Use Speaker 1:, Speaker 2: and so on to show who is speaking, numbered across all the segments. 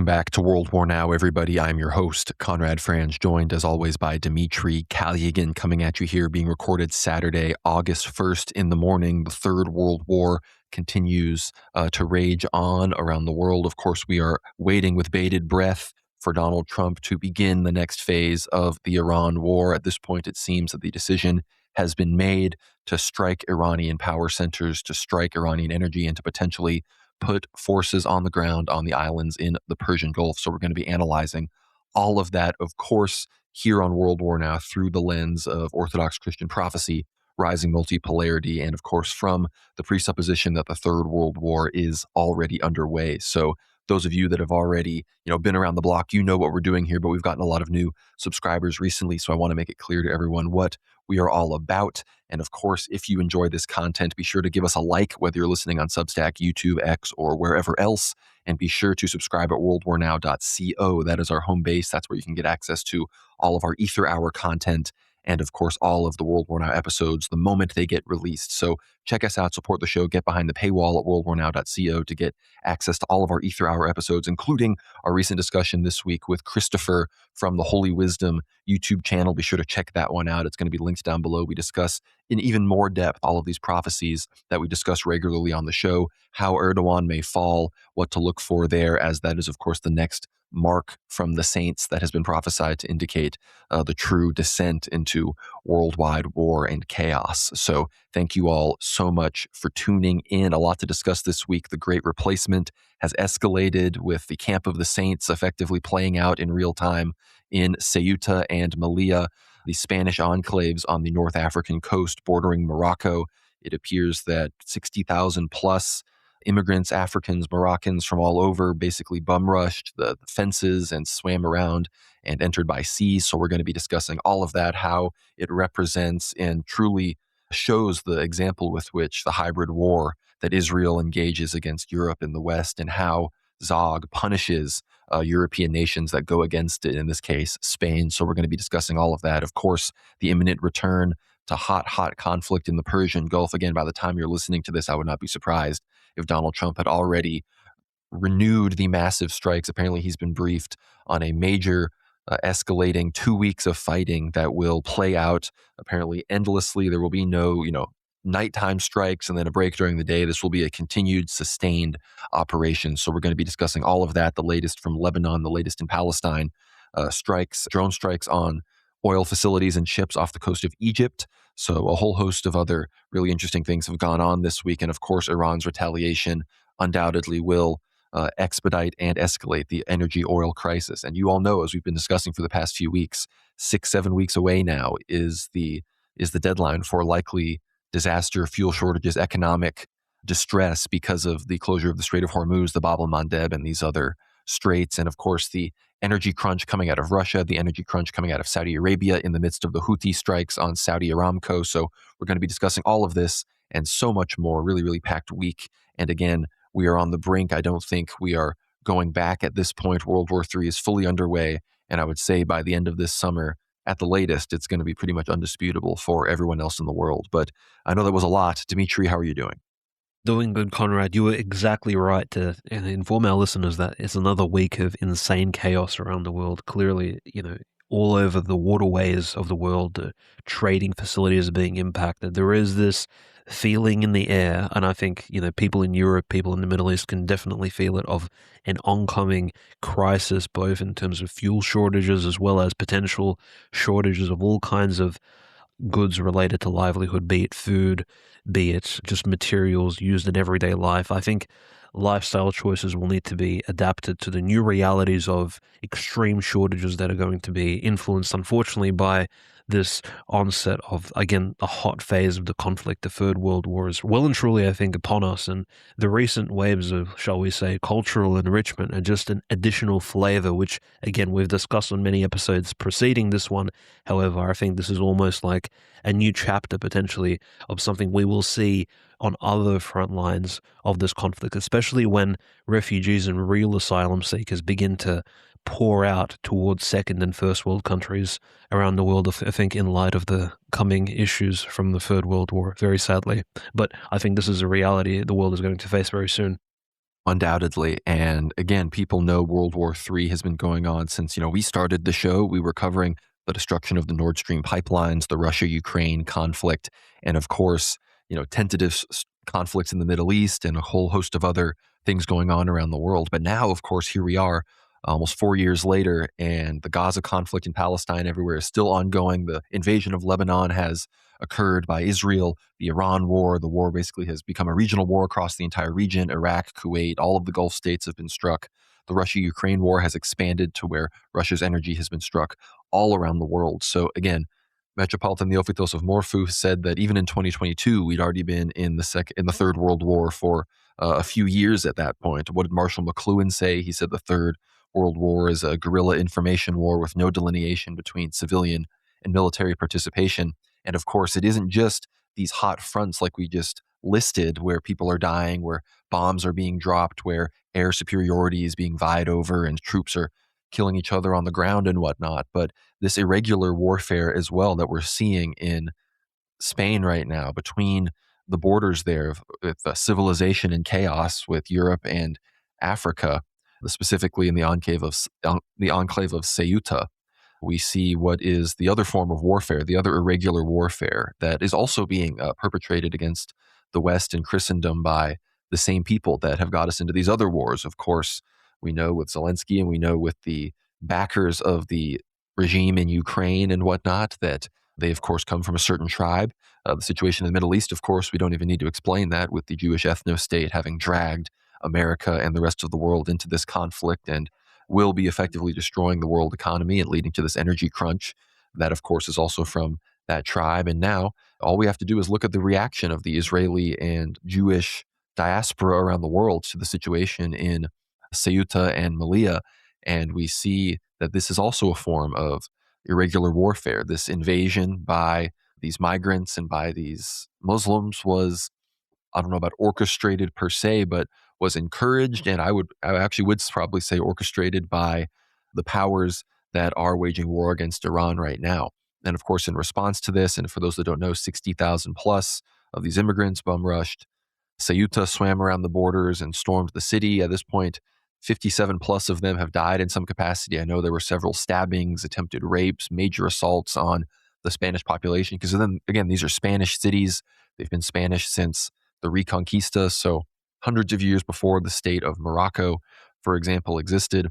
Speaker 1: back to World War Now, everybody. I'm your host, Conrad Franz, joined as always by Dmitry Kalyagan, coming at you here, being recorded Saturday, August 1st in the morning. The Third World War continues to rage on around the world. Of course, we are waiting with bated breath for Donald Trump to begin the next phase of the Iran war. At this point, it seems that the decision has been made to strike Iranian power centers, to strike Iranian energy, and to potentially put forces on the ground on the islands in the Persian Gulf. So we're going to be analyzing all of that, of course, here on World War Now through the lens of Orthodox Christian prophecy, rising multipolarity, and of course from the presupposition that the Third World War is already underway. So those of you that have already, been around the block, you know what we're doing here, but we've gotten a lot of new subscribers recently. So I want to make it clear to everyone what we are all about. And of course, if you enjoy this content, be sure to give us a like, whether you're listening on Substack, YouTube, X, or wherever else. And be sure to subscribe at worldwarnow.co. That is our home base. That's where you can get access to all of our Ether Hour content. And of course, all of the World War Now episodes the moment they get released. So check us out, support the show, get behind the paywall at worldwarnow.co to get access to all of our Ether Hour episodes, including our recent discussion this week with Christopher from the Holy Wisdom YouTube channel. Be sure to check that one out. It's going to be linked down below. We discuss in even more depth all of these prophecies that we discuss regularly on the show, how Erdogan may fall, what to look for there, as that is, of course, the next mark from the saints that has been prophesied to indicate the true descent into worldwide war and chaos. So thank you all so much for tuning in. A lot to discuss this week. The Great Replacement has escalated with the Camp of the Saints effectively playing out in real time in Ceunta and Melilla, the Spanish enclaves on the North African coast bordering Morocco. It appears that 60,000 plus immigrants, Africans, Moroccans from all over basically bum rushed the fences and swam around and entered by sea. So we're going to be discussing all of that, how it represents and truly shows the example with which the hybrid war that Israel engages against Europe in the West, and how Zog punishes European nations that go against it, in this case, Spain. So we're going to be discussing all of that. Of course, the imminent return to hot conflict in the Persian Gulf. Again, by the time you're listening to this, I would not be surprised if Donald Trump had already renewed the massive strikes. Apparently, he's been briefed on a major escalating 2 weeks of fighting that will play out apparently endlessly. There will be no, nighttime strikes and then a break during the day. This will be a continued, sustained operation. So we're going to be discussing all of that, the latest from Lebanon, the latest in Palestine, drone strikes on oil facilities and ships off the coast of Egypt. So a whole host of other really interesting things have gone on this week. And of course, Iran's retaliation undoubtedly will expedite and escalate the energy oil crisis. And you all know, as we've been discussing for the past few weeks, 6-7 weeks away now is the deadline for likely disaster, fuel shortages, economic distress because of the closure of the Strait of Hormuz, the Bab el-Mandeb, and these other straits. And of course, the energy crunch coming out of Russia, the energy crunch coming out of Saudi Arabia in the midst of the Houthi strikes on Saudi Aramco. So we're going to be discussing all of this and so much more. Really, really packed week. And again, we are on the brink. I don't think we are going back at this point. World War III is fully underway. And I would say by the end of this summer, at the latest, it's going to be pretty much undisputable for everyone else in the world. But I know that was a lot. Dmitry, how are you doing?
Speaker 2: Doing good, Conrad. You were exactly right to inform our listeners that it's another week of insane chaos around the world. Clearly, all over the waterways of the world, trading facilities are being impacted. There is this feeling in the air, and I think, people in Europe, people in the Middle East can definitely feel it, of an oncoming crisis, both in terms of fuel shortages as well as potential shortages of all kinds of goods related to livelihood, be it food, be it just materials used in everyday life. I think lifestyle choices will need to be adapted to the new realities of extreme shortages that are going to be influenced, unfortunately, by this onset of, again, a hot phase of the conflict. The Third World War is well and truly, I think, upon us, and the recent waves of, shall we say, cultural enrichment are just an additional flavor, which, again, we've discussed on many episodes preceding this one. However, I think this is almost like a new chapter, potentially, of something we will see on other front lines of this conflict, especially when refugees and real asylum seekers begin to pour out towards second and first world countries around the world, I think, in light of the coming issues from the Third World War, very sadly. But I think this is a reality the world is going to face very soon.
Speaker 1: Undoubtedly. And again, people know World War III has been going on since, we started the show. We were covering the destruction of the Nord Stream pipelines, the Russia-Ukraine conflict, and of course, tentative conflicts in the Middle East and a whole host of other things going on around the world. But now, of course, here we are almost 4 years later, and the Gaza conflict in Palestine everywhere is still ongoing. The invasion of Lebanon has occurred by Israel. The Iran war, the war basically has become a regional war across the entire region. Iraq, Kuwait, all of the Gulf states have been struck. The Russia-Ukraine war has expanded to where Russia's energy has been struck all around the world. So again, Metropolitan Neophytos of Morphu said that even in 2022, we'd already been in the Third World War for a few years at that point. What did Marshall McLuhan say? He said the Third World War is a guerrilla information war with no delineation between civilian and military participation. And of course, it isn't just these hot fronts like we just listed where people are dying, where bombs are being dropped, where air superiority is being vied over and troops are killing each other on the ground and whatnot, but this irregular warfare as well that we're seeing in Spain right now between the borders there with civilization and chaos with Europe and Africa, specifically in the enclave of Ceuta. We see what is the other form of warfare, the other irregular warfare that is also being perpetrated against the West and Christendom by the same people that have got us into these other wars. Of course, we know with Zelensky and we know with the backers of the regime in Ukraine and whatnot that they, of course, come from a certain tribe. The situation in the Middle East, of course, we don't even need to explain that with the Jewish ethno-state having dragged America and the rest of the world into this conflict and will be effectively destroying the world economy and leading to this energy crunch. That, of course, is also from that tribe. And now all we have to do is look at the reaction of the Israeli and Jewish diaspora around the world to the situation in Ceunta and Melilla. And we see that this is also a form of irregular warfare. This invasion by these migrants and by these Muslims was, I don't know about orchestrated per se, but was encouraged, and I actually would probably say orchestrated by the powers that are waging war against Iran right now. And of course, in response to this, and for those that don't know, 60,000 plus of these immigrants bum rushed Ceuta, swam around the borders and stormed the city. At this point, 57 plus of them have died in some capacity. I know there were several stabbings, attempted rapes, major assaults on the Spanish population, because then again, these are Spanish cities. They've been Spanish since the Reconquista, so hundreds of years before the state of Morocco, for example, existed.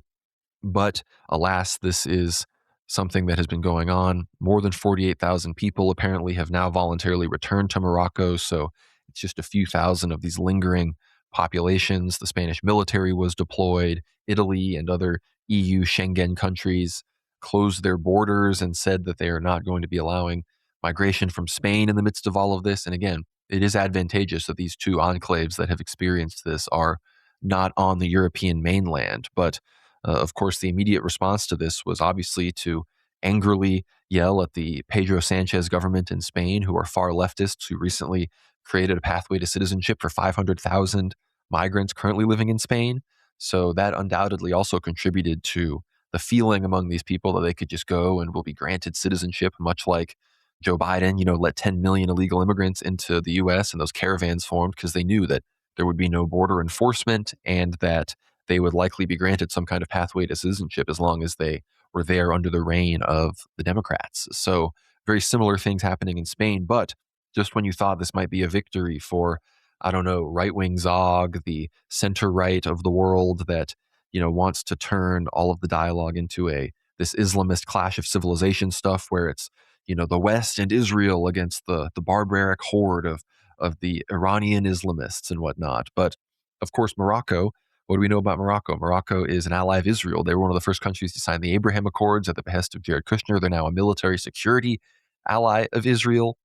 Speaker 1: But alas, this is something that has been going on. More than 48,000 people apparently have now voluntarily returned to Morocco, so it's just a few thousand of these lingering populations. The Spanish military was deployed. Italy and other EU Schengen countries closed their borders and said that they are not going to be allowing migration from Spain in the midst of all of this. And again, it is advantageous that these two enclaves that have experienced this are not on the European mainland. But of course, the immediate response to this was obviously to angrily yell at the Pedro Sanchez government in Spain, who are far leftists, who recently created a pathway to citizenship for 500,000 migrants currently living in Spain. So that undoubtedly also contributed to the feeling among these people that they could just go and will be granted citizenship, much like Joe Biden, let 10 million illegal immigrants into the U.S. and those caravans formed because they knew that there would be no border enforcement and that they would likely be granted some kind of pathway to citizenship as long as they were there under the reign of the Democrats. So very similar things happening in Spain, but just when you thought this might be a victory for, I don't know, right-wing Zog, the center-right of the world that, wants to turn all of the dialogue into this Islamist clash of civilization stuff where it's, the West and Israel against the barbaric horde of the Iranian Islamists and whatnot. But of course, Morocco, what do we know about Morocco? Morocco is an ally of Israel. They were one of the first countries to sign the Abraham Accords at the behest of Jared Kushner. They're now a military security ally of Israel.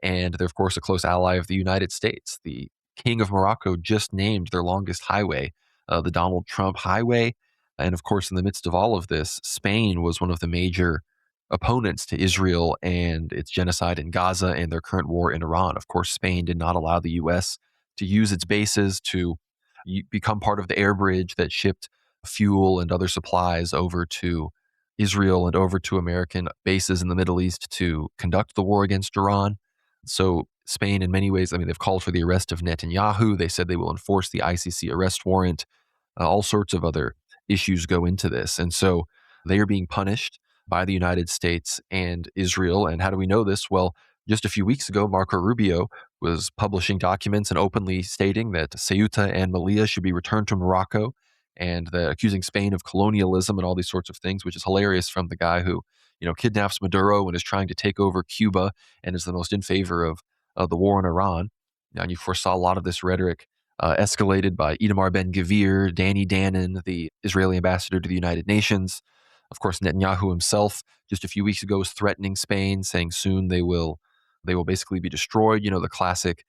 Speaker 1: And they're, of course, a close ally of the United States. The King of Morocco just named their longest highway, the Donald Trump Highway. And of course, in the midst of all of this, Spain was one of the major opponents to Israel and its genocide in Gaza and their current war in Iran. Of course, Spain did not allow the U.S. to use its bases to become part of the air bridge that shipped fuel and other supplies over to Israel and over to American bases in the Middle East to conduct the war against Iran. So Spain, in many ways, I mean, they've called for the arrest of Netanyahu. They said they will enforce the ICC arrest warrant. All sorts of other issues go into this. And so they are being punished by the United States and Israel. And how do we know this? Well, just a few weeks ago, Marco Rubio was publishing documents and openly stating that Ceunta and Melilla should be returned to Morocco, and accusing Spain of colonialism and all these sorts of things, which is hilarious from the guy who, kidnaps Maduro and is trying to take over Cuba and is the most in favor of the war in Iran. And you foresaw a lot of this rhetoric escalated by Itamar Ben-Gvir, Danny Danon, the Israeli ambassador to the United Nations. Of course, Netanyahu himself, just a few weeks ago, was threatening Spain, saying soon they will basically be destroyed. The classic,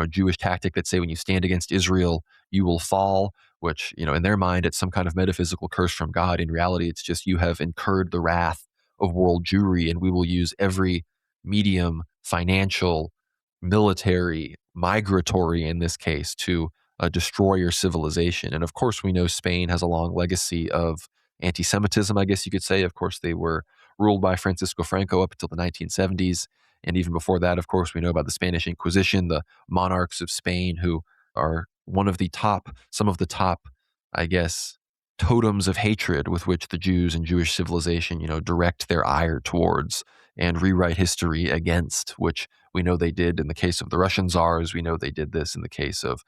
Speaker 1: Jewish tactic that say when you stand against Israel, you will fall, which, in their mind, it's some kind of metaphysical curse from God. In reality, it's just you have incurred the wrath of world Jewry, and we will use every medium, financial, military, migratory in this case, to destroy your civilization. And of course, we know Spain has a long legacy of anti-Semitism, I guess you could say. Of course, they were ruled by Francisco Franco up until the 1970s. And even before that, of course, we know about the Spanish Inquisition, the monarchs of Spain, who are some of the top, I guess, totems of hatred with which the Jews and Jewish civilization, direct their ire towards and rewrite history against, which we know they did in the case of the Russian czars. We know they did this in the case of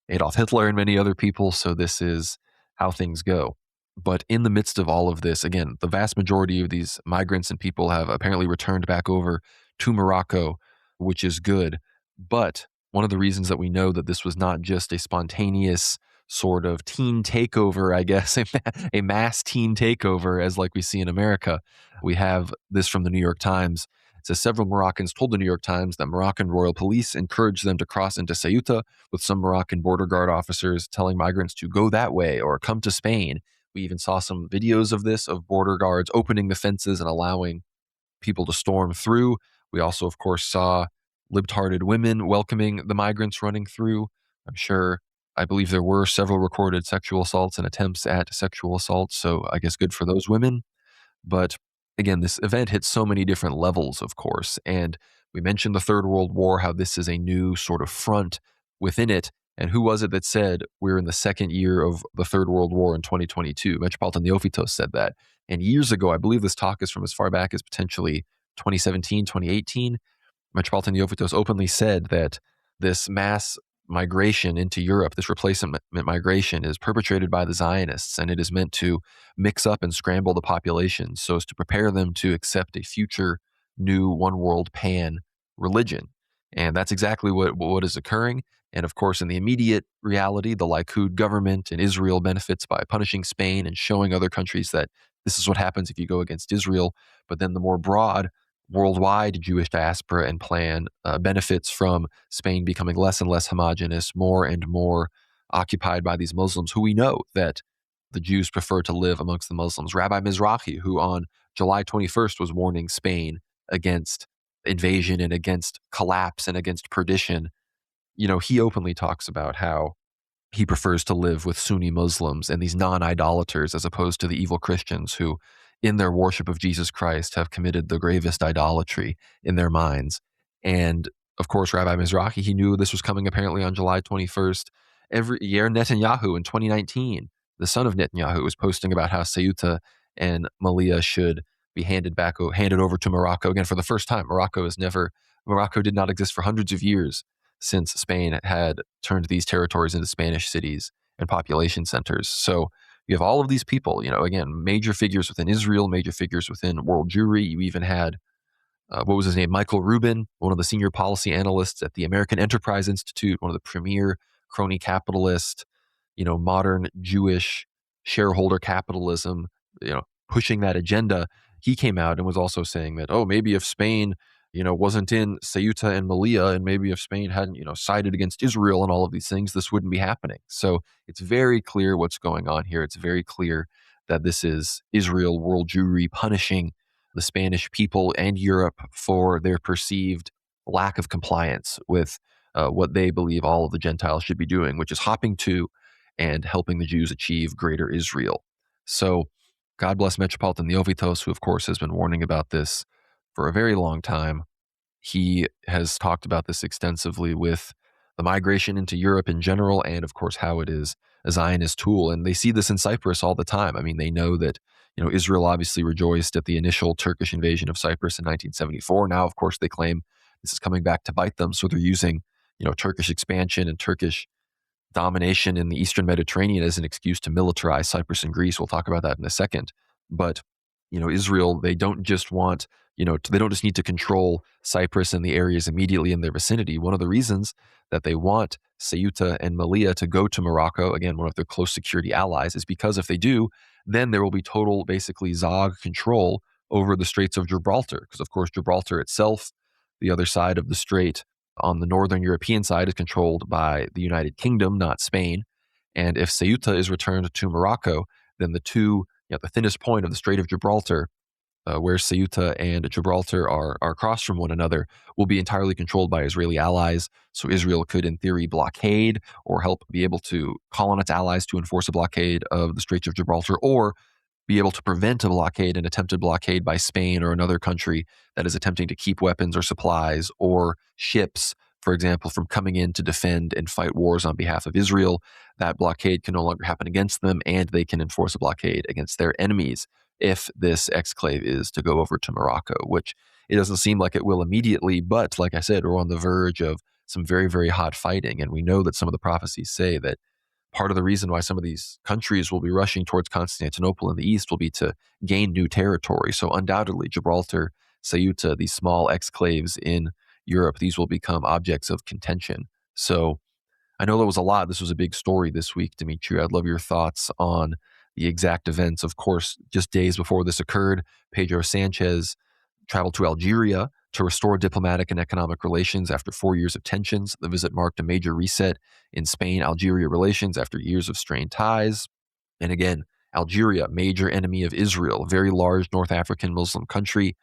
Speaker 1: Adolf Hitler and many other people. So this is how things go. But in the midst of all of this, again, the vast majority of these migrants and people have apparently returned back over to Morocco, which is good. But one of the reasons that we know that this was not just a spontaneous sort of teen takeover, I guess, a mass teen takeover, as like we see in America, we have this from the New York Times. It says several Moroccans told the New York Times that Moroccan royal police encouraged them to cross into Ceuta, with some Moroccan border guard officers telling migrants to go that way or come to Spain. We even saw some videos of this, of border guards opening the fences and allowing people to storm through. We also, of course, saw libtarded women welcoming the migrants running through. I believe there were several recorded sexual assaults and attempts at sexual assaults, so I guess good for those women. But again, this event hits so many different levels, of course. And we mentioned the Third World War, how this is a new sort of front within it. And who was it that said we're in the second year of the Third World War in 2022? Metropolitan Neophytos said that. And years ago, I believe this talk is from as far back as potentially 2017, 2018. Metropolitan Neophytos openly said that this mass migration into Europe, this replacement migration, is perpetrated by the Zionists, and it is meant to mix up and scramble the population so as to prepare them to accept a future new one world pan religion. And that's exactly what is occurring. And of course, in the immediate reality, the Likud government in Israel benefits by punishing Spain and showing other countries that this is what happens if you go against Israel. But then the more broad worldwide Jewish diaspora and plan benefits from Spain becoming less and less homogenous, more and more occupied by these Muslims, who we know that the Jews prefer to live amongst the Muslims. Rabbi Mizrahi, who on July 21st was warning Spain against invasion and against collapse and against perdition, he openly talks about how he prefers to live with Sunni Muslims and these non-idolaters as opposed to the evil Christians who, in their worship of Jesus Christ, have committed the gravest idolatry in their minds. And of course, Rabbi Mizrahi, he knew this was coming apparently on July 21st. Every year, Netanyahu in 2019, the son of Netanyahu, was posting about how Ceunta and Melilla should be handed over to Morocco. Again, for the first time, Morocco did not exist for hundreds of years since Spain had turned these territories into Spanish cities and population centers. So you have all of these people, again, major figures within Israel, major figures within world Jewry. You even had, what was his name? Michael Rubin, one of the senior policy analysts at the American Enterprise Institute, one of the premier crony capitalist, modern Jewish shareholder capitalism, pushing that agenda. He came out and was also saying that, maybe if Spain, wasn't in Ceunta and Melilla, and maybe if Spain hadn't, sided against Israel and all of these things, this wouldn't be happening. So it's very clear what's going on here. It's very clear that this is Israel, world Jewry, punishing the Spanish people and Europe for their perceived lack of compliance with what they believe all of the Gentiles should be doing, which is hopping to and helping the Jews achieve greater Israel. So God bless Metropolitan Neophytos, who of course has been warning about this for a very long time. He has talked about this extensively with the migration into Europe in general, and of course how it is a Zionist tool. And they see this in Cyprus all the time. I mean, they know that Israel obviously rejoiced at the initial Turkish invasion of Cyprus in 1974. Now, of course, they claim this is coming back to bite them. So they're using Turkish expansion and Turkish domination in the Eastern Mediterranean as an excuse to militarize Cyprus and Greece. We'll talk about that in a second. But, Israel, they don't just want, they don't just need to control Cyprus and the areas immediately in their vicinity. One of the reasons that they want Ceunta and Melilla to go to Morocco, again, one of their close security allies, is because if they do, then there will be total, basically, Zog control over the Straits of Gibraltar. Because, of course, Gibraltar itself, the other side of the strait, on the northern European side, is controlled by the United Kingdom, not Spain. And if Ceuta is returned to Morocco, then the two, the thinnest point of the Strait of Gibraltar, where Ceuta and Gibraltar are across from one another, will be entirely controlled by Israeli allies. So Israel could, in theory, blockade or help be able to call on its allies to enforce a blockade of the Straits of Gibraltar, or be able to prevent a blockade, an attempted blockade by Spain or another country that is attempting to keep weapons or supplies or ships, for example, from coming in to defend and fight wars on behalf of Israel. That blockade can no longer happen against them, and they can enforce a blockade against their enemies if this exclave is to go over to Morocco, which it doesn't seem like it will immediately. But like I said, we're on the verge of some very, very hot fighting. And we know that some of the prophecies say that part of the reason why some of these countries will be rushing towards Constantinople in the east will be to gain new territory. So undoubtedly, Gibraltar, Ceuta, these small exclaves in Europe, these will become objects of contention. So I know that was a lot. This was a big story this week, Dmitry. I'd love your thoughts on the exact events. Of course, just days before this occurred, Pedro Sanchez traveled to Algeria to restore diplomatic and economic relations after 4 years of tensions. The visit marked a major reset in Spain-Algeria relations after years of strained ties. And again, Algeria, major enemy of Israel, very large North African Muslim country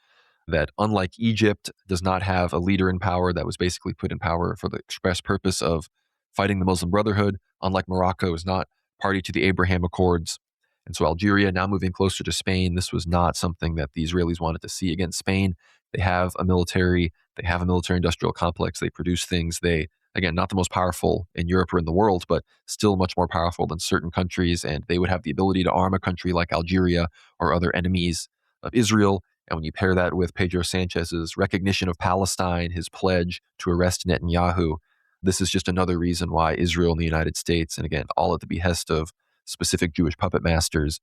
Speaker 1: that, unlike Egypt, does not have a leader in power that was basically put in power for the express purpose of fighting the Muslim Brotherhood. Unlike Morocco, is not party to the Abraham Accords. And so Algeria now moving closer to Spain. This was not something that the Israelis wanted to see. Again, Spain, they have a military industrial complex. They produce things. They, again, not the most powerful in Europe or in the world, but still much more powerful than certain countries. And they would have the ability to arm a country like Algeria or other enemies of Israel. And when you pair that with Pedro Sanchez's recognition of Palestine, his pledge to arrest Netanyahu, this is just another reason why Israel and the United States, and again, all at the behest of specific Jewish puppet masters,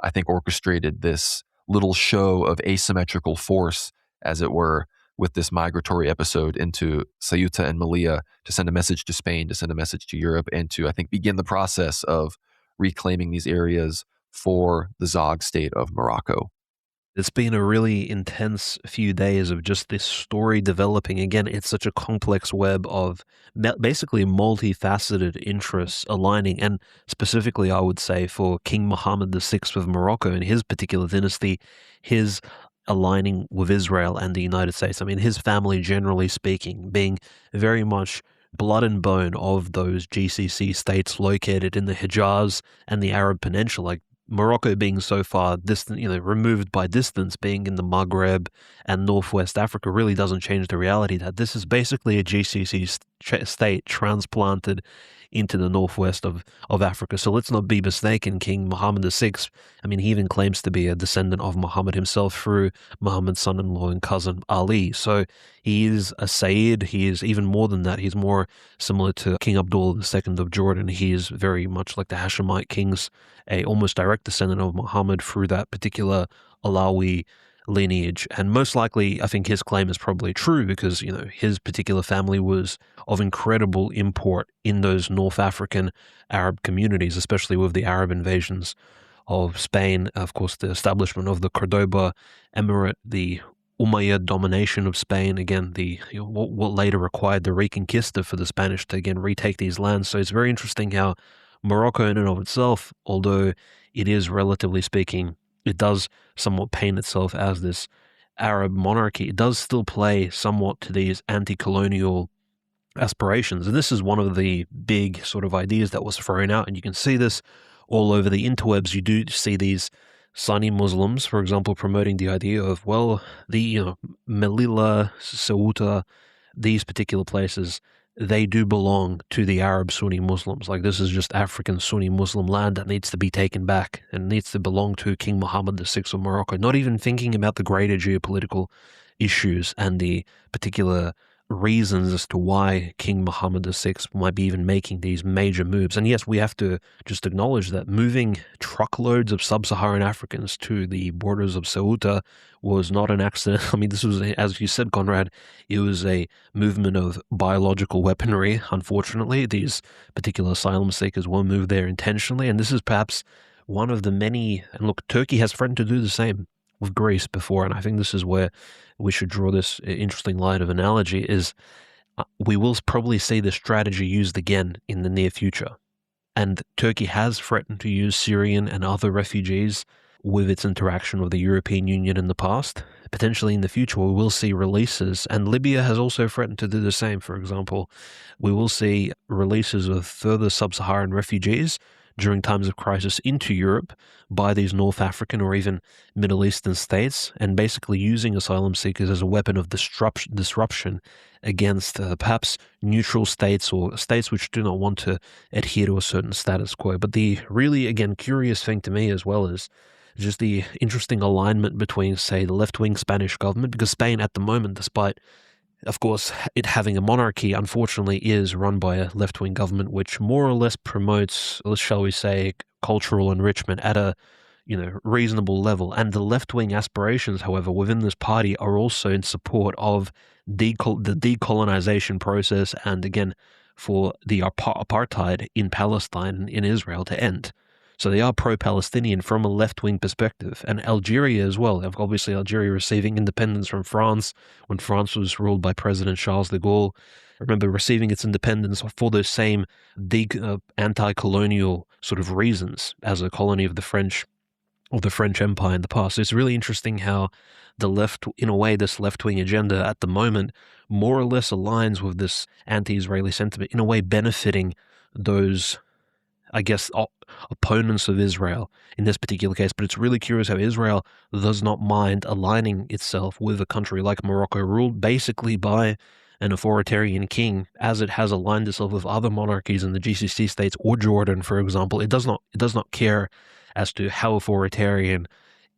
Speaker 1: I think orchestrated this little show of asymmetrical force, as it were, with this migratory episode into Ceunta and Melilla to send a message to Spain, to send a message to Europe, and to, I think, begin the process of reclaiming these areas for the Zog state of Morocco.
Speaker 2: It's been a really intense few days of just this story developing. Again, it's such a complex web of basically multifaceted interests aligning. And specifically, I would say for King Mohammed VI of Morocco and his particular dynasty, his aligning with Israel and the United States. I mean, his family, generally speaking, being very much blood and bone of those GCC states located in the Hijaz and the Arab Peninsula. Like, Morocco being so far distant, removed by distance, being in the Maghreb and Northwest Africa, really doesn't change the reality that this is basically a GCC state transplanted into the northwest of Africa. So let's not be mistaken. King Mohammed VI, I mean, he even claims to be a descendant of Muhammad himself through Muhammad's son-in-law and cousin Ali. So he is a Sayyid. He is even more than that. He's more similar to King Abdullah II of Jordan. He is very much like the Hashemite kings, a almost direct descendant of Muhammad through that particular Alawi lineage. And most likely, I think his claim is probably true because, his particular family was of incredible import in those North African Arab communities, especially with the Arab invasions of Spain. Of course, the establishment of the Cordoba Emirate, the Umayyad domination of Spain, again, what later required the Reconquista for the Spanish to, again, retake these lands. So it's very interesting how Morocco in and of itself, although it is, relatively speaking, it does somewhat paint itself as this Arab monarchy, it does still play somewhat to these anti-colonial aspirations. And this is one of the big sort of ideas that was thrown out. And you can see this all over the interwebs. You do see these Sunni Muslims, for example, promoting the idea of, well, the Melilla, Ceuta, these particular places, they do belong to the Arab Sunni Muslims. Like, this is just African Sunni Muslim land that needs to be taken back and needs to belong to King Mohammed VI of Morocco. Not even thinking about the greater geopolitical issues and the particular reasons as to why King Mohammed VI might be even making these major moves. And yes, we have to just acknowledge that moving truckloads of sub-Saharan Africans to the borders of Ceuta was not an accident. I mean, this was, as you said, Conrad, it was a movement of biological weaponry. Unfortunately, these particular asylum seekers were moved there intentionally, and this is perhaps one of the many, and look, Turkey has threatened to do the same with Greece before, and I think this is where we should draw this interesting line of analogy, is we will probably see this strategy used again in the near future. And Turkey has threatened to use Syrian and other refugees with its interaction with the European Union in the past. Potentially in the future, we will see releases, and Libya has also threatened to do the same. For example, we will see releases of further sub-Saharan refugees during times of crisis into Europe by these North African or even Middle Eastern states, and basically using asylum seekers as a weapon of disruption against perhaps neutral states or states which do not want to adhere to a certain status quo. But the really, again, curious thing to me as well is just the interesting alignment between, say, the left-wing Spanish government, because Spain at the moment, despite of course, it having a monarchy, unfortunately, is run by a left-wing government which more or less promotes, shall we say, cultural enrichment at a reasonable level. And the left-wing aspirations, however, within this party are also in support of the decolonization process and, again, for the apartheid in Palestine, in Israel, to end. So they are pro-Palestinian from a left-wing perspective. And Algeria as well. Obviously, Algeria receiving independence from France when France was ruled by President Charles de Gaulle. I remember receiving its independence for those same anti-colonial sort of reasons as a colony of the French Empire in the past. So it's really interesting how the left, in a way, this left-wing agenda at the moment more or less aligns with this anti-Israeli sentiment, in a way benefiting those, I guess, opponents of Israel in this particular case. But it's really curious how Israel does not mind aligning itself with a country like Morocco, ruled basically by an authoritarian king, as it has aligned itself with other monarchies in the GCC states or Jordan, for example. It does not care as to how authoritarian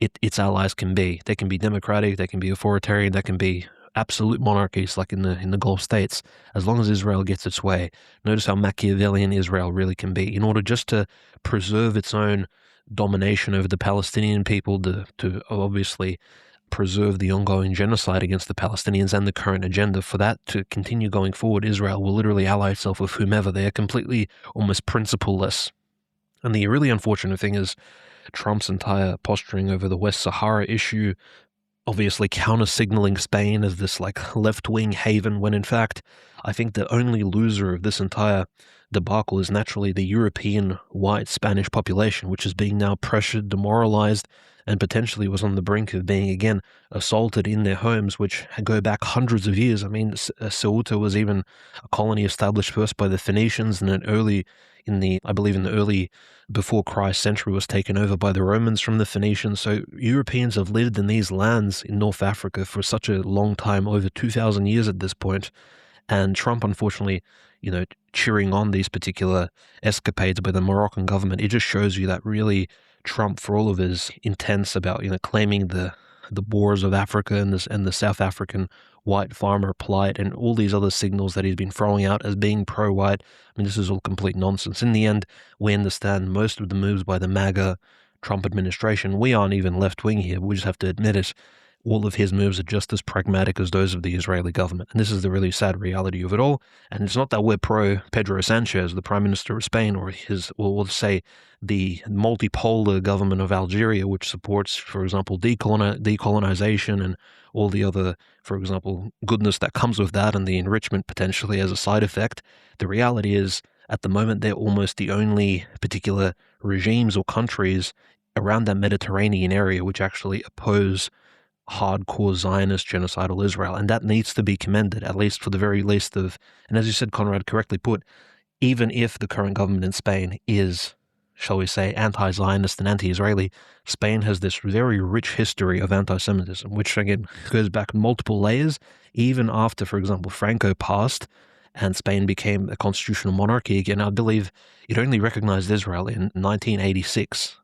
Speaker 2: its allies can be. They can be democratic, they can be authoritarian, they can be absolute monarchies like in the Gulf states, as long as Israel gets its way. Notice how Machiavellian Israel really can be. In order just to preserve its own domination over the Palestinian people, to obviously preserve the ongoing genocide against the Palestinians and the current agenda, for that to continue going forward, Israel will literally ally itself with whomever. They are completely almost principleless. And the really unfortunate thing is Trump's entire posturing over the West Sahara issue, obviously counter-signaling Spain as this like left-wing haven, when in fact I think the only loser of this entire debacle is naturally the European white Spanish population, which is being now pressured, demoralized, and potentially was on the brink of being again assaulted in their homes, which go back hundreds of years. I mean, Ceuta was even a colony established first by the Phoenicians, and I believe in the early before Christ century was taken over by the Romans from the Phoenicians. So Europeans have lived in these lands in North Africa for such a long time, over 2,000 years at this point. And Trump, unfortunately, cheering on these particular escapades by the Moroccan government, it just shows you that really Trump, for all of his intents about, claiming the borders of Africa and the South African white farmer plight and all these other signals that he's been throwing out as being pro-white, I mean, this is all complete nonsense. In the end, we understand most of the moves by the MAGA Trump administration. We aren't even left-wing here. We just have to admit it. All of his moves are just as pragmatic as those of the Israeli government. And this is the really sad reality of it all. And it's not that we're pro Pedro Sanchez, the Prime Minister of Spain, or we'll say the multipolar government of Algeria, which supports, for example, decolonization and all the other, for example, goodness that comes with that and the enrichment potentially as a side effect. The reality is, at the moment, they're almost the only particular regimes or countries around that Mediterranean area which actually oppose hardcore Zionist genocidal Israel, and that needs to be commended, at least for the very least of, and as you said, Conrad, correctly put, even if the current government in Spain is shall we say, anti-Zionist and anti-Israeli, Spain has this very rich history of anti-Semitism, which again goes back multiple layers, even after, for example, Franco passed and Spain became a constitutional monarchy again. I believe it only recognized Israel in 1986.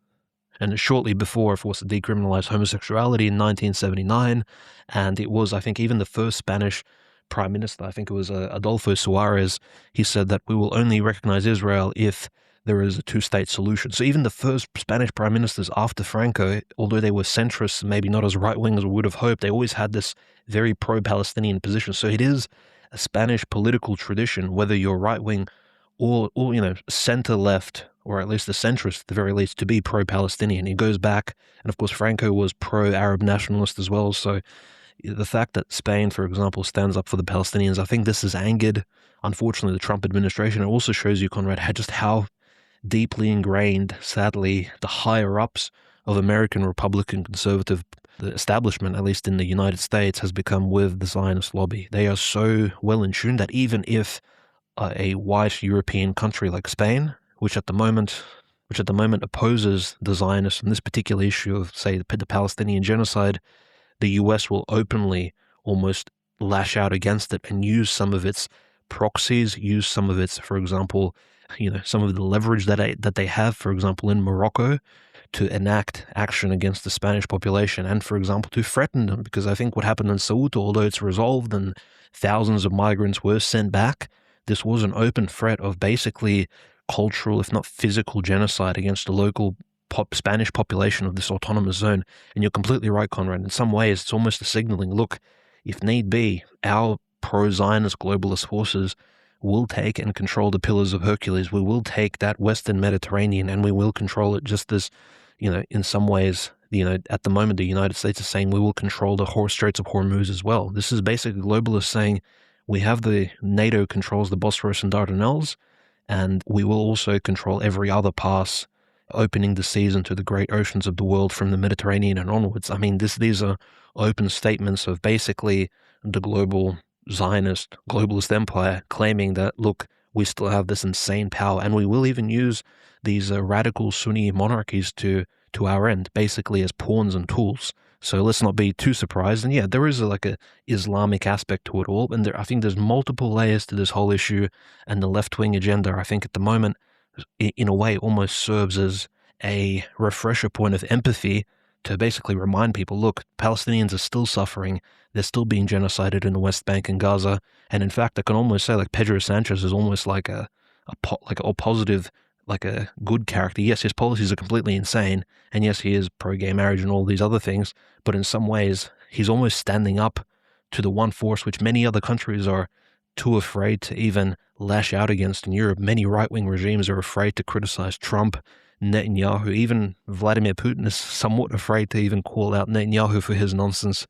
Speaker 2: And shortly before, of course, it decriminalized homosexuality in 1979. And it was, I think, even the first Spanish prime minister, I think it was Adolfo Suarez, he said that we will only recognize Israel if there is a two-state solution. So even the first Spanish prime ministers after Franco, although they were centrists, maybe not as right-wing as we would have hoped, they always had this very pro-Palestinian position. So it is a Spanish political tradition, whether you're right-wing or center-left, or at least the centrist at the very least, to be pro-Palestinian. It goes back, and of course Franco was pro-Arab nationalist as well. So the fact that Spain, for example, stands up for the Palestinians, I think this has angered, unfortunately, the Trump administration. It also shows you, Conrad, how deeply ingrained, sadly, the higher-ups of American Republican conservative the establishment, at least in the United States, has become with the Zionist lobby. They are so well in tune that even if a white European country like Spain, which at the moment opposes the Zionists on this particular issue of, say, the Palestinian genocide, the US will openly almost lash out against it and use some of its proxies, use some of its, for example, some of the leverage that they have, for example, in Morocco, to enact action against the Spanish population and, for example, to threaten them. Because I think what happened in Ceuta, although it's resolved and thousands of migrants were sent back, this was an open threat of basically cultural, if not physical, genocide against the local Spanish population of this autonomous zone. And you're completely right, Conrad. In some ways, it's almost a signaling, look, if need be, our pro-Zionist globalist forces will take and control the Pillars of Hercules. We will take that Western Mediterranean and we will control it, just as, in some ways, at the moment, the United States is saying we will control the Straits of Hormuz as well. This is basically globalists saying we have NATO controls the Bosphorus and Dardanelles, and we will also control every other pass, opening the seas into the great oceans of the world from the Mediterranean and onwards. I mean, these are open statements of basically the global Zionist globalist empire claiming that, look, we still have this insane power, and we will even use these radical Sunni monarchies to our end, basically as pawns and tools. So let's not be too surprised. And yeah, there is a Islamic aspect to it all, and I think there's multiple layers to this whole issue, and the left-wing agenda, I think at the moment, in a way, almost serves as a refresher point of empathy to basically remind people, look, Palestinians are still suffering, they're still being genocided in the West Bank and Gaza, and in fact, I can almost say Pedro Sanchez is almost like a positive, like a good character. Yes, his policies are completely insane, and yes, he is pro-gay marriage and all these other things, but in some ways, he's almost standing up to the one force which many other countries are too afraid to even lash out against. In Europe, many right-wing regimes are afraid to criticize Trump, Netanyahu. Even Vladimir Putin is somewhat afraid to even call out Netanyahu for his nonsense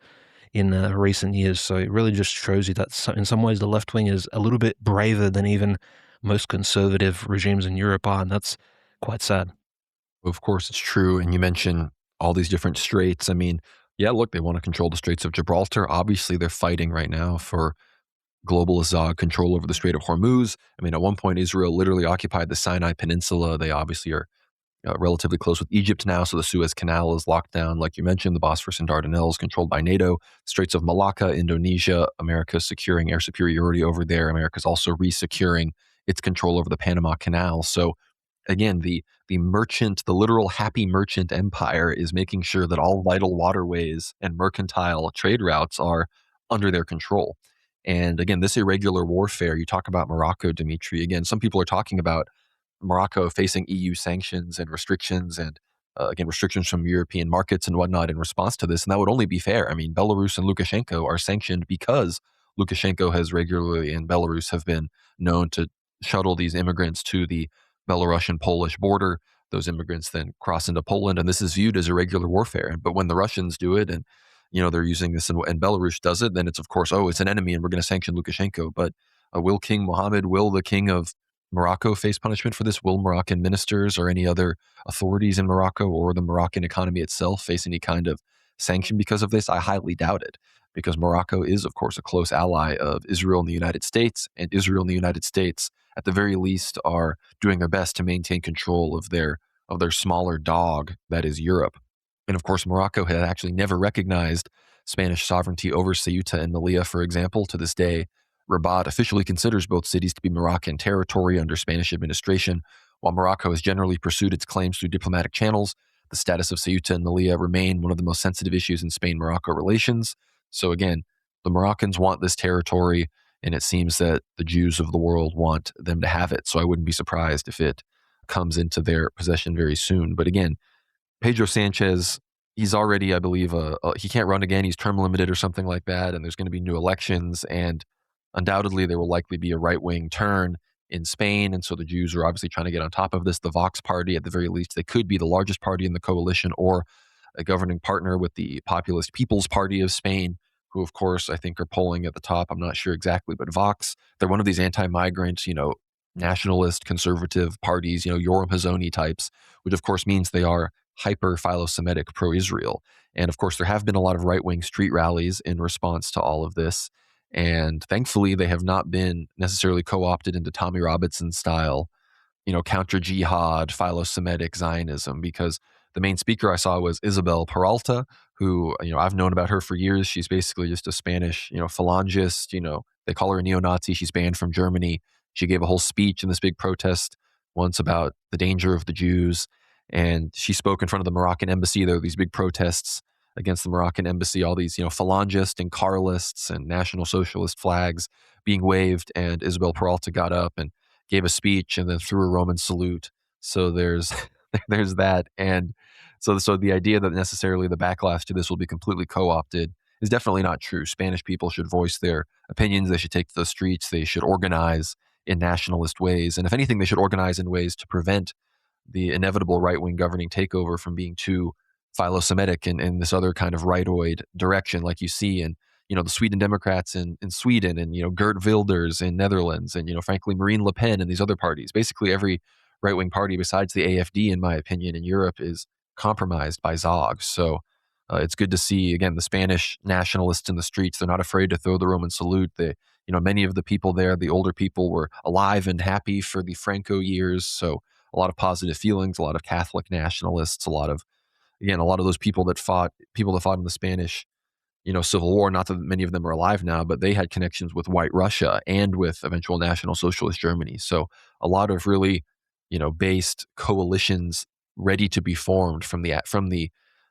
Speaker 2: in recent years. So it really just shows you that in some ways the left wing is a little bit braver than even most conservative regimes in Europe are, and that's quite sad.
Speaker 1: Of course, it's true. And you mentioned all these different straits. I mean, yeah, look, they want to control the Straits of Gibraltar. Obviously, they're fighting right now for globalist control over the Strait of Hormuz. I mean, at one point, Israel literally occupied the Sinai Peninsula. They obviously are relatively close with Egypt now, so the Suez Canal is locked down. Like you mentioned, the Bosphorus and Dardanelles controlled by NATO. Straits of Malacca, Indonesia, America's securing air superiority over there. America's also re-securing its control over the Panama Canal. So again, the merchant, the literal happy merchant empire is making sure that all vital waterways and mercantile trade routes are under their control. And again, this irregular warfare, you talk about Morocco, Dmitry. Again, some people are talking about Morocco facing EU sanctions and restrictions and, again, restrictions from European markets and whatnot in response to this. And that would only be fair. I mean, Belarus and Lukashenko are sanctioned because Lukashenko has regularly, and Belarus have been known to shuttle these immigrants to the Belarusian-Polish border. Those immigrants then cross into Poland, and this is viewed as irregular warfare. But when the Russians do it and they're using this and Belarus does it, then it's, of course, it's an enemy and we're going to sanction Lukashenko. But will King Mohammed, will the king of Morocco face punishment for this? Will Moroccan ministers or any other authorities in Morocco or the Moroccan economy itself face any kind of sanction because of this? I highly doubt it, because Morocco is, of course, a close ally of Israel and the United States, and Israel and the United States, at the very least, are doing their best to maintain control of their of their smaller dog, that is Europe. And of course, Morocco had actually never recognized Spanish sovereignty over Ceuta and Melilla, for example. To this day, Rabat officially considers both cities to be Moroccan territory under Spanish administration. While Morocco has generally pursued its claims through diplomatic channels, the status of Ceuta and Melilla remain one of the most sensitive issues in Spain-Morocco relations. So again, the Moroccans want this territory, and it seems that the Jews of the world want them to have it. So I wouldn't be surprised if it comes into their possession very soon. But again, Pedro Sanchez, he's already, I believe, he can't run again. He's term limited or something like that, and there's going to be new elections, and undoubtedly there will likely be a right-wing turn in Spain, and so the Jews are obviously trying to get on top of this. The Vox party, at the very least, they could be the largest party in the coalition or a governing partner with the Populist People's Party of Spain, who, of course, I think are polling at the top. I'm not sure exactly, but Vox, they're one of these anti-migrant, nationalist, conservative parties, Yoram Hazoni types, which of course means they are hyper-philo-Semitic, pro-Israel. And of course, there have been a lot of right-wing street rallies in response to all of this. And thankfully, they have not been necessarily co-opted into Tommy Robinson style, counter-jihad, philo-Semitic Zionism, because the main speaker I saw was Isabel Peralta, who, I've known about her for years. She's basically just a Spanish, phalangist, they call her a neo-Nazi. She's banned from Germany. She gave a whole speech in this big protest once about the danger of the Jews. And she spoke in front of the Moroccan embassy. There were these big protests against the Moroccan embassy, all these, phalangist and Carlists and National Socialist flags being waved. And Isabel Peralta got up and gave a speech and then threw a Roman salute. So there's there's that. And so the idea that necessarily the backlash to this will be completely co-opted is definitely not true. Spanish people should voice their opinions. They should take to the streets. They should organize in nationalist ways. And if anything, they should organize in ways to prevent the inevitable right-wing governing takeover from being too philo-Semitic in this other kind of rightoid direction, like you see in, the Sweden Democrats in Sweden, and, Geert Wilders in Netherlands, and, frankly, Marine Le Pen and these other parties. Basically, every right-wing party besides the AFD, in my opinion, in Europe is compromised by Zog. So it's good to see, again, the Spanish nationalists in the streets. They're not afraid to throw the Roman salute. They, many of the people there, the older people, were alive and happy for the Franco years. So a lot of positive feelings, a lot of Catholic nationalists, a lot of those people that fought in the Spanish, Civil War. Not that many of them are alive now, but they had connections with White Russia and with eventual National Socialist Germany. So a lot of really, based coalitions ready to be formed from the,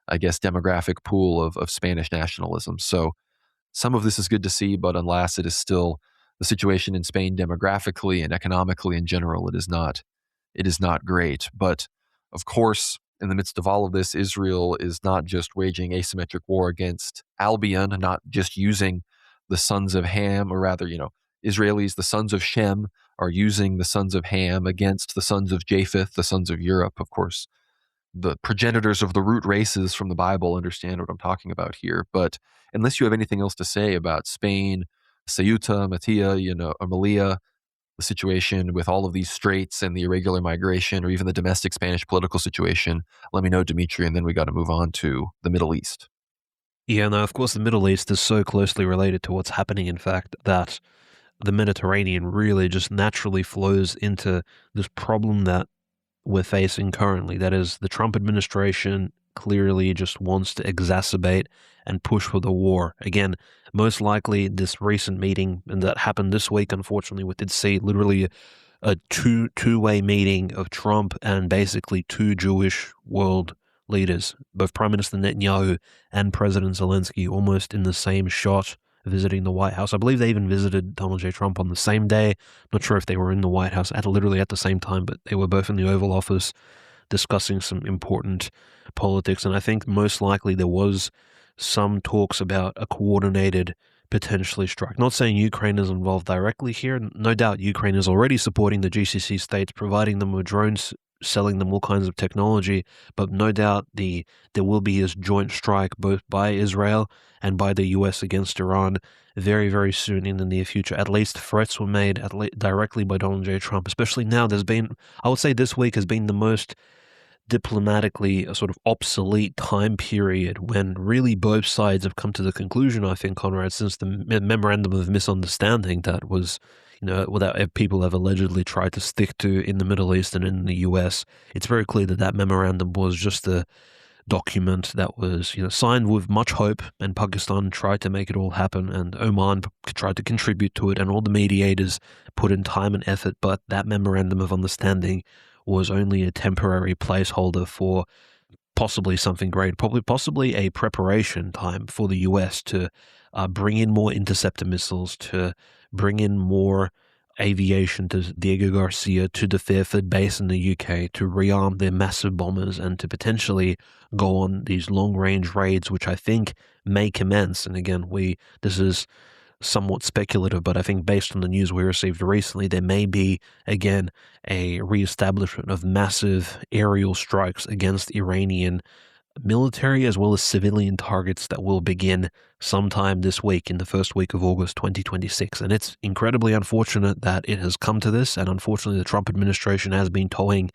Speaker 1: I guess, demographic pool of Spanish nationalism. So some of this is good to see, but alas, it is still the situation in Spain demographically and economically in general. It is not great. But of course, in the midst of all of this, Israel is not just waging asymmetric war against Albion, not just using the sons of Ham, or rather, Israelis, the sons of Shem, are using the sons of Ham against the sons of Japheth, the sons of Europe. Of course, the progenitors of the root races from the Bible understand what I'm talking about here. But unless you have anything else to say about Spain, Ceuta, or Melilla, the situation with all of these straits and the irregular migration, or even the domestic Spanish political situation, let me know, Dmitry, and then we got to move on to the Middle East.
Speaker 2: Yeah, no, of course, the Middle East is so closely related to what's happening, in fact, that the Mediterranean really just naturally flows into this problem that we're facing currently. That is, the Trump administration clearly just wants to exacerbate and push for the war. Again, most likely this recent meeting, and that happened this week, unfortunately, we did see literally a two-way meeting of Trump and basically two Jewish world leaders, both Prime Minister Netanyahu and President Zelensky, almost in the same shot, visiting the White House. I believe they even visited Donald J. Trump on the same day. Not sure if they were in the White House literally at the same time, but they were both in the Oval Office discussing some important politics. And I think most likely there was some talks about a coordinated, potentially strike. Not saying Ukraine is involved directly here. No doubt Ukraine is already supporting the GCC states, providing them with drones, selling them all kinds of technology, but no doubt there will be this joint strike both by Israel and by the US against Iran very, very soon in the near future. At least threats were made directly by Donald J. Trump, especially now. I would say this week has been the most diplomatically a sort of obsolete time period when really both sides have come to the conclusion, I think, Conrad, since the memorandum of misunderstanding that was, that people have allegedly tried to stick to in the Middle East and in the US. It's very clear that that memorandum was just a document that was, signed with much hope, and Pakistan tried to make it all happen, and Oman tried to contribute to it, and all the mediators put in time and effort, but that memorandum of understanding was only a temporary placeholder for possibly something great, possibly a preparation time for the US to bring in more interceptor missiles, to bring in more aviation to Diego Garcia, to the Fairford base in the UK, to rearm their massive bombers, and to potentially go on these long-range raids, which I think may commence. And again, this is somewhat speculative, but I think based on the news we received recently, there may be, again, a reestablishment of massive aerial strikes against Iranian military as well as civilian targets that will begin sometime this week, in the first week of August 2026. And it's incredibly unfortunate that it has come to this, and unfortunately the Trump administration has been towing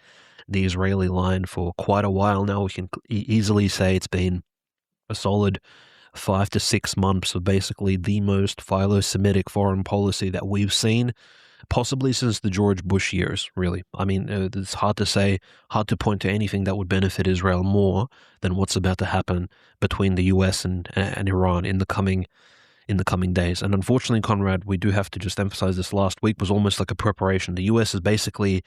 Speaker 2: the Israeli line for quite a while now. We can easily say it's been a solid 5 to 6 months of basically the most philo-Semitic foreign policy that we've seen, possibly since the George Bush years, really. I mean, it's hard to point to anything that would benefit Israel more than what's about to happen between the US and Iran in the coming days. And unfortunately, Conrad, we do have to just emphasize this last week was almost like a preparation. The US has basically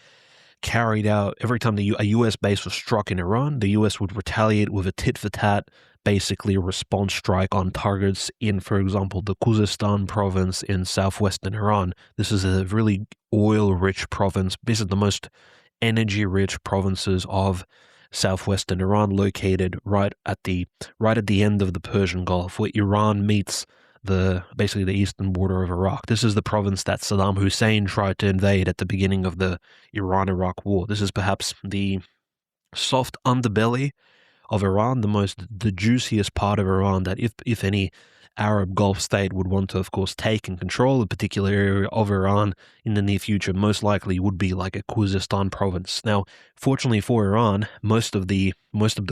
Speaker 2: carried out, every time a US base was struck in Iran, the US would retaliate with a tit-for-tat, basically a response strike on targets in, for example, the Khuzestan province in southwestern Iran. This is a really oil-rich province. This is the most energy-rich provinces of southwestern Iran, located right at the end of the Persian Gulf, where Iran meets basically the eastern border of Iraq. This is the province that Saddam Hussein tried to invade at the beginning of the Iran-Iraq War. This is perhaps the soft underbelly of Iran, the juiciest part of Iran that if any Arab Gulf state would want to, of course, take and control a particular area of Iran in the near future, most likely would be like a Khuzestan province. Now, fortunately for Iran, most of the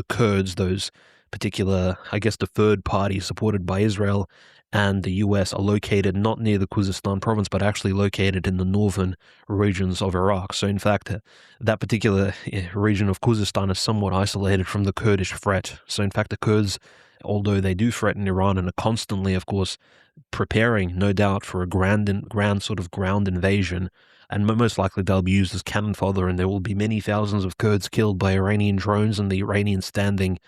Speaker 2: Kurds, those particular, I guess, the third party supported by Israel and the US, are located not near the Khuzestan province, but actually located in the northern regions of Iraq. So in fact, that particular region of Khuzestan is somewhat isolated from the Kurdish threat. So in fact, the Kurds, although they do threaten Iran and are constantly, of course, preparing, no doubt, for a ground invasion, and most likely they'll be used as cannon fodder, and there will be many thousands of Kurds killed by Iranian drones and the Iranian standing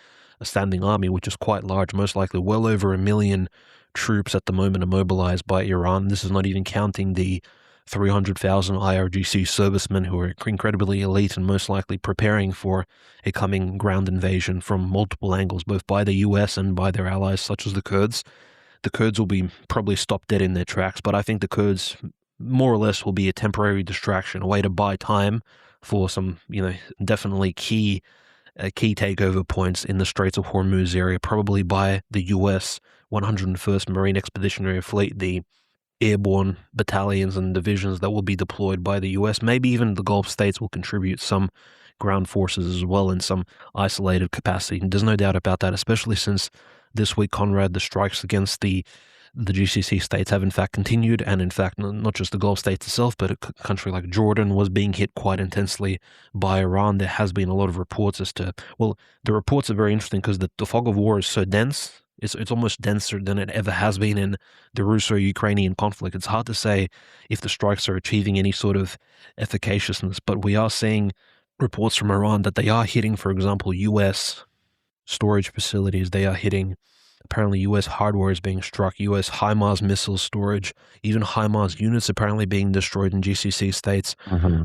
Speaker 2: army, which is quite large, most likely well over 1 million troops at the moment are mobilized by Iran. This is not even counting the 300,000 IRGC servicemen who are incredibly elite and most likely preparing for a coming ground invasion from multiple angles, both by the US and by their allies, such as the Kurds. The Kurds will be probably stopped dead in their tracks, but I think the Kurds more or less will be a temporary distraction, a way to buy time for some, definitely key takeover points in the Straits of Hormuz area, probably by the US 101st Marine Expeditionary Fleet, the airborne battalions and divisions that will be deployed by the US. Maybe even the Gulf states will contribute some ground forces as well in some isolated capacity. And there's no doubt about that, especially since this week, Conrad, the strikes against the GCC states have in fact continued, and in fact not just the Gulf states itself, but a country like Jordan was being hit quite intensely by Iran. There has been a lot of reports as to, well, the reports are very interesting because the fog of war is so dense. It's almost denser than it ever has been in the Russo-Ukrainian conflict. It's hard to say if the strikes are achieving any sort of efficaciousness, but we are seeing reports from Iran that they are hitting, for example, US storage facilities. They are hitting, apparently US hardware is being struck, US HIMARS missile storage, even HIMARS units apparently being destroyed in GCC states.
Speaker 1: Mm-hmm.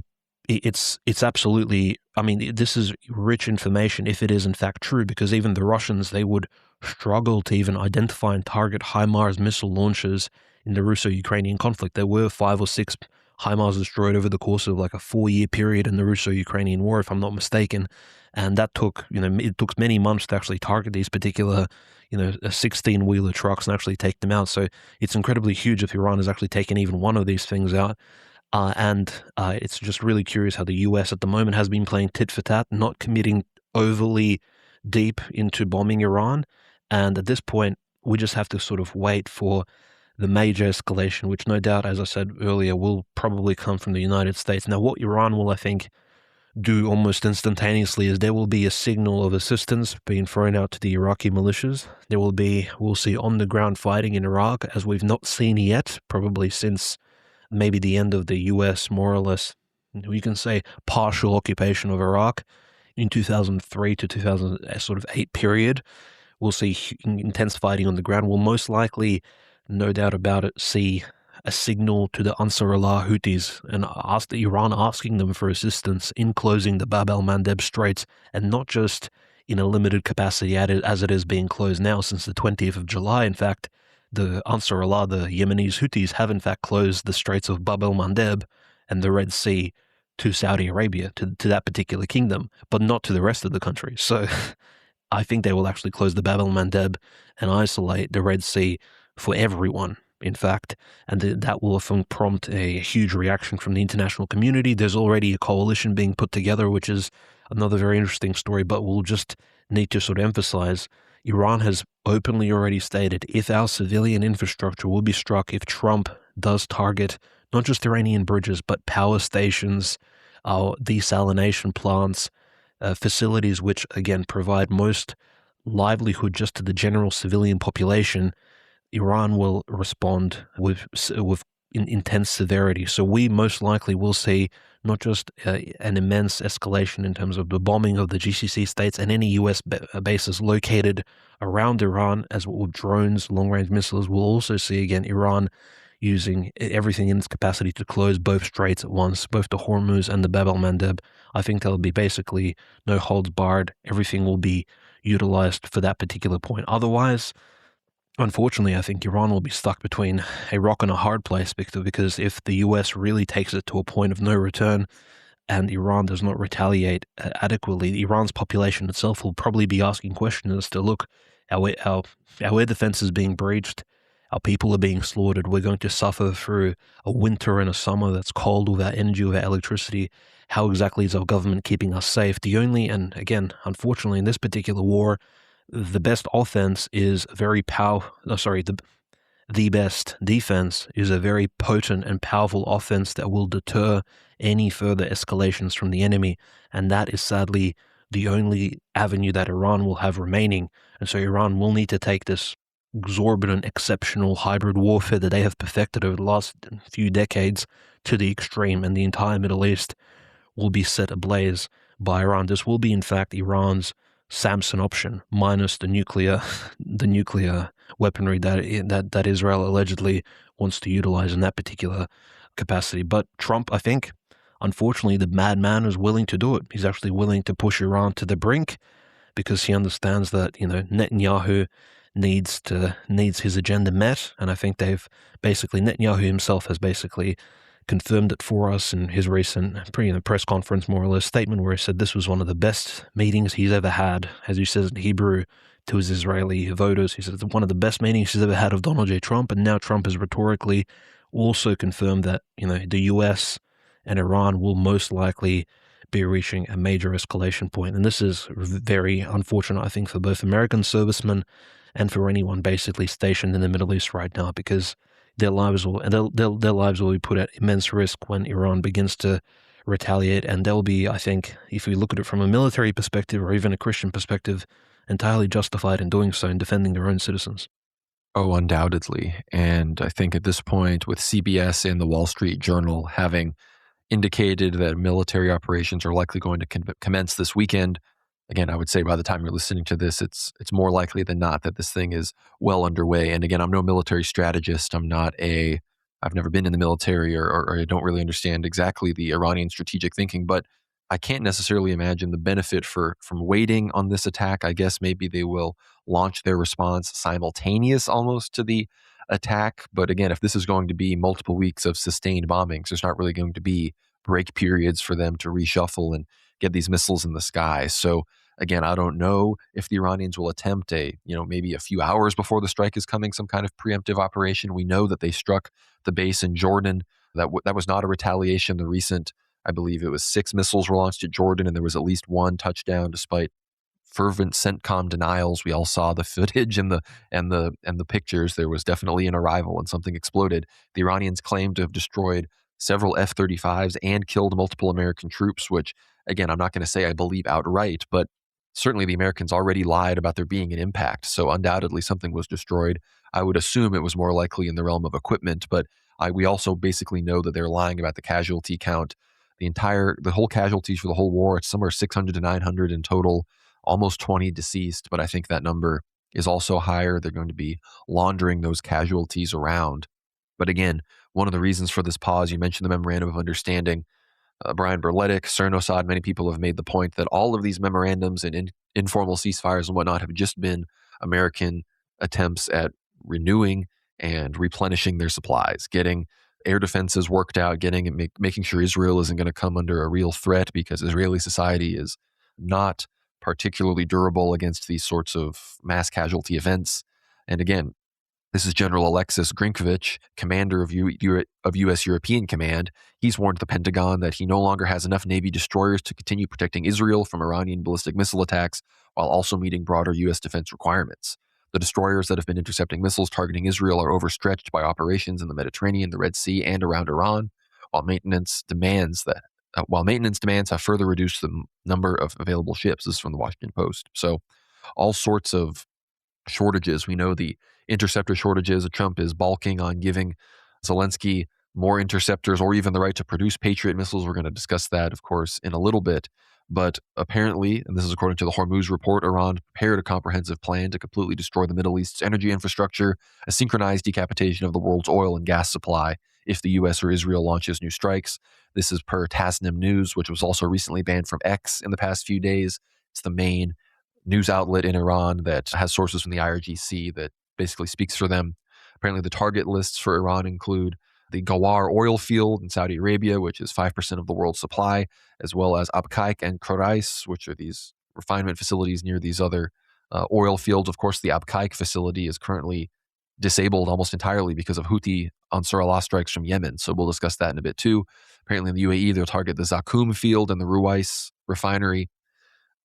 Speaker 2: It's absolutely, I mean, this is rich information if it is in fact true, because even the Russians, they would struggle to even identify and target HIMARS missile launches in the Russo-Ukrainian conflict. There were 5 or 6 HIMARS destroyed over the course of like a 4-year period in the Russo-Ukrainian war, if I'm not mistaken. And that took, it took many months to actually target these particular, 16-wheeler trucks and actually take them out. So it's incredibly huge if Iran has actually taken even one of these things out. And it's just really curious how the US at the moment has been playing tit for tat, not committing overly deep into bombing Iran. And at this point, we just have to sort of wait for the major escalation, which no doubt, as I said earlier, will probably come from the United States. Now, what Iran will, I think, do almost instantaneously is there will be a signal of assistance being thrown out to the Iraqi militias. We'll see on-the-ground fighting in Iraq, as we've not seen yet, probably since maybe the end of the U.S., more or less, you can say, partial occupation of Iraq in 2003 to 2008 period. We'll see intense fighting on the ground. We'll most likely, no doubt about it, see a signal to the Ansarallah Houthis and Iran asking them for assistance in closing the Bab el-Mandeb Straits, and not just in a limited capacity as it is being closed now since the 20th of July. In fact, the Ansarallah, the Yemenis Houthis, have in fact closed the Straits of Bab el-Mandeb and the Red Sea to Saudi Arabia, to that particular kingdom, but not to the rest of the country. So I think they will actually close the Bab el-Mandeb and isolate the Red Sea for everyone, in fact, and that will often prompt a huge reaction from the international community. There's already a coalition being put together, which is another very interesting story, but we'll just need to sort of emphasize Iran has openly already stated if our civilian infrastructure will be struck if Trump does target not just Iranian bridges, but power stations, desalination plants, facilities which, again, provide most livelihood just to the general civilian population. Iran will respond with intense severity. So we most likely will see not just an immense escalation in terms of the bombing of the GCC states and any U.S. bases located around Iran, as well with drones, long-range missiles. We'll also see, again, Iran using everything in its capacity to close both straits at once, both the Hormuz and the Bab el-Mandeb. I think there'll be basically no holds barred. Everything will be utilized for that particular point. Otherwise, unfortunately, I think Iran will be stuck between a rock and a hard place, because if the US really takes it to a point of no return and Iran does not retaliate adequately, Iran's population itself will probably be asking questions as to, look, our air defense is being breached, our people are being slaughtered, we're going to suffer through a winter and a summer that's cold without energy, without electricity. How exactly is our government keeping us safe? And again, unfortunately, in this particular war, the best offense is very the best defense is a very potent and powerful offense that will deter any further escalations from the enemy. And that is sadly the only avenue that Iran will have remaining. And so Iran will need to take this exorbitant, exceptional hybrid warfare that they have perfected over the last few decades to the extreme, and the entire Middle East will be set ablaze by Iran. This will be, in fact, Iran's Samson option, minus the nuclear weaponry that Israel allegedly wants to utilize in that particular capacity. But Trump, I think, unfortunately, the madman is willing to do it. He's actually willing to push Iran to the brink because he understands that, Netanyahu needs his agenda met, and I think Netanyahu himself has basically confirmed it for us in his recent press conference, more or less, statement where he said this was one of the best meetings he's ever had, as he says in Hebrew to his Israeli voters. He said it's one of the best meetings he's ever had of Donald J. Trump, and now Trump has rhetorically also confirmed that the U.S. and Iran will most likely be reaching a major escalation point. And this is very unfortunate, I think, for both American servicemen and for anyone basically stationed in the Middle East right now, because their lives will be put at immense risk when Iran begins to retaliate. And they'll be, I think, if we look at it from a military perspective or even a Christian perspective, entirely justified in doing so, in defending their own citizens.
Speaker 1: Oh, undoubtedly. And I think at this point, with CBS and the Wall Street Journal having indicated that military operations are likely going to commence this weekend, again, I would say by the time you're listening to this, it's more likely than not that this thing is well underway. And again, I'm no military strategist. I've never been in the military, or I don't really understand exactly the Iranian strategic thinking, but I can't necessarily imagine the benefit from waiting on this attack. I guess maybe they will launch their response simultaneous almost to the attack. But again, if this is going to be multiple weeks of sustained bombings, there's not really going to be break periods for them to reshuffle and get these missiles in the sky. So again, I don't know if the Iranians will attempt maybe a few hours before the strike is coming, some kind of preemptive operation. We know that they struck the base in Jordan. That was not a retaliation. I believe it was 6 missiles were launched at Jordan, and there was at least one touchdown, despite fervent CENTCOM denials. We all saw the footage and the pictures. There was definitely an arrival and something exploded. The Iranians claimed to have destroyed several F-35s and killed multiple American troops, which, again, I'm not going to say I believe outright, but certainly the Americans already lied about there being an impact. So undoubtedly something was destroyed. I would assume it was more likely in the realm of equipment, but we also basically know that they're lying about the casualty count. The whole casualties for the whole war, it's somewhere 600 to 900 in total, almost 20 deceased, but I think that number is also higher. They're going to be laundering those casualties around. But again, one of the reasons for this pause, you mentioned the Memorandum of Understanding. Brian Berletic, Cernosod, many people have made the point that all of these memorandums and informal ceasefires and whatnot have just been American attempts at renewing and replenishing their supplies, getting air defenses worked out, making sure Israel isn't going to come under a real threat, because Israeli society is not particularly durable against these sorts of mass casualty events. And again, this is General Alexis Grinkovich, commander of U.S. European Command. He's warned the Pentagon that he no longer has enough Navy destroyers to continue protecting Israel from Iranian ballistic missile attacks while also meeting broader U.S. defense requirements. The destroyers that have been intercepting missiles targeting Israel are overstretched by operations in the Mediterranean, the Red Sea, and around Iran, while maintenance demands have further reduced the number of available ships. This is from the Washington Post. So all sorts of shortages. We know the interceptor shortages. Trump is balking on giving Zelensky more interceptors or even the right to produce Patriot missiles. We're going to discuss that, of course, in a little bit. But apparently, and this is according to the Hormuz report, Iran prepared a comprehensive plan to completely destroy the Middle East's energy infrastructure, a synchronized decapitation of the world's oil and gas supply if the U.S. or Israel launches new strikes. This is per Tasnim News, which was also recently banned from X in the past few days. It's the main news outlet in Iran that has sources from the IRGC that basically speaks for them. Apparently, the target lists for Iran include the Ghawar oil field in Saudi Arabia, which is 5% of the world's supply, as well as Abqaiq and Khorais, which are these refinement facilities near these other oil fields. Of course, the Abqaiq facility is currently disabled almost entirely because of Houthi Ansarallah strikes from Yemen. So we'll discuss that in a bit too. Apparently, in the UAE, they'll target the Zakum field and the Ruwais refinery.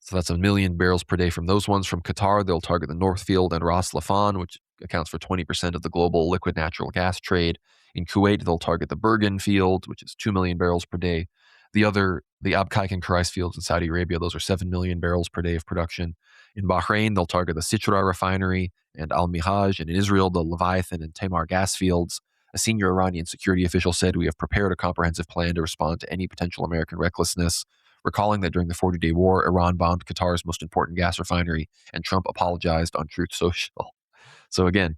Speaker 1: So that's 1 million barrels per day from those ones. From Qatar, they'll target the North Field and Ras Laffan, which accounts for 20% of the global liquid natural gas trade. In Kuwait, they'll target the Bergen Field, which is 2 million barrels per day. The Abqaiq and Khorais fields in Saudi Arabia, those are 7 million barrels per day of production. In Bahrain, they'll target the Sitra refinery and Al-Mihaj. And in Israel, the Leviathan and Tamar gas fields. A senior Iranian security official said, "We have prepared a comprehensive plan to respond to any potential American recklessness," recalling that during the 40-day war, Iran bombed Qatar's most important gas refinery, and Trump apologized on Truth Social. So again,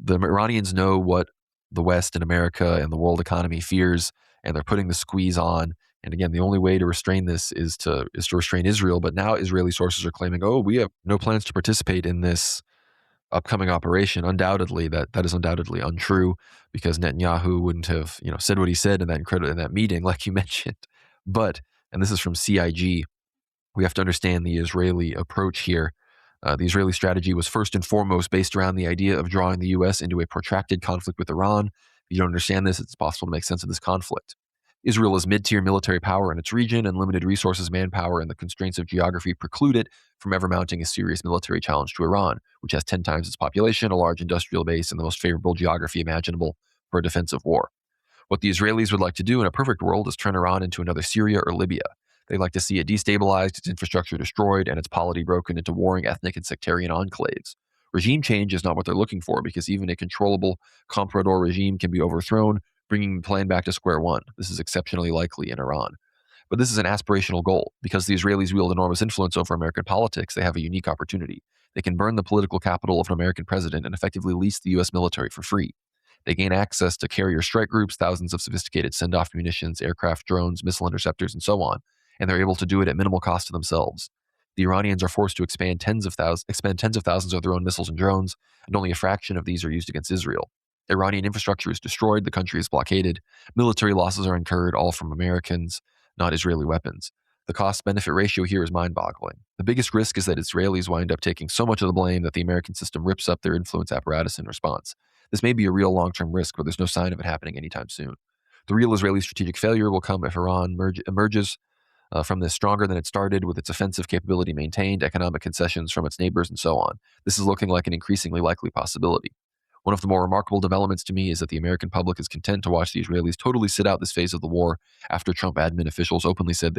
Speaker 1: the Iranians know what the West and America and the world economy fears, and they're putting the squeeze on. And again, the only way to restrain this is to restrain Israel. But now Israeli sources are claiming, "Oh, we have no plans to participate in this upcoming operation." Undoubtedly, that is undoubtedly untrue, because Netanyahu wouldn't have said what he said in that meeting, like you mentioned. But, and this is from CIG, we have to understand the Israeli approach here. The Israeli strategy was first and foremost based around the idea of drawing the U.S. into a protracted conflict with Iran. If you don't understand this, it's possible to make sense of this conflict. Israel is mid-tier military power in its region, and limited resources, manpower, and the constraints of geography preclude it from ever mounting a serious military challenge to Iran, which has 10 times its population, a large industrial base, and the most favorable geography imaginable for a defensive war. What the Israelis would like to do in a perfect world is turn Iran into another Syria or Libya. They'd like to see it destabilized, its infrastructure destroyed, and its polity broken into warring ethnic and sectarian enclaves. Regime change is not what they're looking for, because even a controllable comprador regime can be overthrown, bringing the plan back to square one. This is exceptionally likely in Iran. But this is an aspirational goal. Because the Israelis wield enormous influence over American politics, they have a unique opportunity. They can burn the political capital of an American president and effectively lease the U.S. military for free. They gain access to carrier strike groups, thousands of sophisticated send-off munitions, aircraft, drones, missile interceptors, and so on, and they're able to do it at minimal cost to themselves. The Iranians are forced to expend tens of thousands of their own missiles and drones, and only a fraction of these are used against Israel. Iranian infrastructure is destroyed, the country is blockaded, military losses are incurred, all from Americans, not Israeli weapons. The cost-benefit ratio here is mind-boggling. The biggest risk is that Israelis wind up taking so much of the blame that the American system rips up their influence apparatus in response. This may be a real long-term risk, but there's no sign of it happening anytime soon. The real Israeli strategic failure will come if Iran emerges from this stronger than it started, with its offensive capability maintained, economic concessions from its neighbors, and so on. This is looking like an increasingly likely possibility. One of the more remarkable developments to me is that the American public is content to watch the Israelis totally sit out this phase of the war after Trump admin officials openly said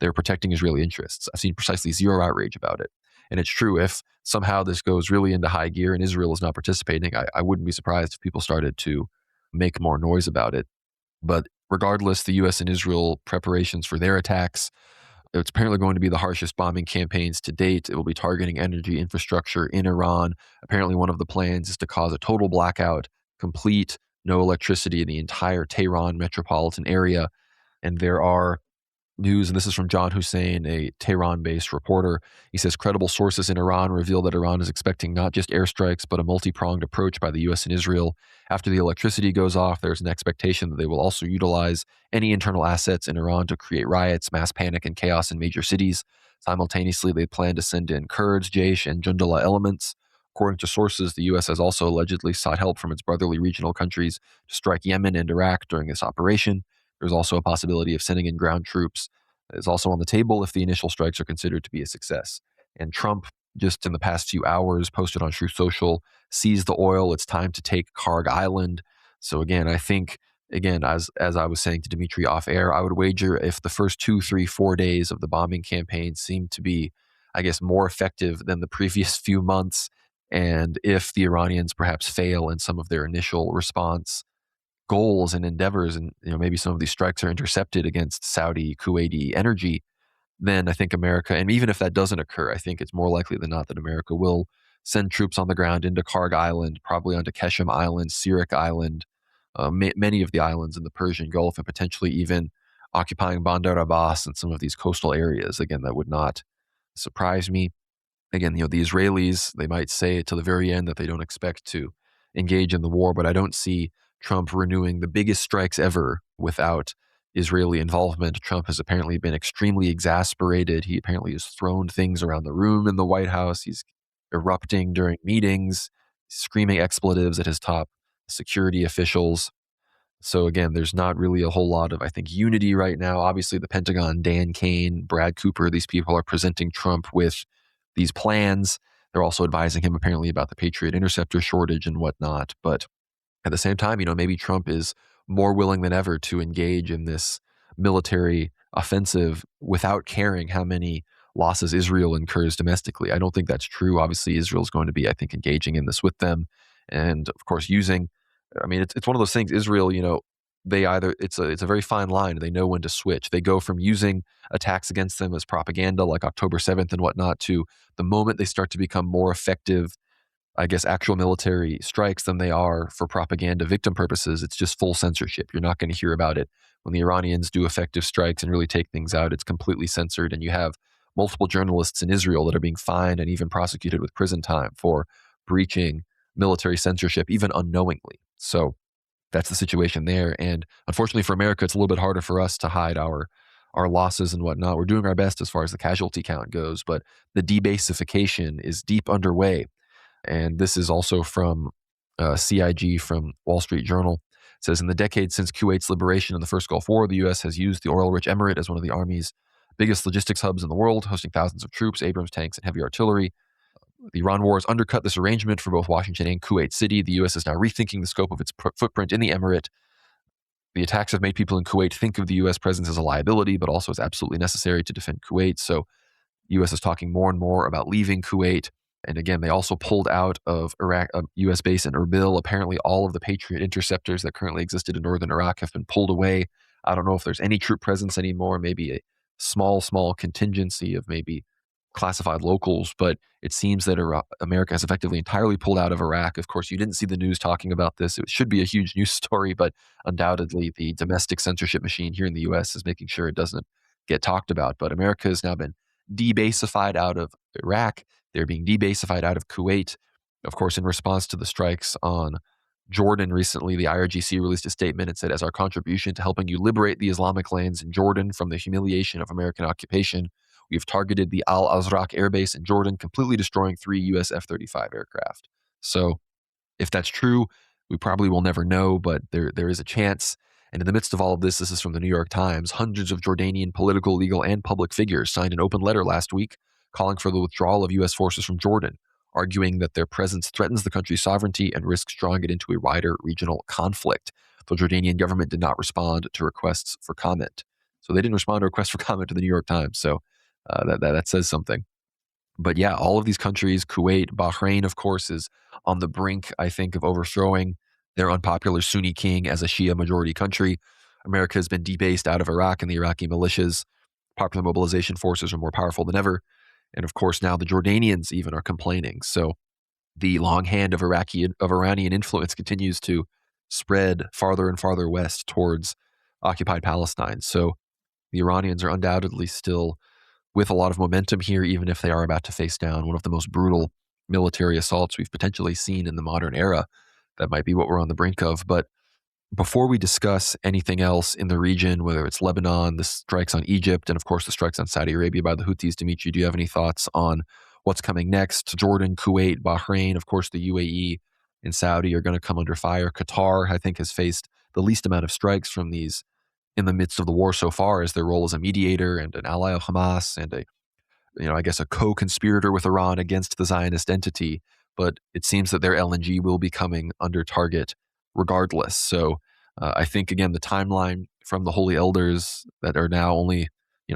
Speaker 1: they're protecting Israeli interests. I've seen precisely zero outrage about it. And it's true, if somehow this goes really into high gear and Israel is not participating, I wouldn't be surprised if people started to make more noise about it. But regardless, the U.S. and Israel preparations for their attacks, it's apparently going to be the harshest bombing campaigns to date. It will be targeting energy infrastructure in Iran. Apparently, one of the plans is to cause a total blackout, complete no electricity in the entire Tehran metropolitan area. And there are news, and this is from John Hussein, a Tehran-based reporter. He says credible sources in Iran reveal that Iran is expecting not just airstrikes, but a multi-pronged approach by the U.S. and Israel. After the electricity goes off, there's an expectation that they will also utilize any internal assets in Iran to create riots, mass panic, and chaos in major cities. Simultaneously, they plan to send in Kurds, Jaish, and Jundullah elements. According to sources, the U.S. has also allegedly sought help from its brotherly regional countries to strike Yemen and Iraq during this operation. There's also a possibility of sending in ground troops. It's also on the table if the initial strikes are considered to be a success. And Trump, just in the past few hours, posted on Truth Social, "Seize the oil. It's time to take Karg Island." So again, I think, as I was saying to Dmitry off air, I would wager if the first 2, 3, 4 days of the bombing campaign seemed to be, I guess, more effective than the previous few months, and if the Iranians perhaps fail in some of their initial response goals and endeavors, and maybe some of these strikes are intercepted against Saudi, Kuwaiti energy, then I think America, and even if that doesn't occur, I think it's more likely than not that America will send troops on the ground into Karg Island, probably onto Keshem Island, Sirik Island, many of the islands in the Persian Gulf, and potentially even occupying Bandar Abbas and some of these coastal areas. Again, that would not surprise me. Again, the Israelis, they might say to the very end that they don't expect to engage in the war, but I don't see Trump renewing the biggest strikes ever without Israeli involvement. Trump has apparently been extremely exasperated. He apparently has thrown things around the room in the White House. He's erupting during meetings, screaming expletives at his top security officials. So again, there's not really a whole lot of, I think, unity right now. Obviously, the Pentagon, Dan Kane, Brad Cooper, these people are presenting Trump with these plans. They're also advising him apparently about the Patriot interceptor shortage and whatnot. But at the same time, maybe Trump is more willing than ever to engage in this military offensive without caring how many losses Israel incurs domestically. I don't think that's true. Obviously, Israel is going to be, I think, engaging in this with them. And of course, it's one of those things. Israel, they either, it's a very fine line. They know when to switch. They go from using attacks against them as propaganda like October 7th and whatnot to the moment they start to become more effective, I guess, actual military strikes than they are for propaganda victim purposes. It's just full censorship. You're not going to hear about it. When the Iranians do effective strikes and really take things out, it's completely censored. And you have multiple journalists in Israel that are being fined and even prosecuted with prison time for breaching military censorship, even unknowingly. So that's the situation there. And unfortunately for America, it's a little bit harder for us to hide our losses and whatnot. We're doing our best as far as the casualty count goes, but the debasification is deep underway. And this is also from CIG from Wall Street Journal. It says, in the decades since Kuwait's liberation in the first Gulf War, the U.S. has used the oil-rich emirate as one of the Army's biggest logistics hubs in the world, hosting thousands of troops, Abrams tanks, and heavy artillery. The Iran war has undercut this arrangement for both Washington and Kuwait City. The U.S. is now rethinking the scope of its footprint in the emirate. The attacks have made people in Kuwait think of the U.S. presence as a liability, but also as absolutely necessary to defend Kuwait. So the U.S. is talking more and more about leaving Kuwait. And again, they also pulled out of Iraq, a U.S. base in Erbil. Apparently, all of the Patriot interceptors that currently existed in northern Iraq have been pulled away. I don't know if there's any troop presence anymore, maybe a small contingency of maybe classified locals, but it seems that America has effectively entirely pulled out of Iraq. Of course, you didn't see the news talking about this. It should be a huge news story, but undoubtedly the domestic censorship machine here in the U.S. is making sure it doesn't get talked about. But America has now been debasified out of Iraq. They're being debasified out of Kuwait. Of course, in response to the strikes on Jordan recently, the IRGC released a statement and said, as our contribution to helping you liberate the Islamic lands in Jordan from the humiliation of American occupation, we have targeted the Al-Azraq Air Base in Jordan, completely destroying 3 U.S. F-35 aircraft. So if that's true, we probably will never know, but there is a chance. And in the midst of all of this is from the New York Times, hundreds of Jordanian political, legal, and public figures signed an open letter last week calling for the withdrawal of U.S. forces from Jordan, arguing that their presence threatens the country's sovereignty and risks drawing it into a wider regional conflict. The Jordanian government did not respond to requests for comment. So they didn't respond to requests for comment to the New York Times. So that says something. But yeah, all of these countries, Kuwait, Bahrain, of course, is on the brink, I think, of overthrowing their unpopular Sunni king as a Shia majority country. America has been debased out of Iraq, and the Iraqi militias, popular mobilization forces, are more powerful than ever. And of course, now the Jordanians even are complaining. So the long hand of Iranian influence continues to spread farther and farther west towards occupied Palestine. So the Iranians are undoubtedly still with a lot of momentum here, even if they are about to face down one of the most brutal military assaults we've potentially seen in the modern era. That might be what we're on the brink of. But before we discuss anything else in the region, whether it's Lebanon, the strikes on Egypt, and of course the strikes on Saudi Arabia by the Houthis, Dmitry, do you have any thoughts on what's coming next? Jordan, Kuwait, Bahrain, of course the UAE and Saudi are going to come under fire. Qatar, I think, has faced the least amount of strikes from these in the midst of the war so far, as their role as a mediator and an ally of Hamas and a co-conspirator with Iran against the Zionist entity. But it seems that their LNG will be coming under target regardless. So I think, again, the timeline from the Holy Elders that are now only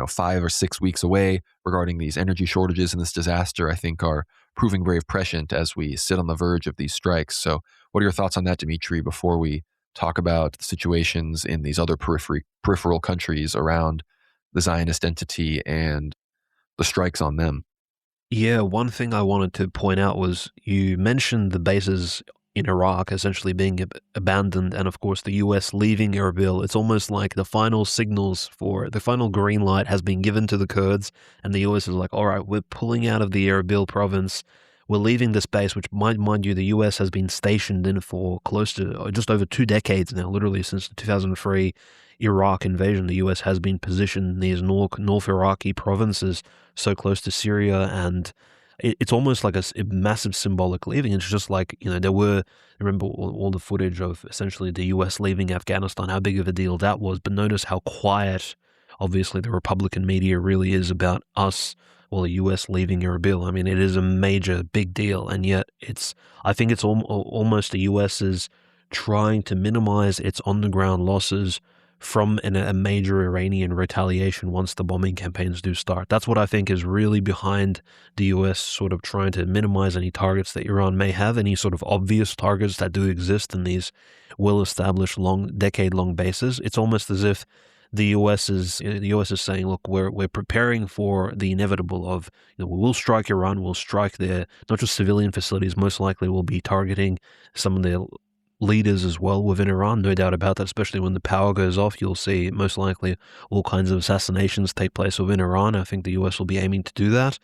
Speaker 1: 5 or 6 weeks away regarding these energy shortages and this disaster, I think, are proving very prescient as we sit on the verge of these strikes. So what are your thoughts on that, Dmitry, before we talk about the situations in these other peripheral countries around the Zionist entity and the strikes on them?
Speaker 2: Yeah, one thing I wanted to point out was you mentioned the bases in Iraq essentially being abandoned, and of course the US leaving Erbil. It's almost like the final signals for the final green light has been given to the Kurds, and the US is like, all right, we're pulling out of the Erbil province. We're leaving this base, which, mind you, the US has been stationed in for close to just over 2 decades now, literally since the 2003 Iraq invasion. The US has been positioned in these North Iraqi provinces so close to Syria, and it's almost like a massive symbolic leaving. It's just like, remember all the footage of essentially the US leaving Afghanistan, how big of a deal that was, but notice how quiet, obviously, the Republican media really is about us, the US leaving Erbil. I mean, it is a major, big deal, and yet I think it's almost the US is trying to minimize its on-the-ground losses from a major Iranian retaliation once the bombing campaigns do start. That's what I think is really behind the US sort of trying to minimize any targets that Iran may have, any sort of obvious targets that do exist in these well-established, decade-long bases. It's almost as if the US is saying, look, we're preparing for the inevitable of, we will strike Iran, we'll strike their, not just civilian facilities, most likely we'll be targeting some of their leaders as well within Iran, no doubt about that. Especially when the power goes off, you'll see most likely all kinds of assassinations take place within Iran. I think the US will be aiming to do that.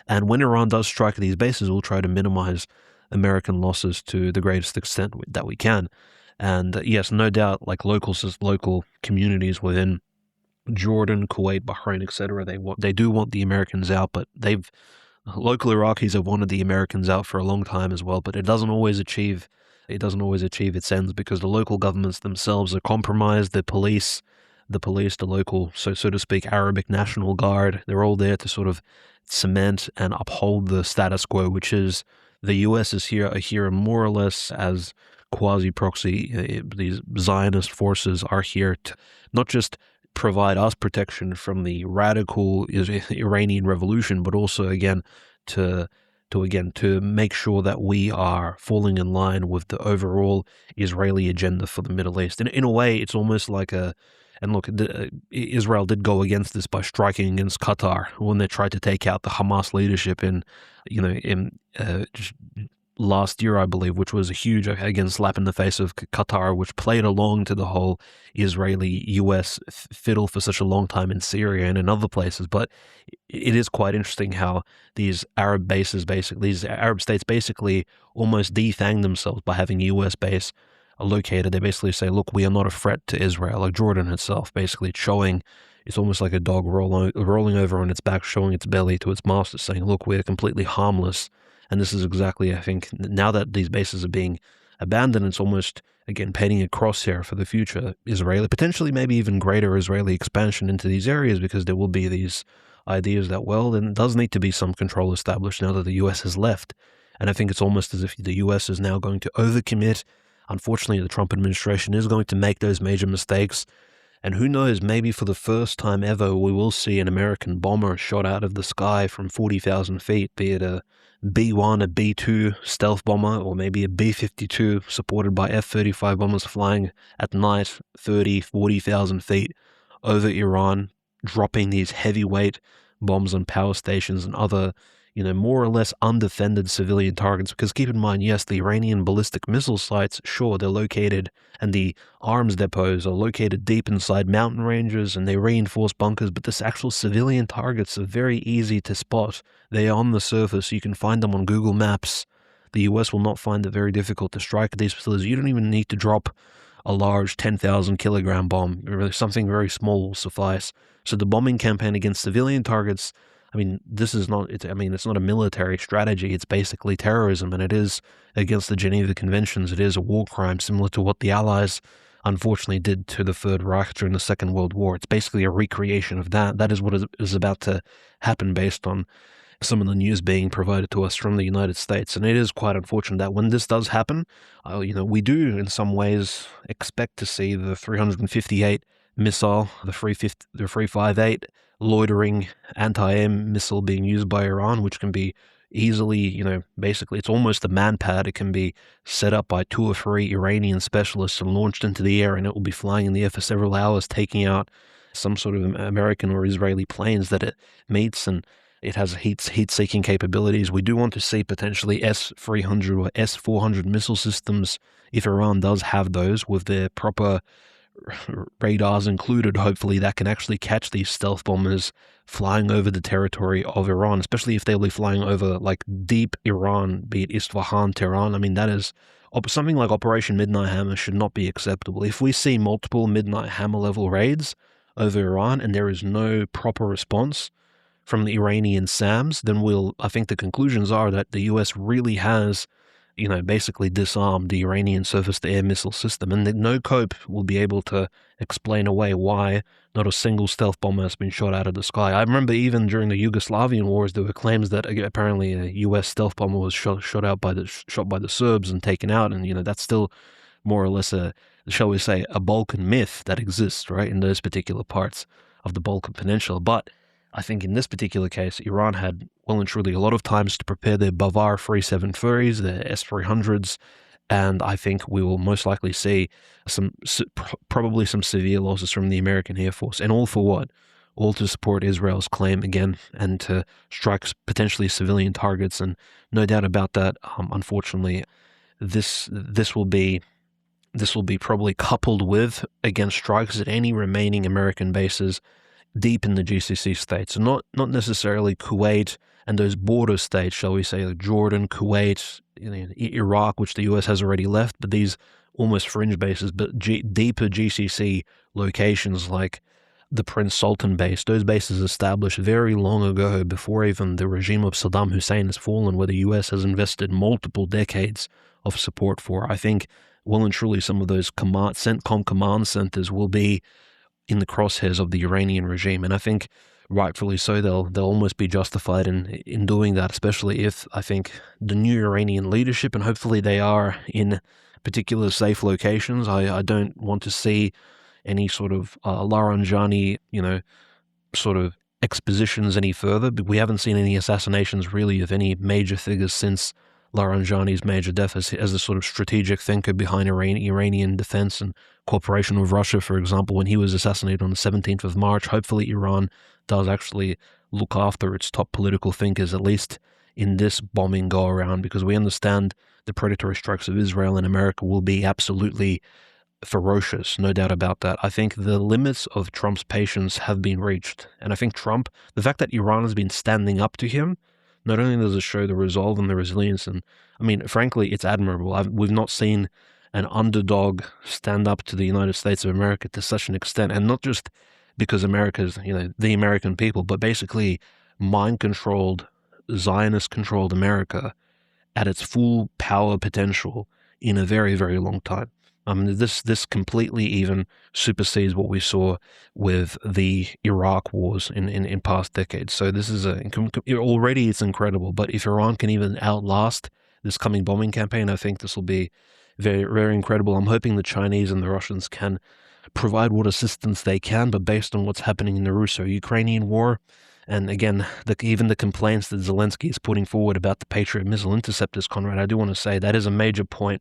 Speaker 2: And when Iran does strike these bases, we'll try to minimize American losses to the greatest extent that we can. And yes, no doubt, like local communities within Jordan, Kuwait, Bahrain, etc., they do want the Americans out, but local Iraqis have wanted the Americans out for a long time as well, but it doesn't always achieve its ends because the local governments themselves are compromised. The police, the local, so to speak, Arabic National Guard, they're all there to sort of cement and uphold the status quo, which is the US are here more or less as quasi-proxy. These Zionist forces are here to not just provide us protection from the radical Iranian revolution, but also, again, to make sure that we are falling in line with the overall Israeli agenda for the Middle East. And in a way, it's almost like and look, Israel did go against this by striking against Qatar when they tried to take out the Hamas leadership in last year, I believe, which was a huge, again, slap in the face of Qatar, which played along to the whole Israeli-US fiddle for such a long time in Syria and in other places. But it is quite interesting how these Arab bases, these Arab states basically almost defang themselves by having a US base located. They basically say, look, we are not a threat to Israel. Like Jordan itself, basically it's almost like a dog rolling over on its back, showing its belly to its master, saying, look, we're completely harmless. And this is exactly, I think, now that these bases are being abandoned. It's almost, again, painting a crosshair for the future Israeli, potentially maybe even greater Israeli expansion into these areas, because there will be these ideas that, well, then it does need to be some control established now that the US has left. And I think it's almost as if the US is now going to overcommit. Unfortunately, the Trump administration is going to make those major mistakes. And who knows, maybe for the first time ever, we will see an American bomber shot out of the sky from 40,000 feet, be it a B-1, a B-2 stealth bomber, or maybe a B-52 supported by F-35 bombers flying at night 30, 40,000 feet over Iran, dropping these heavyweight bombs on power stations and other, more or less undefended civilian targets. Because keep in mind, yes, the Iranian ballistic missile sites, sure, they're located, and the arms depots are located deep inside mountain ranges, and they reinforce bunkers, but this actual civilian targets are very easy to spot. They are on the surface. You can find them on Google Maps. The US will not find it very difficult to strike these facilities. You don't even need to drop a large 10,000 kilogram bomb. Something very small will suffice. So the bombing campaign against civilian targets, it's not a military strategy. It's basically terrorism, and it is against the Geneva Conventions. It is a war crime similar to what the Allies unfortunately did to the Third Reich during the Second World War. It's basically a recreation of that. That is what is about to happen based on some of the news being provided to us from the United States. And it is quite unfortunate that when this does happen, we do in some ways expect to see the 358 missile, the 358 loitering anti-air missile being used by Iran, which can be easily, basically it's almost a man-pad. It can be set up by 2 or 3 Iranian specialists and launched into the air, and it will be flying in the air for several hours, taking out some sort of American or Israeli planes that it meets, and it has heat-seeking capabilities. We do want to see potentially S-300 or S-400 missile systems, if Iran does have those, with their proper radars included. Hopefully that can actually catch these stealth bombers flying over the territory of Iran, especially if they'll be flying over like deep Iran, be it Isfahan, Tehran. That is something like Operation Midnight Hammer should not be acceptable. If we see multiple Midnight Hammer level raids over Iran and there is no proper response from the Iranian SAMs, then I think the conclusions are that the US really has basically disarmed the Iranian surface-to-air missile system, and that no cope will be able to explain away why not a single stealth bomber has been shot out of the sky. I remember even during the Yugoslavian wars, there were claims that apparently a US stealth bomber was shot by the Serbs and taken out, and that's still more or less a Balkan myth that exists, right, in those particular parts of the Balkan Peninsula. But I think in this particular case, Iran had well and truly a lot of times to prepare their Bavar 373s, their S-300s, and I think we will most likely see probably some severe losses from the American Air Force. And all for what? All to support Israel's claim again and to strike potentially civilian targets. And no doubt about that, unfortunately, this will be probably coupled with, again, strikes at any remaining American bases deep in the GCC states, and not necessarily Kuwait and those border states, shall we say, like Jordan, Kuwait, Iraq, which the US has already left, but these almost fringe bases, but deeper GCC locations like the Prince Sultan base, those bases established very long ago, before even the regime of Saddam Hussein has fallen, where the US has invested multiple decades of support for. I think well and truly some of those CENTCOM command centers will be in the crosshairs of the Iranian regime, and I think rightfully so. They'll almost be justified in doing that, especially if I think the new Iranian leadership, and hopefully they are in particular safe locations. I don't want to see any sort of Laranjani, sort of expositions any further, but we haven't seen any assassinations really of any major figures since Laranjani's major death as a sort of strategic thinker behind Iranian defense and cooperation with Russia, for example, when he was assassinated on the 17th of March. Hopefully Iran does actually look after its top political thinkers, at least in this bombing go-around, because we understand the predatory strikes of Israel and America will be absolutely ferocious, no doubt about that. I think the limits of Trump's patience have been reached, and I think the fact that Iran has been standing up to him, not only does it show the resolve and the resilience, and frankly, it's admirable. We've not seen an underdog stand up to the United States of America to such an extent, and not just because America's, the American people, but basically mind-controlled, Zionist-controlled America at its full power potential in a very, very long time. This completely even supersedes what we saw with the Iraq wars in past decades. So this is already it's incredible. But if Iran can even outlast this coming bombing campaign, I think this will be very, very incredible. I'm hoping the Chinese and the Russians can provide what assistance they can, but based on what's happening in the Russo-Ukrainian war, and again, even the complaints that Zelensky is putting forward about the Patriot missile interceptors, Conrad, I do want to say that is a major point.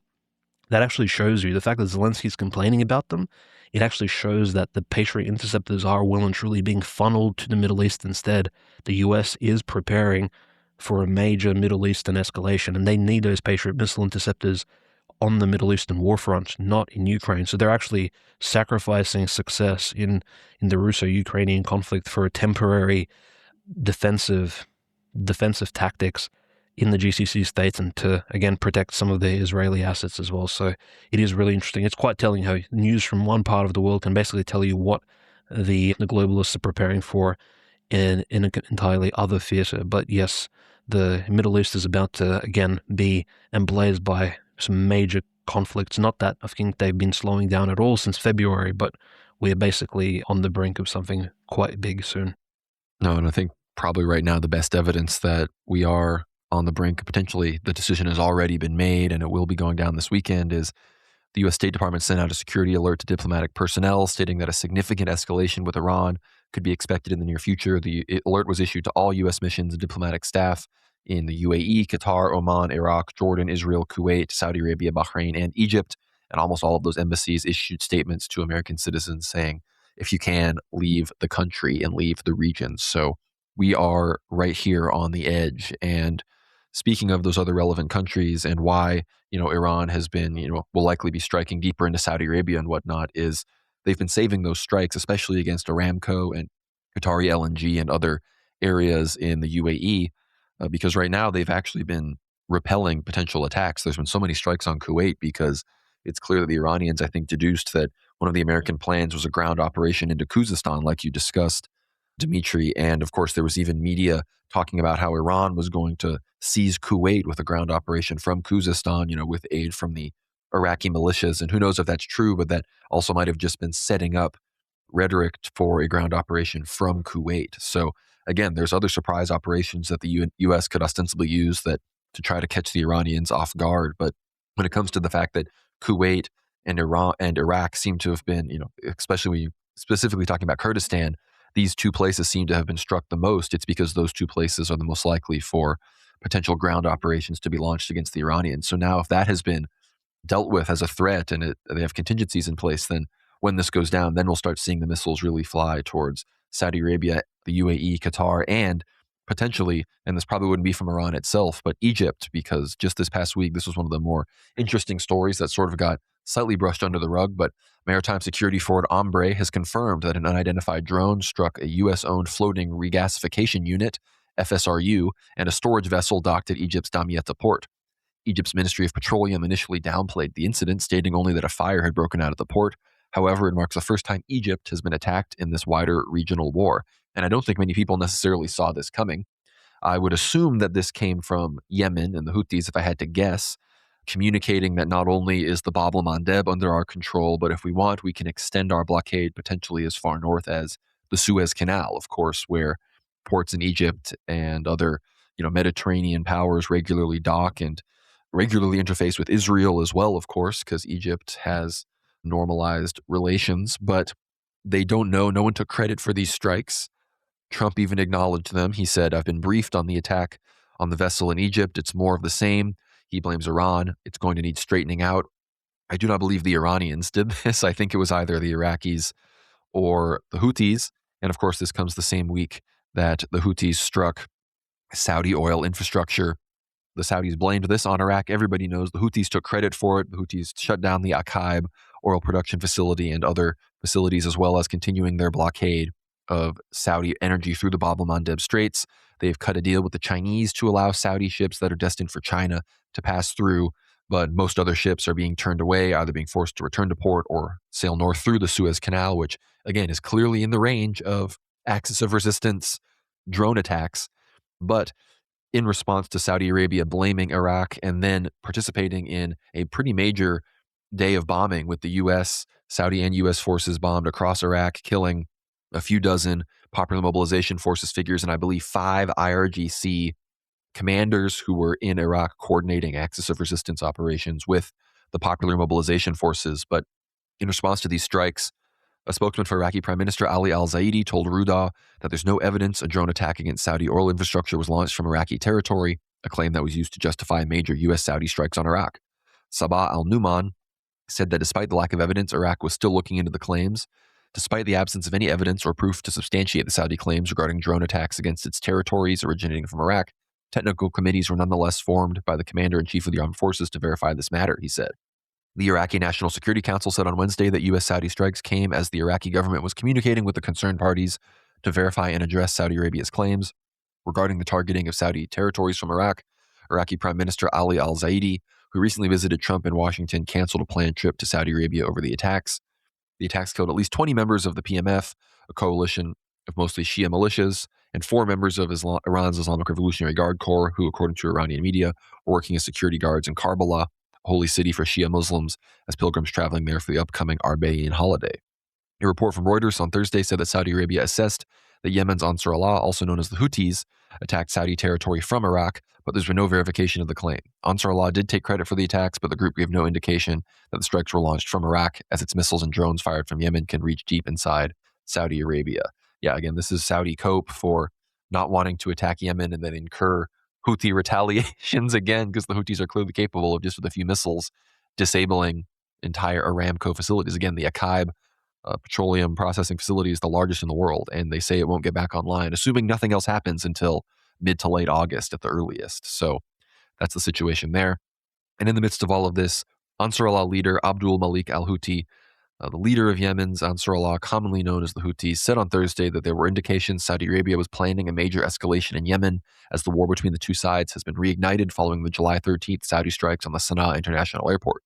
Speaker 2: That actually shows you the fact that Zelensky is complaining about them. It actually shows that the Patriot interceptors are well and truly being funneled to the Middle East instead. The U.S. is preparing for a major Middle Eastern escalation, and they need those Patriot missile interceptors on the Middle Eastern war front, not in Ukraine. So they're actually sacrificing success in the Russo-Ukrainian conflict for a temporary defensive tactics in the GCC states and to, again, protect some of the Israeli assets as well. So it is really interesting. It's quite telling how news from one part of the world can basically tell you what the globalists are preparing for in an entirely other theater. But yes, the Middle East is about to, again, be emblazed by some major conflicts. Not that I think they've been slowing down at all since February, but we're basically on the brink of something quite big soon.
Speaker 1: No, and I think probably right now the best evidence that we are on the brink, potentially the decision has already been made and it will be going down this weekend, is the U.S. State Department sent out a security alert to diplomatic personnel stating that a significant escalation with Iran could be expected in the near future. The alert was issued to all U.S. missions and diplomatic staff in the UAE, Qatar, Oman, Iraq, Jordan, Israel, Kuwait, Saudi Arabia, Bahrain, and Egypt. And almost all of those embassies issued statements to American citizens saying, if you can, leave the country and leave the region. So we are right here on the edge. And speaking of those other relevant countries and why, Iran has been, will likely be striking deeper into Saudi Arabia and whatnot, is they've been saving those strikes, especially against ARAMCO and Qatari LNG and other areas in the UAE, because right now they've actually been repelling potential attacks. There's been so many strikes on Kuwait because it's clear that the Iranians, I think, deduced that one of the American plans was a ground operation into Khuzestan, like you discussed, Dmitry. And of course, there was even media talking about how Iran was going to seize Kuwait with a ground operation from Khuzestan, with aid from the Iraqi militias. And who knows if that's true, but that also might have just been setting up rhetoric for a ground operation from Kuwait. So again, there's other surprise operations that the U.S. could ostensibly use that to try to catch the Iranians off guard. But when it comes to the fact that Kuwait and Iran and Iraq seem to have been, especially when you specifically talking about Kurdistan, these two places seem to have been struck the most. It's because those two places are the most likely for potential ground operations to be launched against the Iranians. So now if that has been dealt with as a threat and they have contingencies in place, then when this goes down, then we'll start seeing the missiles really fly towards Saudi Arabia, the UAE, Qatar, and potentially, and this probably wouldn't be from Iran itself, but Egypt, because just this past week, this was one of the more interesting stories that sort of got slightly brushed under the rug, but Maritime Security Forward Ombre has confirmed that an unidentified drone struck a U.S.-owned floating regasification unit, FSRU, and a storage vessel docked at Egypt's Damietta port. Egypt's Ministry of Petroleum initially downplayed the incident, stating only that a fire had broken out at the port. However, it marks the first time Egypt has been attacked in this wider regional war. And I don't think many people necessarily saw this coming. I would assume that this came from Yemen and the Houthis, if I had to guess, communicating that not only is the Bab el-Mandeb under our control, but if we want, we can extend our blockade potentially as far north as the Suez Canal, of course, where ports in Egypt and other, Mediterranean powers regularly dock and regularly interface with Israel as well, of course, because Egypt has normalized relations, but they don't know. No one took credit for these strikes. Trump even acknowledged them. He said, I've been briefed on the attack on the vessel in Egypt. It's more of the same. He blames Iran. It's going to need straightening out. I do not believe the Iranians did this. I think it was either the Iraqis or the Houthis. And of course, this comes the same week that the Houthis struck Saudi oil infrastructure. The Saudis blamed this on Iraq. Everybody knows the Houthis took credit for it. The Houthis shut down the Aqaib oil production facility and other facilities, as well as continuing their blockade of Saudi energy through the Bab el-Mandeb Straits. They've cut a deal with the Chinese to allow Saudi ships that are destined for China to pass through, but most other ships are being turned away, either being forced to return to port or sail north through the Suez Canal, which, again, is clearly in the range of axis of resistance drone attacks. But in response to Saudi Arabia blaming Iraq and then participating in a pretty major day of bombing with the U.S., Saudi and U.S. forces bombed across Iraq, killing a few dozen Popular Mobilization Forces figures and I believe 5 IRGC commanders who were in Iraq coordinating axis of resistance operations with the Popular Mobilization Forces. But in response to these strikes, a spokesman for Iraqi Prime Minister Ali al-Zaidi told Ruda that there's no evidence a drone attack against Saudi oil infrastructure was launched from Iraqi territory, a claim that was used to justify major U.S.-Saudi strikes on Iraq. Sabah al-Numan said that despite the lack of evidence, Iraq was still looking into the claims. Despite the absence of any evidence or proof to substantiate the Saudi claims regarding drone attacks against its territories originating from Iraq, technical committees were nonetheless formed by the commander-in-chief of the armed forces to verify this matter, he said. The Iraqi National Security Council said on Wednesday that U.S.-Saudi strikes came as the Iraqi government was communicating with the concerned parties to verify and address Saudi Arabia's claims regarding the targeting of Saudi territories from Iraq. Iraqi Prime Minister Ali al-Zaidi, who recently visited Trump in Washington, canceled a planned trip to Saudi Arabia over the attacks. The attacks killed at least 20 members of the PMF, a coalition of mostly Shia militias, and 4 members of Iran's Islamic Revolutionary Guard Corps, who, according to Iranian media, were working as security guards in Karbala, a holy city for Shia Muslims, as pilgrims traveling there for the upcoming Arbaeen holiday. A report from Reuters on Thursday said that Saudi Arabia assessed that Yemen's Ansarallah, also known as the Houthis, attacked Saudi territory from Iraq, but there's been no verification of the claim. Ansarallah did take credit for the attacks, but the group gave no indication that the strikes were launched from Iraq, as its missiles and drones fired from Yemen can reach deep inside Saudi Arabia. Yeah, again, this is Saudi cope for not wanting to attack Yemen and then incur Houthi retaliations again, because the Houthis are clearly capable of just with a few missiles disabling entire Aramco facilities. Again, the Akaib petroleum processing facility is the largest in the world, and they say it won't get back online, assuming nothing else happens until mid to late August at the earliest. So that's the situation there. And in the midst of all of this, Ansarallah leader Abdul Malik al-Houthi, the leader of Yemen's Ansarallah, commonly known as the Houthis, said on Thursday that there were indications Saudi Arabia was planning a major escalation in Yemen as the war between the two sides has been reignited following the July 13th Saudi strikes on the Sana'a International Airport.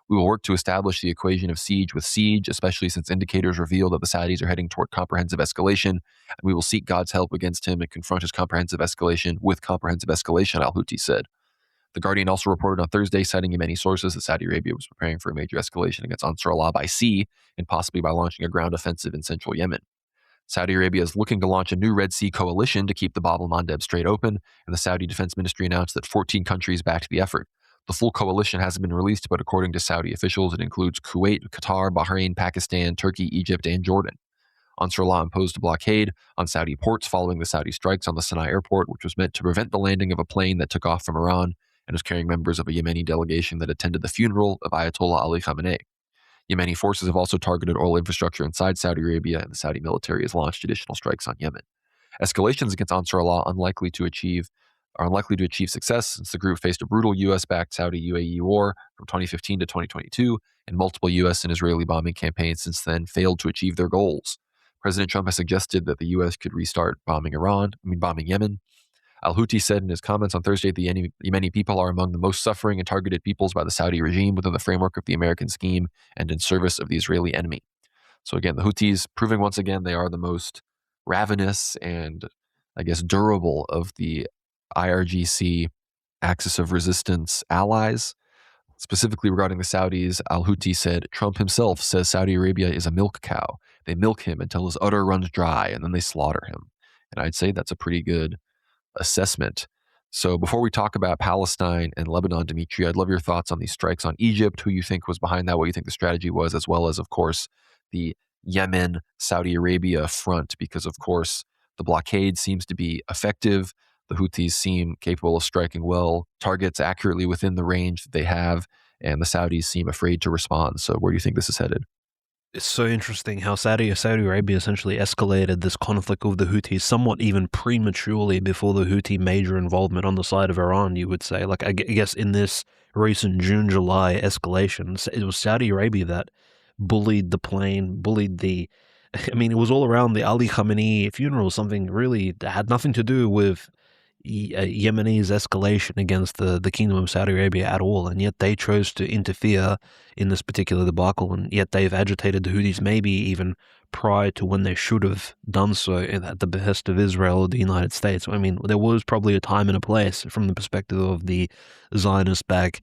Speaker 1: We will work to establish the equation of siege with siege, especially since indicators reveal that the Saudis are heading toward comprehensive escalation, and we will seek God's help against him and confront his comprehensive escalation with comprehensive escalation, al-Houthi said. The Guardian also reported on Thursday, citing Yemeni sources, that Saudi Arabia was preparing for a major escalation against Ansarallah by sea and possibly by launching a ground offensive in central Yemen. Saudi Arabia is looking to launch a new Red Sea coalition to keep the Bab el-Mandeb Strait open, and the Saudi Defense Ministry announced that 14 countries backed the effort. The full coalition hasn't been released, but according to Saudi officials, it includes Kuwait, Qatar, Bahrain, Pakistan, Turkey, Egypt, and Jordan. Ansarallah imposed a blockade on Saudi ports following the Saudi strikes on the Sana'a airport, which was meant to prevent the landing of a plane that took off from Iran and was carrying members of a Yemeni delegation that attended the funeral of Ayatollah Ali Khamenei. Yemeni forces have also targeted oil infrastructure inside Saudi Arabia, and the Saudi military has launched additional strikes on Yemen. Escalations against Ansarallah are unlikely to achieve success since the group faced a brutal U.S.-backed Saudi-UAE war from 2015 to 2022, and multiple U.S. and Israeli bombing campaigns since then failed to achieve their goals. President Trump has suggested that the U.S. could restart bombing Yemen. Al-Houthi said in his comments on Thursday that the Yemeni people are among the most suffering and targeted peoples by the Saudi regime within the framework of the American scheme and in service of the Israeli enemy. So again, the Houthis proving once again they are the most ravenous and, I guess, durable of the IRGC axis of resistance allies. Specifically regarding the Saudis, al-Houthi said, Trump himself says Saudi Arabia is a milk cow. They milk him until his udder runs dry, and then they slaughter him. And I'd say that's a pretty good assessment. So before we talk about Palestine and Lebanon, Dmitry, I'd love your thoughts on these strikes on Egypt, who you think was behind that, what you think the strategy was, as well as, of course, the Yemen, Saudi Arabia front, because, of course, the blockade seems to be effective. The Houthis seem capable of striking targets accurately within the range that they have, and the Saudis seem afraid to respond. So where do you think this is headed?
Speaker 2: It's so interesting how Saudi Arabia essentially escalated this conflict with the Houthis somewhat even prematurely before the Houthi major involvement on the side of Iran, you would say. Like, I guess in this recent June-July escalation, it was Saudi Arabia that bullied the plane, it was all around the Ali Khamenei funeral, something really that had nothing to do with Yemenis escalation against the Kingdom of Saudi Arabia at all, and yet they chose to interfere in this particular debacle, and yet they've agitated the Houthis maybe even prior to when they should have done so at the behest of Israel or the United States. I mean, there was probably a time and a place from the perspective of the Zionist-backed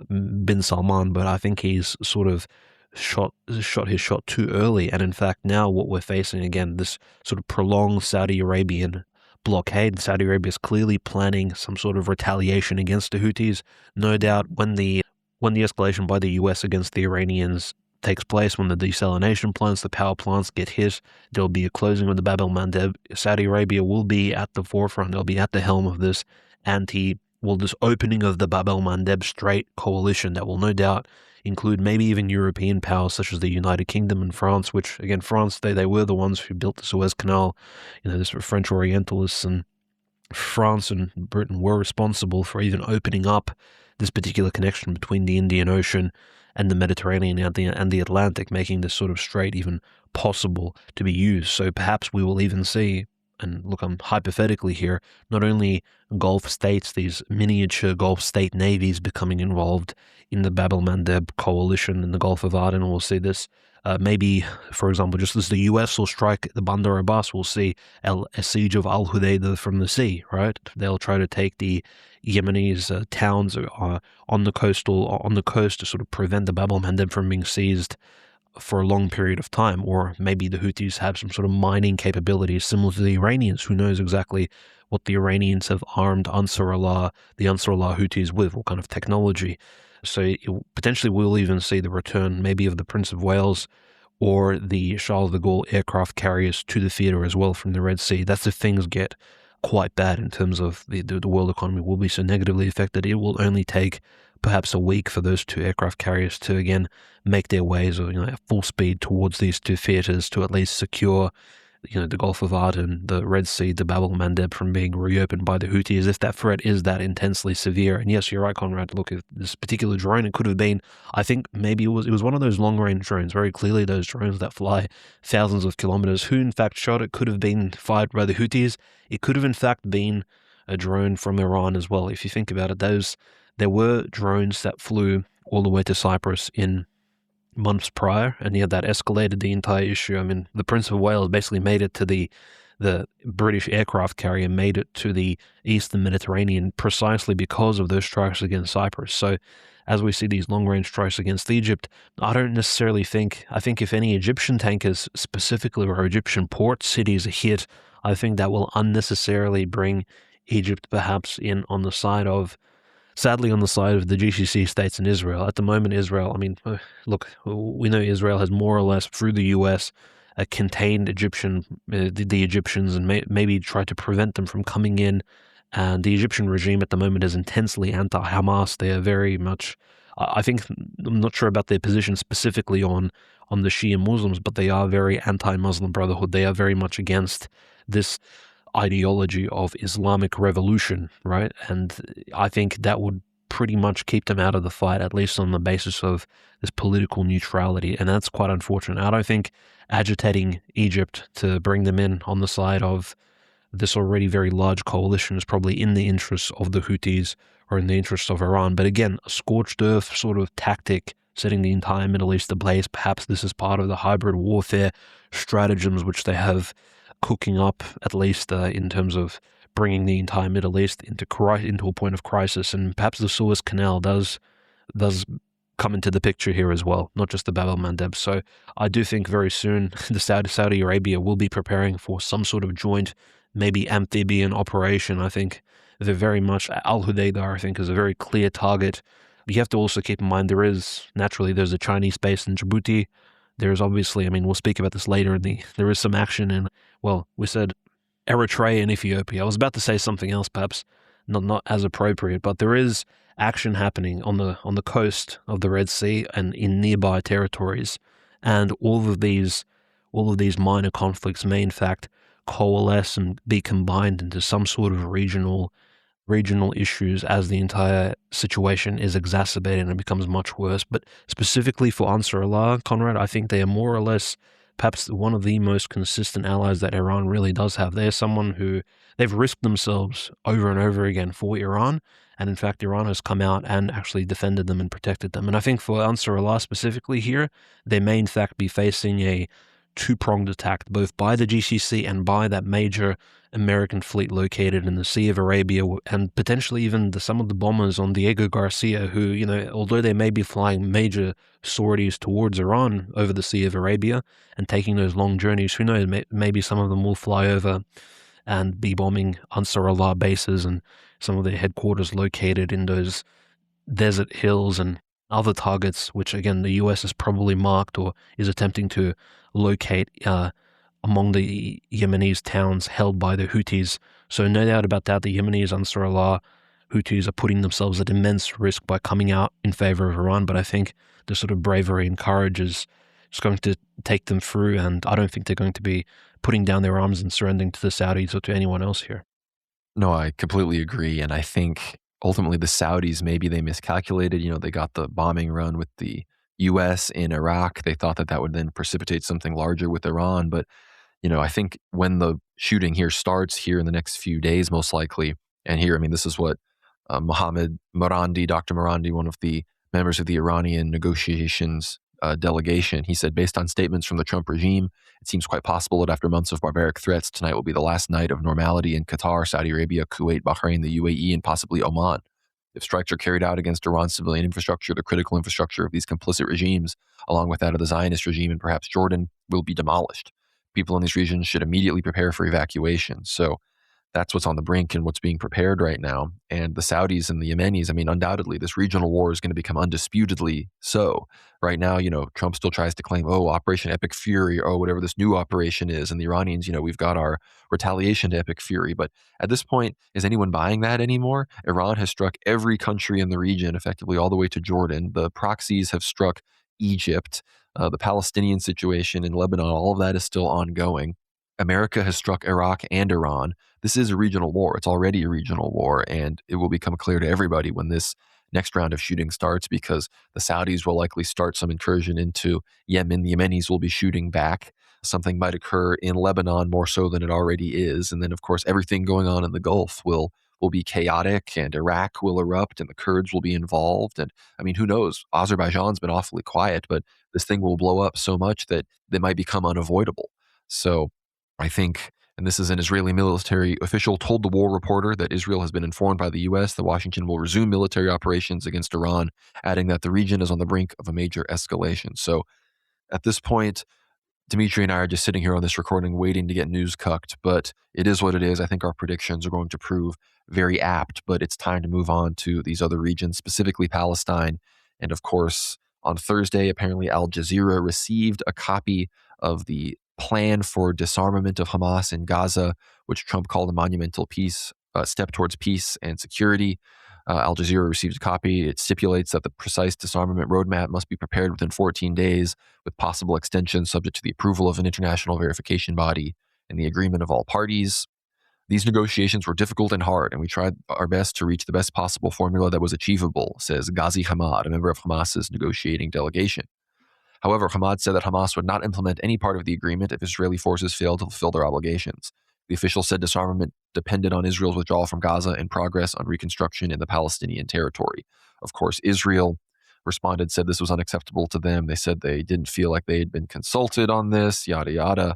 Speaker 2: bin Salman, but I think he's sort of shot his shot too early. And in fact, now what we're facing, again, this sort of prolonged Saudi Arabian blockade. Saudi Arabia is clearly planning some sort of retaliation against the Houthis. No doubt when the escalation by the US against the Iranians takes place, when the desalination plants, the power plants get hit, there'll be a closing of the Bab el-Mandeb. Saudi Arabia will be at the forefront. They'll be at the helm of this this opening of the Bab el-Mandeb Strait coalition that will no doubt include maybe even European powers such as the United Kingdom and France, which, again, France, they were the ones who built the Suez Canal. This French Orientalists, and France and Britain were responsible for even opening up this particular connection between the Indian Ocean and the Mediterranean and the Atlantic, making this sort of strait even possible to be used. So perhaps we will even see, and look, I'm hypothetically here, not only Gulf states, these miniature Gulf state navies becoming involved in the Bab el-Mandeb coalition in the Gulf of Aden. We'll see this. Maybe, for example, just as the US will strike the Bandar Abbas, we'll see a siege of Al Hudaydah from the sea, right? They'll try to take the Yemenis towns on the coast to sort of prevent the Bab el-Mandeb from being seized for a long period of time. Or maybe the Houthis have some sort of mining capabilities similar to the Iranians. Who knows exactly what the Iranians have armed the Ansarallah Houthis with, what kind of technology. So potentially we'll even see the return maybe of the Prince of Wales or the Charles de Gaulle aircraft carriers to the theater as well from the Red Sea. That's if things get quite bad in terms of the world economy will be so negatively affected. It will only take perhaps a week for those two aircraft carriers to again make their ways at full speed towards these two theaters to at least secure the Gulf of Aden, the Red Sea, the Bab el-Mandeb from being reopened by the Houthis, if that threat is that intensely severe. And yes, you're right, Conrad. Look, if this particular drone, it could have been, I think maybe it was one of those long-range drones, very clearly those drones that fly thousands of kilometers. Who in fact shot it could have been fired by the Houthis. It could have in fact been a drone from Iran as well. If you think about it, there were drones that flew all the way to Cyprus in months prior, and yet that escalated the entire issue. I mean, the Prince of Wales basically made it to the British aircraft carrier, made it to the eastern Mediterranean precisely because of those strikes against Cyprus. So as we see these long-range strikes against Egypt, I don't necessarily think, I think if any Egyptian tankers specifically or Egyptian port cities are hit, I think that will unnecessarily bring Egypt perhaps in on the side of, sadly, on the side of the GCC states and Israel. At the moment, Israel, I mean, look, we know Israel has more or less, through the US, contained the Egyptians and maybe tried to prevent them from coming in. And the Egyptian regime at the moment is intensely anti-Hamas. They are very much, I'm not sure about their position specifically on the Shia Muslims, but they are very anti-Muslim Brotherhood. They are very much against this ideology of Islamic revolution, right? And I think that would pretty much keep them out of the fight, at least on the basis of this political neutrality. And that's quite unfortunate. I don't think agitating Egypt to bring them in on the side of this already very large coalition is probably in the interests of the Houthis or in the interests of Iran. But again, a scorched earth sort of tactic, setting the entire Middle East ablaze. Perhaps this is part of the hybrid warfare stratagems which they have cooking up, at least in terms of bringing the entire Middle East into a point of crisis. And perhaps the Suez Canal does come into the picture here as well, not just the Bab el-Mandeb. So I do think very soon the Saudi Arabia will be preparing for some sort of joint, maybe amphibian operation. I think they're very much, Al Hudaydah, I think, is a very clear target. You have to also keep in mind there's a Chinese base in Djibouti. There's obviously, I mean, we'll speak about this later, there is some action in, well, we said Eritrea and Ethiopia. I was about to say something else, perhaps not as appropriate, but there is action happening on the coast of the Red Sea and in nearby territories. And all of these minor conflicts may in fact coalesce and be combined into some sort of regional issues as the entire situation is exacerbated and it becomes much worse. But specifically for Ansarallah, Conrad, I think they are more or less perhaps one of the most consistent allies that Iran really does have. They're someone who they've risked themselves over and over again for Iran. And in fact, Iran has come out and actually defended them and protected them. And I think for Ansarallah specifically here, they may in fact be facing a two-pronged attack, both by the GCC and by that major American fleet located in the Sea of Arabia, and potentially even some of the bombers on Diego Garcia, who, you know, although they may be flying major sorties towards Iran over the Sea of Arabia and taking those long journeys, who knows, maybe some of them will fly over and be bombing Ansarallah bases and some of their headquarters located in those desert hills and other targets, which again the US has probably marked or is attempting to locate among the Yemenis towns held by the Houthis. So no doubt about that, the Yemenis, Ansarallah, Houthis are putting themselves at immense risk by coming out in favor of Iran. But I think the sort of bravery and courage is going to take them through, and I don't think they're going to be putting down their arms and surrendering to the Saudis or to anyone else here.
Speaker 1: No, I completely agree. And I think ultimately the Saudis, maybe they miscalculated. You know, they got the bombing run with the US in Iraq. They thought that that would then precipitate something larger with Iran. But, you know, I think when the shooting here starts here in the next few days, most likely, and here, I mean, this is what Mohammed Morandi, Dr. Morandi, one of the members of the Iranian negotiations delegation, he said, based on statements from the Trump regime, it seems quite possible that after months of barbaric threats, tonight will be the last night of normality in Qatar, Saudi Arabia, Kuwait, Bahrain, the UAE, and possibly Oman. If strikes are carried out against Iran's civilian infrastructure, the critical infrastructure of these complicit regimes, along with that of the Zionist regime and perhaps Jordan, will be demolished. People in these regions should immediately prepare for evacuation. So that's what's on the brink and what's being prepared right now. And the Saudis and the Yemenis, I mean, undoubtedly, this regional war is going to become undisputedly so. Right now, you know, Trump still tries to claim, oh, Operation Epic Fury, or whatever this new operation is. And the Iranians, you know, we've got our retaliation to Epic Fury. But at this point, is anyone buying that anymore? Iran has struck every country in the region, effectively all the way to Jordan. The proxies have struck Egypt. The Palestinian situation in Lebanon, all of that is still ongoing. America has struck Iraq and Iran. This is a regional war. It's already a regional war, and it will become clear to everybody when this next round of shooting starts, because the Saudis will likely start some incursion into Yemen. The Yemenis will be shooting back. Something might occur in Lebanon more so than it already is. And then, of course, everything going on in the Gulf will be chaotic, and Iraq will erupt, and the Kurds will be involved. And I mean, who knows? Azerbaijan's been awfully quiet, but this thing will blow up so much that they might become unavoidable. So I think, and this is an Israeli military official told the War Reporter that Israel has been informed by the U.S. that Washington will resume military operations against Iran, adding that the region is on the brink of a major escalation. So at this point, Dmitry and I are just sitting here on this recording waiting to get news cucked, but it is what it is. I think our predictions are going to prove very apt, but it's time to move on to these other regions, specifically Palestine. And of course, on Thursday, apparently Al Jazeera received a copy of the plan for disarmament of Hamas in Gaza, which Trump called a monumental step towards peace and security. Al Jazeera received a copy. It stipulates that the precise disarmament roadmap must be prepared within 14 days, with possible extensions subject to the approval of an international verification body and the agreement of all parties. These negotiations were difficult and hard, and we tried our best to reach the best possible formula that was achievable, says Ghazi Hamad, a member of Hamas's negotiating delegation. However, Hamad said that Hamas would not implement any part of the agreement if Israeli forces failed to fulfill their obligations. The official said disarmament depended on Israel's withdrawal from Gaza and progress on reconstruction in the Palestinian territory. Of course, Israel responded, said this was unacceptable to them. They said they didn't feel like they had been consulted on this, yada, yada.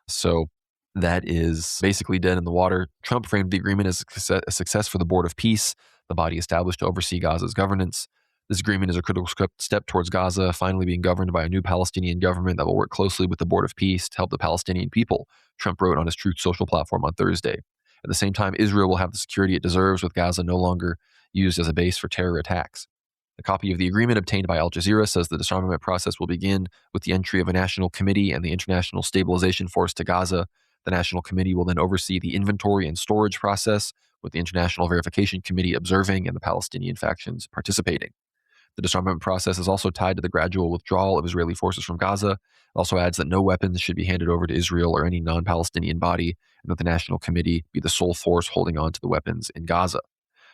Speaker 1: So that is basically dead in the water. Trump framed the agreement as a success for the Board of Peace, the body established to oversee Gaza's governance. This agreement is a critical step towards Gaza finally being governed by a new Palestinian government that will work closely with the Board of Peace to help the Palestinian people, Trump wrote on his Truth Social platform on Thursday. At the same time, Israel will have the security it deserves, with Gaza no longer used as a base for terror attacks. A copy of the agreement obtained by Al Jazeera says the disarmament process will begin with the entry of a national committee and the International Stabilization Force to Gaza. The national committee will then oversee the inventory and storage process, with the International Verification Committee observing and the Palestinian factions participating. The disarmament process is also tied to the gradual withdrawal of Israeli forces from Gaza. It also adds that no weapons should be handed over to Israel or any non-Palestinian body, and that the National Committee be the sole force holding on to the weapons in Gaza.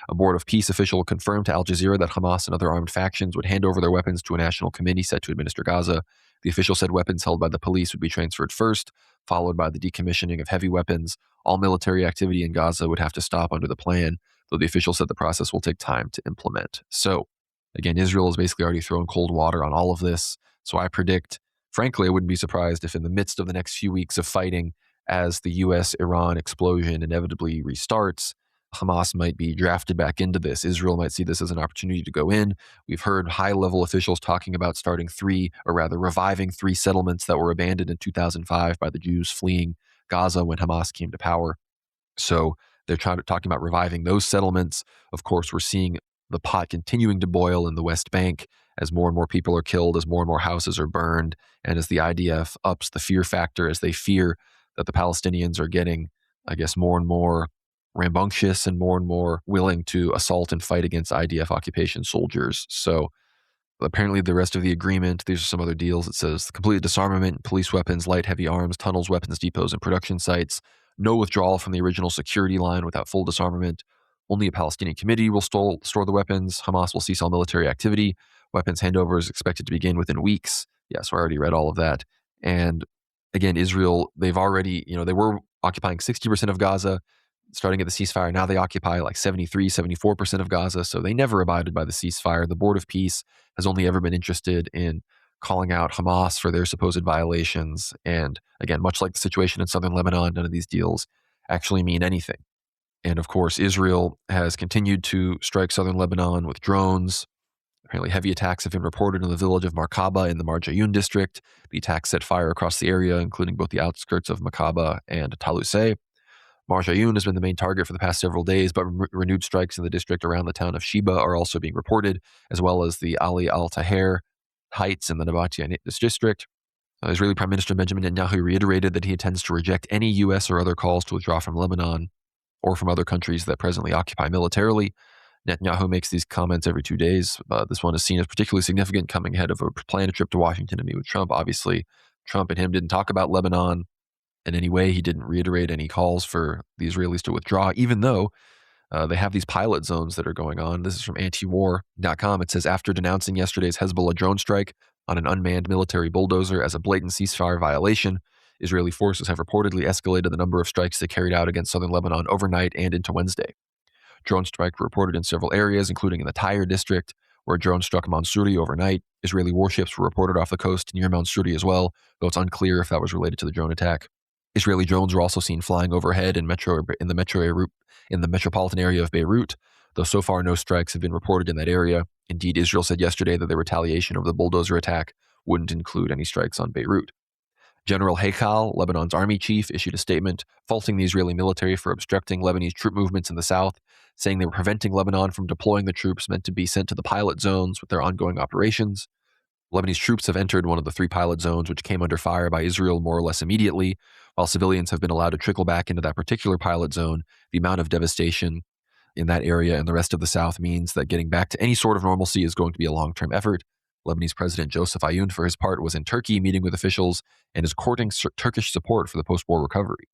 Speaker 1: A board of peace official confirmed to Al Jazeera that Hamas and other armed factions would hand over their weapons to a national committee set to administer Gaza. The official said weapons held by the police would be transferred first, followed by the decommissioning of heavy weapons. All military activity in Gaza would have to stop under the plan, though the official said the process will take time to implement. So, again, Israel is basically already throwing cold water on all of this. So I predict, frankly, I wouldn't be surprised if in the midst of the next few weeks of fighting, as the US-Iran explosion inevitably restarts, Hamas might be drafted back into this. Israel might see this as an opportunity to go in. We've heard high-level officials talking about reviving 3 settlements that were abandoned in 2005 by the Jews fleeing Gaza when Hamas came to power. So they're talking about reviving those settlements. Of course, we're seeing the pot continuing to boil in the West Bank as more and more people are killed, as more and more houses are burned, and as the IDF ups the fear factor, as they fear that the Palestinians are getting, I guess, more and more rambunctious and more willing to assault and fight against IDF occupation soldiers. So apparently the rest of the agreement, these are some other deals. It says complete disarmament, police weapons, light, heavy arms, tunnels, weapons depots, and production sites. No withdrawal from the original security line without full disarmament. Only a Palestinian committee will store the weapons. Hamas will cease all military activity. Weapons handover is expected to begin within weeks. Yeah, so I already read all of that. And again, Israel, they've already, they were occupying 60% of Gaza starting at the ceasefire. Now they occupy like 73, 74% of Gaza. So they never abided by the ceasefire. The Board of Peace has only ever been interested in calling out Hamas for their supposed violations. And again, much like the situation in southern Lebanon, none of these deals actually mean anything. And of course, Israel has continued to strike southern Lebanon with drones. Apparently, heavy attacks have been reported in the village of Markaba in the Marjayoun district. The attacks set fire across the area, including both the outskirts of Markaba and Talusay. Marjayoun has been the main target for the past several days, but renewed strikes in the district around the town of Sheba are also being reported, as well as the Ali al-Taher Heights in the Nabatea district. Israeli Prime Minister Benjamin Netanyahu reiterated that he intends to reject any U.S. or other calls to withdraw from Lebanon or from other countries that presently occupy militarily. Netanyahu makes these comments every 2 days. This one is seen as particularly significant coming ahead of a planned trip to Washington to meet with Trump. Obviously, Trump and him didn't talk about Lebanon in any way. He didn't reiterate any calls for the Israelis to withdraw, even though they have these pilot zones that are going on. This is from antiwar.com. It says, after denouncing yesterday's Hezbollah drone strike on an unmanned military bulldozer as a blatant ceasefire violation, Israeli forces have reportedly escalated the number of strikes they carried out against southern Lebanon overnight and into Wednesday. Drone strikes were reported in several areas, including in the Tyre district, where a drone struck Mansouri overnight. Israeli warships were reported off the coast near Mansouri as well, though it's unclear if that was related to the drone attack. Israeli drones were also seen flying overhead in the metropolitan area of Beirut, though so far no strikes have been reported in that area. Indeed, Israel said yesterday that the retaliation over the bulldozer attack wouldn't include any strikes on Beirut. General Heikal, Lebanon's army chief, issued a statement faulting the Israeli military for obstructing Lebanese troop movements in the south, saying they were preventing Lebanon from deploying the troops meant to be sent to the pilot zones with their ongoing operations. Lebanese troops have entered one of the 3 pilot zones, which came under fire by Israel more or less immediately. While civilians have been allowed to trickle back into that particular pilot zone, the amount of devastation in that area and the rest of the south means that getting back to any sort of normalcy is going to be a long-term effort. Lebanese President Joseph Aoun, for his part, was in Turkey meeting with officials and is courting Turkish support for the post-war recovery.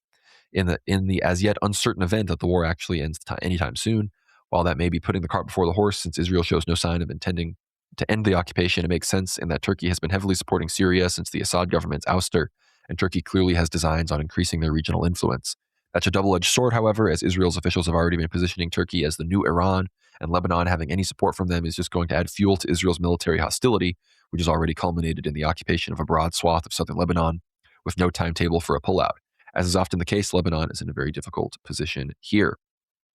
Speaker 1: In the as yet uncertain event that the war actually ends anytime soon, while that may be putting the cart before the horse, since Israel shows no sign of intending to end the occupation, it makes sense in that Turkey has been heavily supporting Syria since the Assad government's ouster, and Turkey clearly has designs on increasing their regional influence. That's a double-edged sword, however, as Israel's officials have already been positioning Turkey as the new Iran, and Lebanon having any support from them is just going to add fuel to Israel's military hostility, which has already culminated in the occupation of a broad swath of southern Lebanon, with no timetable for a pullout. As is often the case, Lebanon is in a very difficult position here.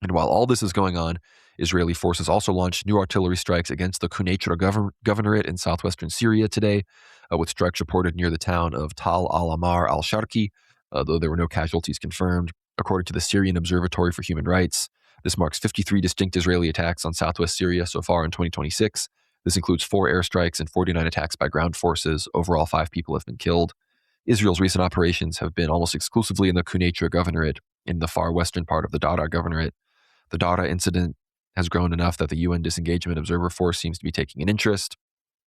Speaker 1: And while all this is going on, Israeli forces also launched new artillery strikes against the Quneitra governorate in southwestern Syria today, with strikes reported near the town of Tal al-Amar al-Sharqi, though there were no casualties confirmed. According to the Syrian Observatory for Human Rights, this marks 53 distinct Israeli attacks on southwest Syria so far in 2026. This includes 4 airstrikes and 49 attacks by ground forces. Overall, 5 people have been killed. Israel's recent operations have been almost exclusively in the Quneitra governorate, in the far western part of the Dara governorate. The Dara incident has grown enough that the UN Disengagement Observer Force seems to be taking an interest.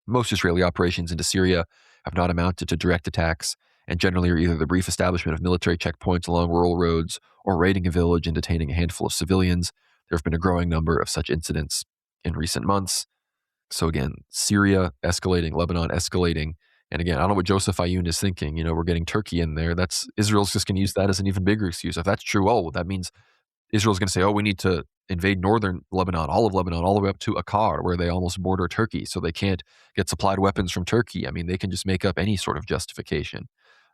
Speaker 1: Most Israeli operations into Syria have not amounted to direct attacks, and generally are either the brief establishment of military checkpoints along rural roads or raiding a village and detaining a handful of civilians, there have been a growing number of such incidents in recent months. So again, Syria escalating, Lebanon escalating. And again, I don't know what Joseph Ayoun is thinking. We're getting Turkey in there. Israel's just going to use that as an even bigger excuse. If that's true, that means Israel's going to say, we need to invade northern Lebanon, all of Lebanon, all the way up to Akkar, where they almost border Turkey, so they can't get supplied weapons from Turkey. I mean, they can just make up any sort of justification.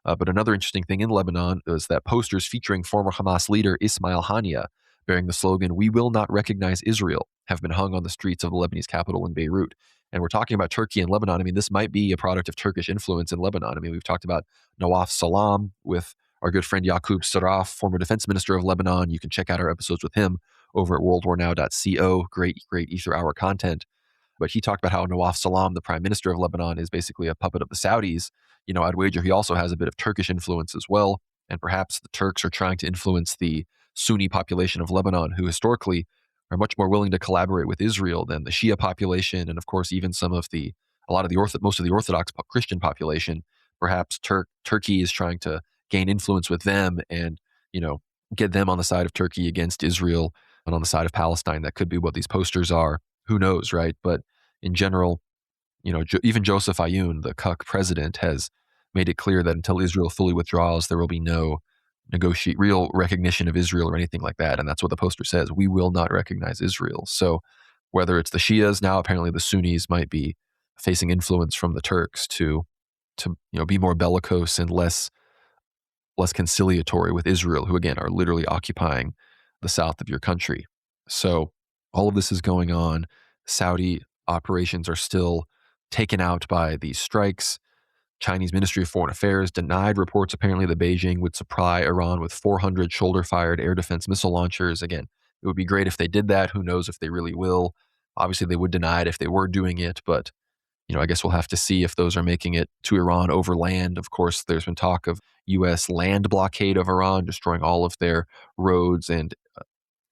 Speaker 1: But another interesting thing in Lebanon is that posters featuring former Hamas leader Ismail Haniyeh, bearing the slogan, "We will not recognize Israel," have been hung on the streets of the Lebanese capital in Beirut. And we're talking about Turkey and Lebanon. I mean, this might be a product of Turkish influence in Lebanon. I mean, we've talked about Nawaf Salam with our good friend Yaqub Sarraf, former defense minister of Lebanon. You can check out our episodes with him over at worldwarnow.co. Great Ether Hour content. But he talked about how Nawaf Salam, the prime minister of Lebanon, is basically a puppet of the Saudis. I'd wager he also has a bit of Turkish influence as well. And perhaps the Turks are trying to influence the Sunni population of Lebanon, who historically are much more willing to collaborate with Israel than the Shia population. And of course, even most of the Orthodox Christian population. Perhaps Turkey is trying to gain influence with them and, get them on the side of Turkey against Israel and on the side of Palestine. That could be what these posters are. Who knows, right? But in general, even Joseph Ayoun, the cuck president, has made it clear that until Israel fully withdraws, there will be no real recognition of Israel or anything like that. And that's what the poster says. We will not recognize Israel. So whether it's the Shias, now apparently the Sunnis might be facing influence from the Turks to be more bellicose and less conciliatory with Israel, who again are literally occupying the south of your country. So all of this is going on. Saudi operations are still taken out by these strikes. Chinese Ministry of Foreign Affairs denied reports apparently that Beijing would supply Iran with 400 shoulder-fired air defense missile launchers. Again, it would be great if they did that. Who knows if they really will? Obviously, they would deny it if they were doing it, but I guess we'll have to see if those are making it to Iran over land. Of course, there's been talk of U.S. land blockade of Iran, destroying all of their roads and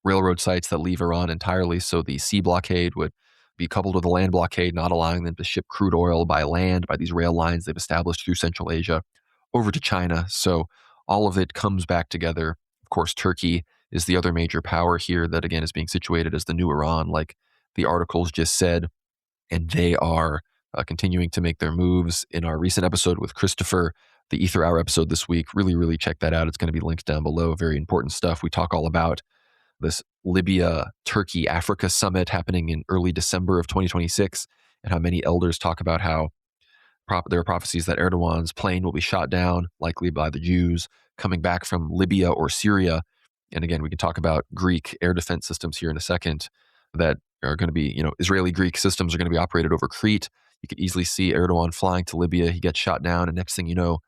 Speaker 1: railroad sites that leave Iran entirely. So the sea blockade would be coupled with a land blockade, not allowing them to ship crude oil by land, by these rail lines they've established through Central Asia over to China. So all of it comes back together. Of course, Turkey is the other major power here that, again, is being situated as the new Iran, like the articles just said. And they are continuing to make their moves. In our recent episode with Christopher, the Ether Hour episode this week, really check that out. It's going to be linked down below. Very important stuff. We talk all about this Libya, Turkey, Africa summit happening in early December of 2026, and how many elders talk about how there are prophecies that Erdogan's plane will be shot down, likely by the Jews, coming back from Libya or Syria. And again, we can talk about Greek air defense systems here in a second that are going to be, Israeli-Greek systems are going to be operated over Crete. You could easily see Erdogan flying to Libya. He gets shot down, and next thing you know,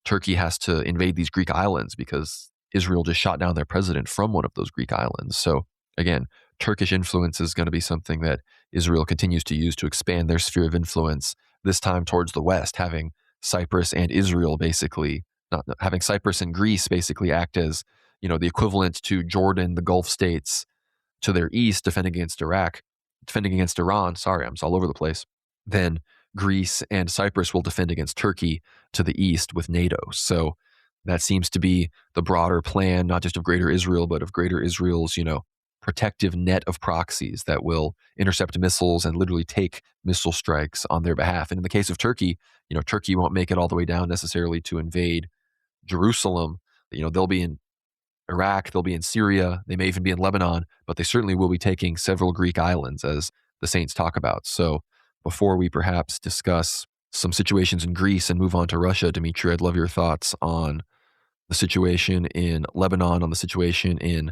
Speaker 1: Turkey has to invade these Greek islands because Israel just shot down their president from one of those Greek islands. So again, Turkish influence is going to be something that Israel continues to use to expand their sphere of influence, this time towards the West, having Cyprus and Israel basically, not having Cyprus and Greece basically act as, the equivalent to Jordan, the Gulf states to their east, defending against Iran. Sorry, I'm all over the place. Then Greece and Cyprus will defend against Turkey to the east with NATO. So that seems to be the broader plan, not just of Greater Israel, but of Greater Israel's, protective net of proxies that will intercept missiles and literally take missile strikes on their behalf. And in the case of Turkey, Turkey won't make it all the way down necessarily to invade Jerusalem. They'll be in Iraq, they'll be in Syria, they may even be in Lebanon, but they certainly will be taking several Greek islands, as the saints talk about. So before we perhaps discuss some situations in Greece and move on to Russia, Dmitry, I'd love your thoughts on the situation in Lebanon, on the situation in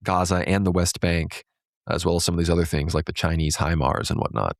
Speaker 1: Gaza and the West Bank, as well as some of these other things like the Chinese HIMARS and whatnot.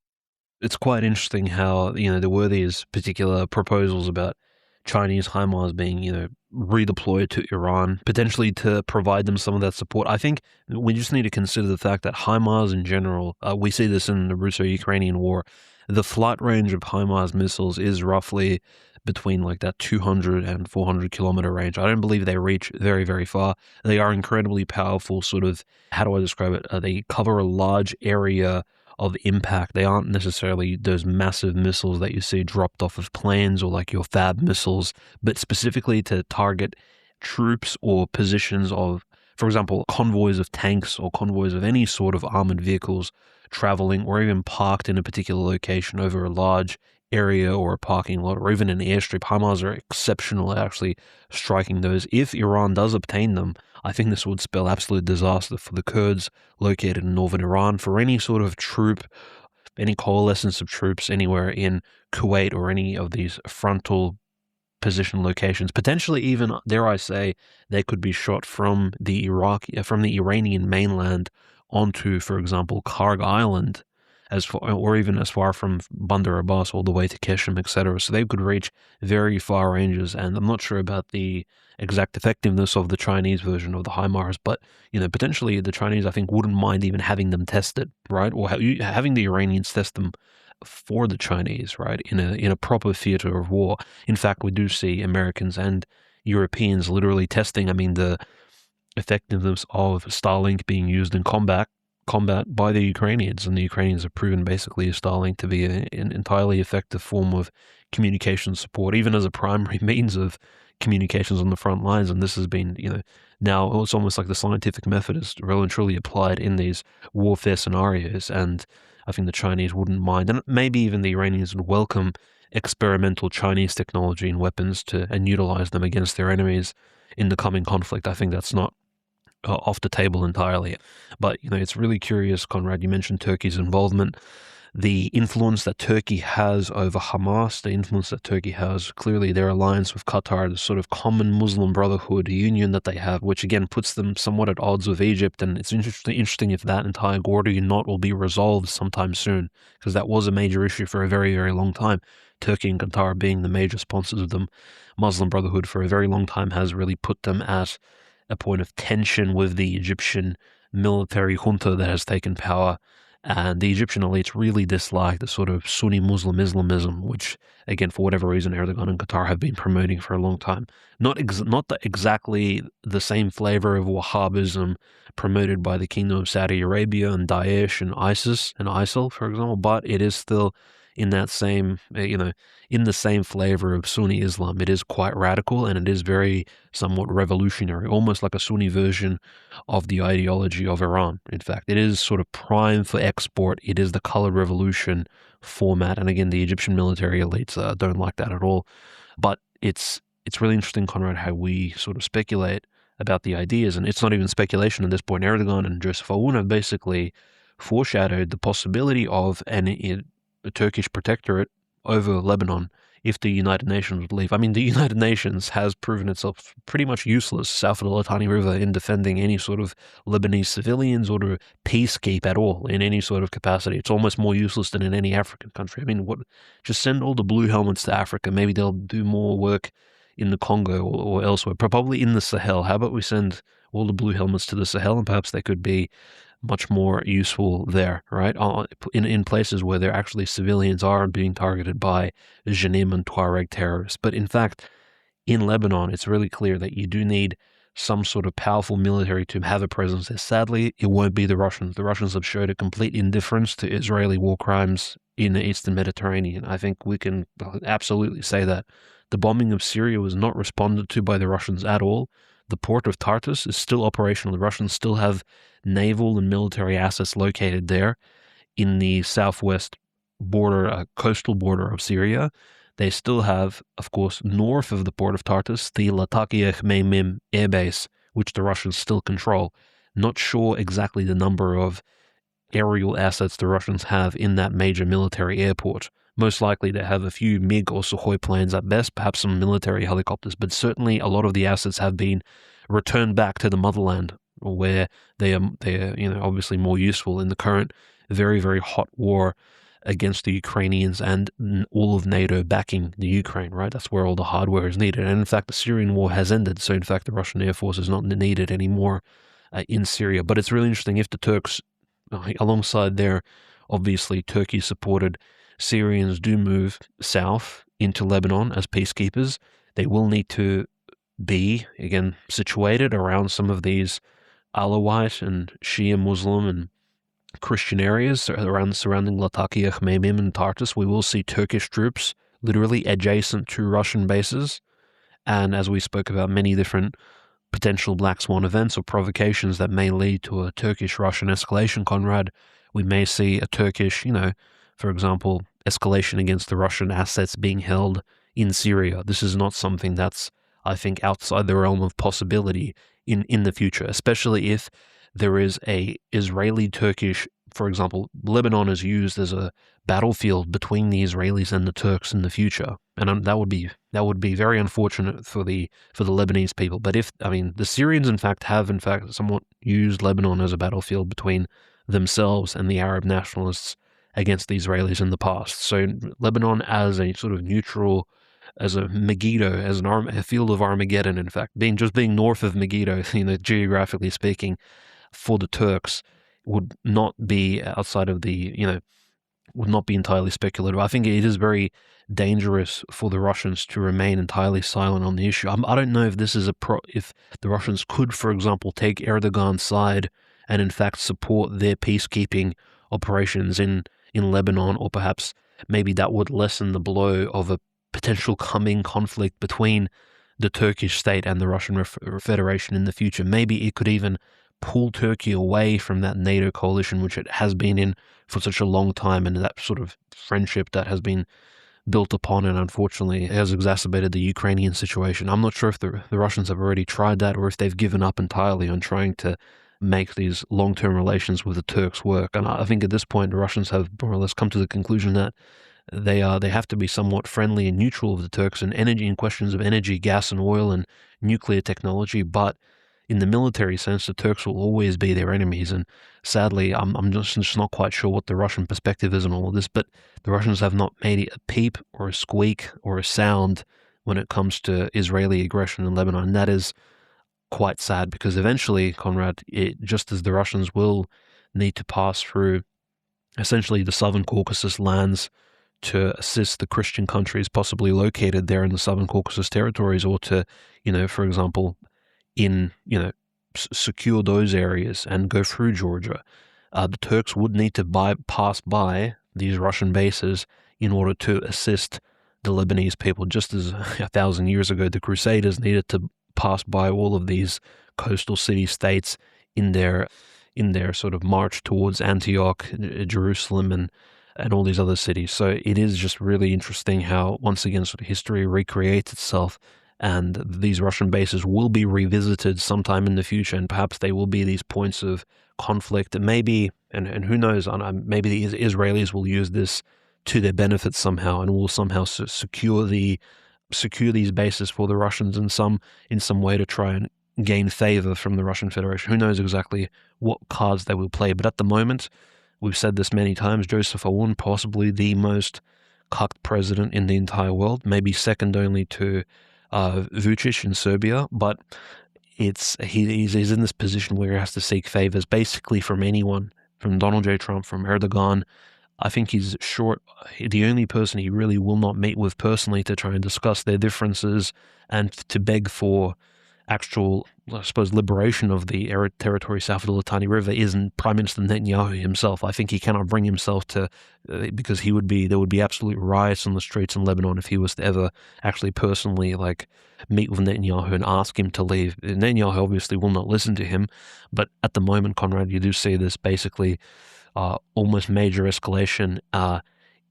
Speaker 2: It's quite interesting how, there were these particular proposals about Chinese HIMARS being, redeployed to Iran, potentially to provide them some of that support. I think we just need to consider the fact that HIMARS in general, we see this in the Russo-Ukrainian war, the flight range of HIMARS missiles is roughly between like that 200 and 400 kilometer range. I don't believe they reach very, very far. They are incredibly powerful, sort of, how do I describe it? They cover a large area of impact. They aren't necessarily those massive missiles that you see dropped off of planes or like your FAB missiles, but specifically to target troops or positions of, for example, convoys of tanks or convoys of any sort of armored vehicles traveling or even parked in a particular location over a large area or a parking lot or even an airstrip. Hamas are exceptional at actually striking those. If Iran does obtain them, I think this would spell absolute disaster for the Kurds located in northern Iran, for any sort of troop, any coalescence of troops anywhere in Kuwait or any of these frontal position locations. Potentially even, dare I say, they could be shot from the Iranian mainland onto, for example, Karg Island, or even as far from Bandar Abbas all the way to Keshem, etc. So they could reach very far ranges, and I'm not sure about the exact effectiveness of the Chinese version of the HIMARS, but potentially the Chinese, I think, wouldn't mind even having them tested, right? Or having the Iranians test them for the Chinese, right, in a proper theater of war. In fact, we do see Americans and Europeans literally testing, the effectiveness of Starlink being used in combat by the Ukrainians, and the Ukrainians have proven basically Starlink to be an entirely effective form of communication support, even as a primary means of communications on the front lines. And this has been, now it's almost like the scientific method is well and truly applied in these warfare scenarios, and I think the Chinese wouldn't mind, and maybe even the Iranians would welcome experimental Chinese technology and weapons and utilize them against their enemies in the coming conflict. I think that's not off the table entirely. But, it's really curious, Conrad, you mentioned Turkey's involvement, the influence that Turkey has over Hamas, the influence that Turkey has, clearly their alliance with Qatar, the sort of common Muslim Brotherhood union that they have, which again puts them somewhat at odds with Egypt. And it's interesting if that entire Gordian knot will be resolved sometime soon, because that was a major issue for a very, very long time. Turkey and Qatar being the major sponsors of the Muslim Brotherhood for a very long time has really put them at a point of tension with the Egyptian military junta that has taken power. And the Egyptian elites really dislike the sort of Sunni Muslim Islamism, which, again, for whatever reason, Erdogan and Qatar have been promoting for a long time. Not exactly the same flavor of Wahhabism promoted by the Kingdom of Saudi Arabia and Daesh and ISIS and ISIL, for example, but it is still in that same, in the same flavor of Sunni Islam. It is quite radical, and it is very somewhat revolutionary, almost like a Sunni version of the ideology of Iran. In fact, it is sort of prime for export. It is the colored revolution format, and again, the Egyptian military elites don't like that at all. But it's really interesting, Conrad, how we sort of speculate about the ideas, and it's not even speculation at this point. Erdogan and Joseph Aoun have basically foreshadowed the possibility of a Turkish protectorate over Lebanon if the United Nations would leave. The United Nations has proven itself pretty much useless south of the Litani River in defending any sort of Lebanese civilians or to peacekeep at all in any sort of capacity. It's almost more useless than in any African country. Just send all the blue helmets to Africa. Maybe they'll do more work in the Congo or elsewhere, probably in the Sahel. How about we send all the blue helmets to the Sahel, and perhaps they could be much more useful there, right? In places where there actually civilians are being targeted by Jenim and Tuareg terrorists. But in fact, in Lebanon, it's really clear that you do need some sort of powerful military to have a presence there. Sadly, it won't be the Russians. The Russians have showed a complete indifference to Israeli war crimes in the Eastern Mediterranean. I think we can absolutely say that. The bombing of Syria was not responded to by the Russians at all. The port of Tartus is still operational. The Russians still have naval and military assets located there in the southwest border, coastal border of Syria. They still have, of course, north of the port of Tartus, the Latakia Khmeimim air base, which the Russians still control. Not sure exactly the number of aerial assets the Russians have in that major military airport. Most likely they have a few MiG or Sukhoi planes at best, perhaps some military helicopters, but certainly a lot of the assets have been returned back to the motherland, where they are obviously more useful in the current very, very hot war against the Ukrainians and all of NATO backing the Ukraine, right? That's where all the hardware is needed. And in fact, the Syrian war has ended, so in fact the Russian Air Force is not needed anymore in Syria. But it's really interesting if the Turks, alongside their obviously Turkey-supported Syrians, do move south into Lebanon as peacekeepers, they will need to be, again, situated around some of these Alawite and Shia Muslim and Christian areas surrounding Latakia, Khmeimim, and Tartus. We will see Turkish troops literally adjacent to Russian bases. And as we spoke about, many different potential black swan events or provocations that may lead to a Turkish-Russian escalation, Conrad. We may see a Turkish, for example, escalation against the Russian assets being held in Syria. This is not something that's, I think, outside the realm of possibility in the future, especially if there is a Israeli-Turkish, for example, Lebanon is used as a battlefield between the Israelis and the Turks in the future, and that would be very unfortunate for the Lebanese people. But the Syrians in fact have somewhat used Lebanon as a battlefield between themselves and the Arab nationalists against the Israelis in the past. So Lebanon as a sort of neutral, as a Megiddo, as a field of Armageddon, in fact, being north of Megiddo, geographically speaking, for the Turks, would not be outside of would not be entirely speculative. I think it is very dangerous for the Russians to remain entirely silent on the issue. I don't know if this is if the Russians could, for example, take Erdogan's side and in fact support their peacekeeping operations in Lebanon, or perhaps maybe that would lessen the blow of a potential coming conflict between the Turkish state and the Russian Federation in the future. Maybe it could even pull Turkey away from that NATO coalition, which it has been in for such a long time, and that sort of friendship that has been built upon, and unfortunately has exacerbated the Ukrainian situation. I'm not sure if the Russians have already tried that, or if they've given up entirely on trying to make these long-term relations with the Turks work. And I think at this point, the Russians have more or less come to the conclusion that they have to be somewhat friendly and neutral of the Turks in questions of energy, gas and oil, and nuclear technology, but in the military sense, the Turks will always be their enemies. And sadly, I'm just not quite sure what the Russian perspective is on all of this, but the Russians have not made a peep or a squeak or a sound when it comes to Israeli aggression in Lebanon. And that is quite sad, because eventually, Conrad, just as the Russians will need to pass through essentially the southern Caucasus lands to assist the Christian countries possibly located there in the southern Caucasus territories, or to, for example, secure those areas and go through Georgia, the Turks would need to pass by these Russian bases in order to assist the Lebanese people, just as 1,000 years ago the Crusaders needed to pass by all of these coastal city-states in their sort of march towards Antioch, Jerusalem, and all these other cities. So it is just really interesting how, once again, sort of history recreates itself, and these Russian bases will be revisited sometime in the future, and perhaps they will be these points of conflict. And maybe, and who knows, maybe the Israelis will use this to their benefit somehow, and will somehow secure these bases for the Russians in some way to try and gain favor from the Russian Federation. Who knows exactly what cards they will play. But at the moment, we've said this many times, Joseph Aoun, possibly the most cucked president in the entire world, maybe second only to Vučić in Serbia, but he's in this position where he has to seek favors basically from anyone, from Donald J. Trump, from Erdogan. I think he's the only person he really will not meet with personally to try and discuss their differences and to beg for actual, I suppose, liberation of the territory south of the Litani River is Prime Minister Netanyahu himself. I think he cannot bring himself to, because there would be absolute riots on the streets in Lebanon if he was to ever actually personally meet with Netanyahu and ask him to leave. Netanyahu obviously will not listen to him, but at the moment, Conrad, you do see this basically almost major escalation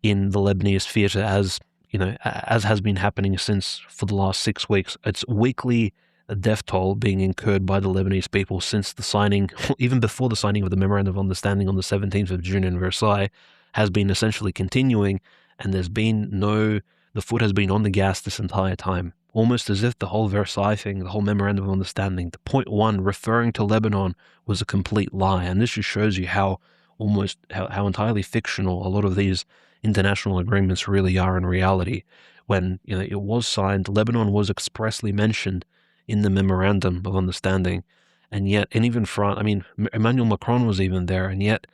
Speaker 2: in the Lebanese theater, as has been happening for the last 6 weeks. It's weekly death toll being incurred by the Lebanese people since the signing, even before the signing of the Memorandum of Understanding on the 17th of June in Versailles, has been essentially continuing, and the foot has been on the gas this entire time. Almost as if the whole Versailles thing, the whole Memorandum of Understanding, the point one referring to Lebanon was a complete lie. And this just shows you how entirely fictional a lot of these international agreements really are in reality. When it was signed, Lebanon was expressly mentioned in the Memorandum of Understanding, and even France, Emmanuel Macron was even there, and yet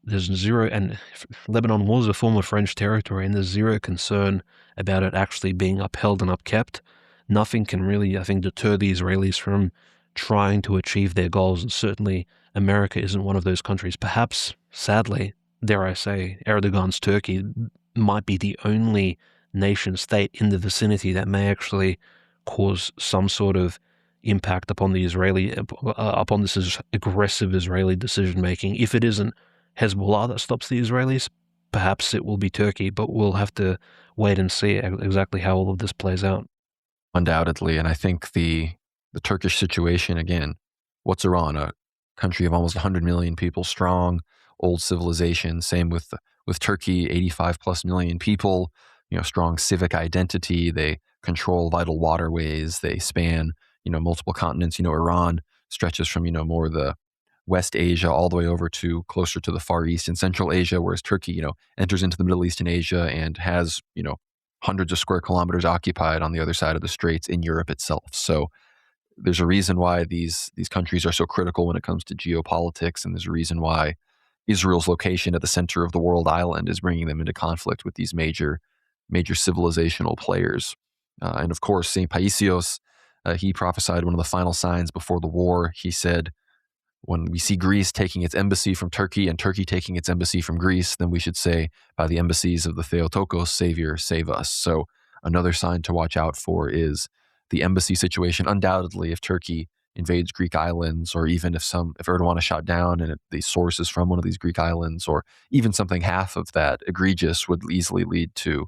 Speaker 2: there's zero, and Lebanon was a former French territory, and there's zero concern about it actually being upheld and upkept. Nothing can really, I think, deter the Israelis from trying to achieve their goals, and certainly America isn't one of those countries. Perhaps, sadly, dare I say, Erdogan's Turkey might be the only nation state in the vicinity that may actually cause some sort of impact upon the upon this aggressive Israeli decision making. If it isn't Hezbollah that stops the Israelis, perhaps it will be Turkey, but we'll have to wait and see exactly how all of this plays out.
Speaker 1: Undoubtedly. And I think the Turkish situation, again, what's Iran? A country of almost 100 million people strong, old civilization. Same with Turkey, 85 plus million people, strong civic identity. They control vital waterways. They span, multiple continents. Iran stretches from, more the West Asia all the way over to closer to the Far East and Central Asia, whereas Turkey, enters into the Middle East and Asia and has, hundreds of square kilometers occupied on the other side of the straits in Europe itself. So there's a reason why these countries are so critical when it comes to geopolitics, and there's a reason why Israel's location at the center of the world island is bringing them into conflict with these major civilizational players. And of course, St. Paisios, he prophesied one of the final signs before the war. He said, when we see Greece taking its embassy from Turkey and Turkey taking its embassy from Greece, then we should say, by the embassies of the Theotokos, Savior, save us. So another sign to watch out for is the embassy situation. Undoubtedly, if Turkey invades Greek islands, or even if Erdogan is shot down and the source is from one of these Greek islands, or even something half of that egregious, would easily lead to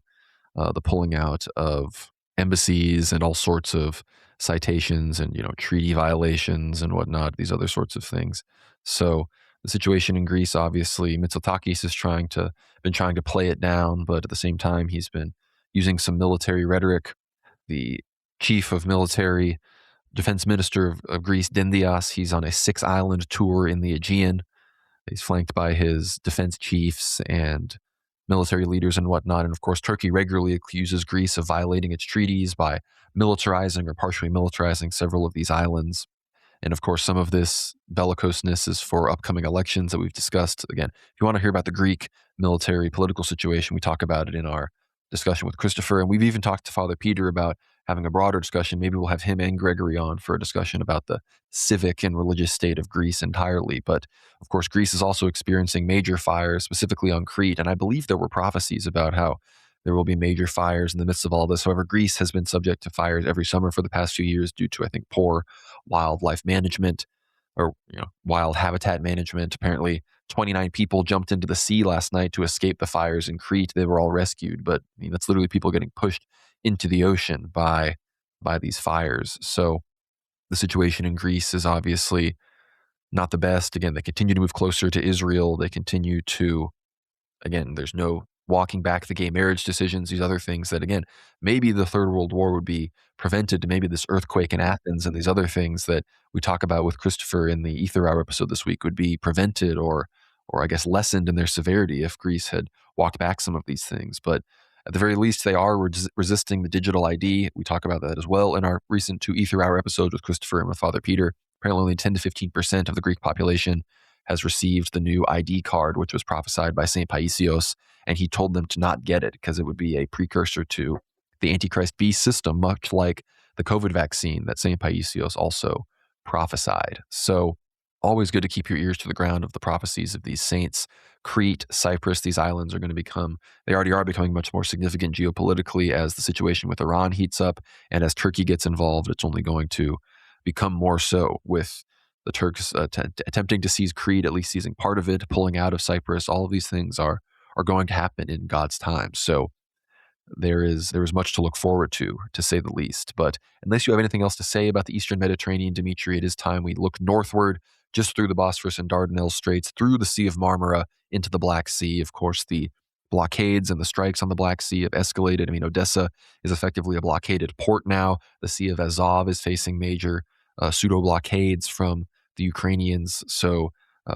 Speaker 1: the pulling out of embassies and all sorts of citations and treaty violations and whatnot, these other sorts of things. So the situation in Greece, obviously, Mitsotakis has been trying to play it down, but at the same time, he's been using some military rhetoric. The chief of military, defense minister of Greece, Dendias, he's on a 6-island tour in the Aegean. He's flanked by his defense chiefs and military leaders and whatnot. And of course, Turkey regularly accuses Greece of violating its treaties by militarizing or partially militarizing several of these islands. And of course, some of this bellicoseness is for upcoming elections that we've discussed. Again, if you want to hear about the Greek military political situation, we talk about it in our discussion with Christopher. And we've even talked to Father Peter about having a broader discussion. Maybe we'll have him and Gregory on for a discussion about the civic and religious state of Greece entirely. But of course, Greece is also experiencing major fires, specifically on Crete. And I believe there were prophecies about how there will be major fires in the midst of all this. However, Greece has been subject to fires every summer for the past few years due to, I think, poor wildlife management or wild habitat management. Apparently, 29 people jumped into the sea last night to escape the fires in Crete. They were all rescued, but that's literally people getting pushed into the ocean by these fires. So the situation in Greece is obviously not the best. Again, they continue to move closer to Israel. They continue to, again, there's no walking back the gay marriage decisions, these other things that, again, maybe the Third World War would be prevented, maybe this earthquake in Athens and these other things that we talk about with Christopher in the Ether Hour episode this week would be prevented or I guess lessened in their severity if Greece had walked back some of these things. But at the very least, they are resisting the digital ID. We talk about that as well in our recent 2 Ether Hour episodes with Christopher and with Father Peter. Apparently only 10 to 15% of the Greek population has received the new ID card, which was prophesied by St. Paisios, and he told them to not get it because it would be a precursor to the Antichrist beast system, much like the COVID vaccine that St. Paisios also prophesied. So always good to keep your ears to the ground of the prophecies of these saints. Crete, Cyprus, these islands are going to they already are becoming much more significant geopolitically as the situation with Iran heats up, and as Turkey gets involved, it's only going to become more so, with the Turks attempting to seize Crete, at least seizing part of it, pulling out of Cyprus. All of these things are going to happen in God's time. So there is much to look forward to say the least. But unless you have anything else to say about the Eastern Mediterranean, Dmitry, it is time we look northward, just through the Bosphorus and Dardanelles Straits, through the Sea of Marmara, into the Black Sea. Of course, the blockades and the strikes on the Black Sea have escalated. Odessa is effectively a blockaded port now. The Sea of Azov is facing major pseudo-blockades from the Ukrainians. So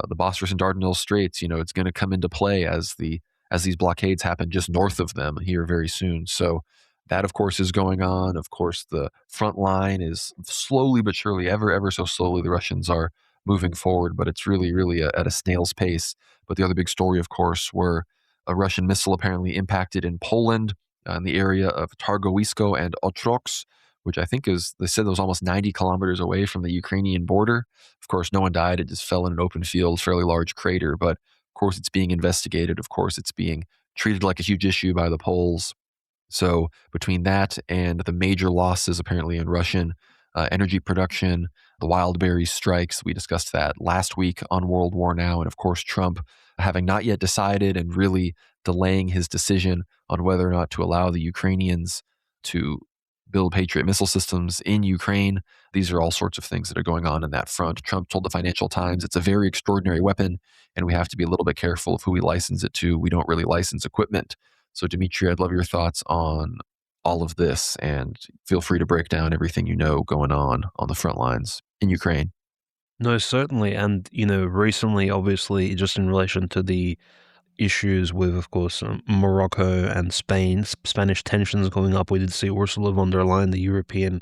Speaker 1: the Bosphorus and Dardanelles Straits, it's going to come into play as these blockades happen just north of them here very soon. So that, of course, is going on. Of course, the front line is slowly but surely, ever so slowly, the Russians are moving forward, but it's really at a snail's pace. But the other big story, of course, were a Russian missile apparently impacted in Poland, in the area of Targowisko and Otroks, which I think they said was almost 90 kilometers away from the Ukrainian border. Of course, no one died. It just fell in an open field, fairly large crater. But of course, it's being investigated. Of course, it's being treated like a huge issue by the Poles. So between that and the major losses apparently in Russian energy production, the wildberry strikes. We discussed that last week on World War Now. And of course, Trump having not yet decided and really delaying his decision on whether or not to allow the Ukrainians to build Patriot missile systems in Ukraine. These are all sorts of things that are going on in that front. Trump told the Financial Times it's a very extraordinary weapon, and we have to be a little bit careful of who we license it to. We don't really license equipment. So, Dmitry, I'd love your thoughts on all of this, and feel free to break down everything you know going on the front lines in Ukraine.
Speaker 2: No, certainly. And, recently, obviously, just in relation to the issues with, of course, Morocco and Spain, Spanish tensions going up, we did see Ursula von der Leyen, the European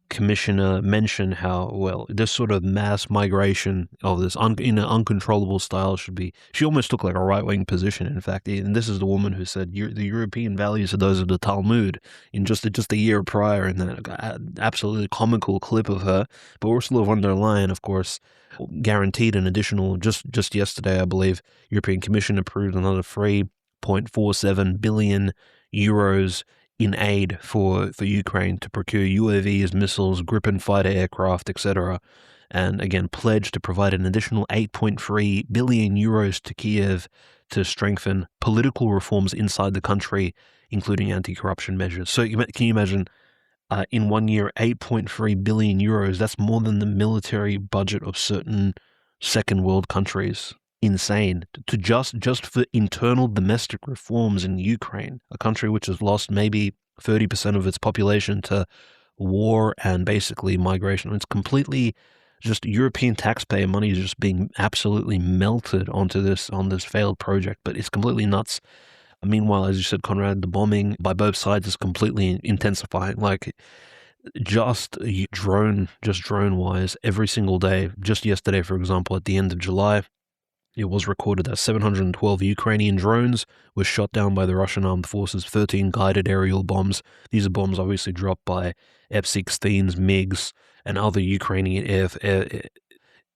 Speaker 2: commissioner, mention how, well, this sort of mass migration of this in an uncontrollable style she almost took like a right-wing position, in fact. And this is the woman who said the European values are those of the Talmud in just a year prior, in that absolutely comical clip of her. But Ursula von der Leyen, of course, guaranteed an additional, just yesterday, I believe, European Commission approved another 3.47 billion euros in aid for Ukraine to procure UAVs, missiles, Gripen fighter aircraft, etc. And again, pledged to provide an additional 8.3 billion euros to Kiev to strengthen political reforms inside the country, including anti-corruption measures. So can you imagine, in 1 year, 8.3 billion euros, that's more than the military budget of certain second world countries. Insane. To just for internal domestic reforms in Ukraine, a country which has lost maybe 30% of its population to war and basically migration. It's completely just European taxpayer money is just being absolutely melted on this failed project, but it's completely nuts. Meanwhile, as you said, Conrad, the bombing by both sides is completely intensifying. Like, just drone-wise, every single day. Just yesterday, for example, at the end of July, it was recorded that 712 Ukrainian drones were shot down by the Russian armed forces, 13 guided aerial bombs. These are bombs obviously dropped by F-16s, MiGs, and other Ukrainian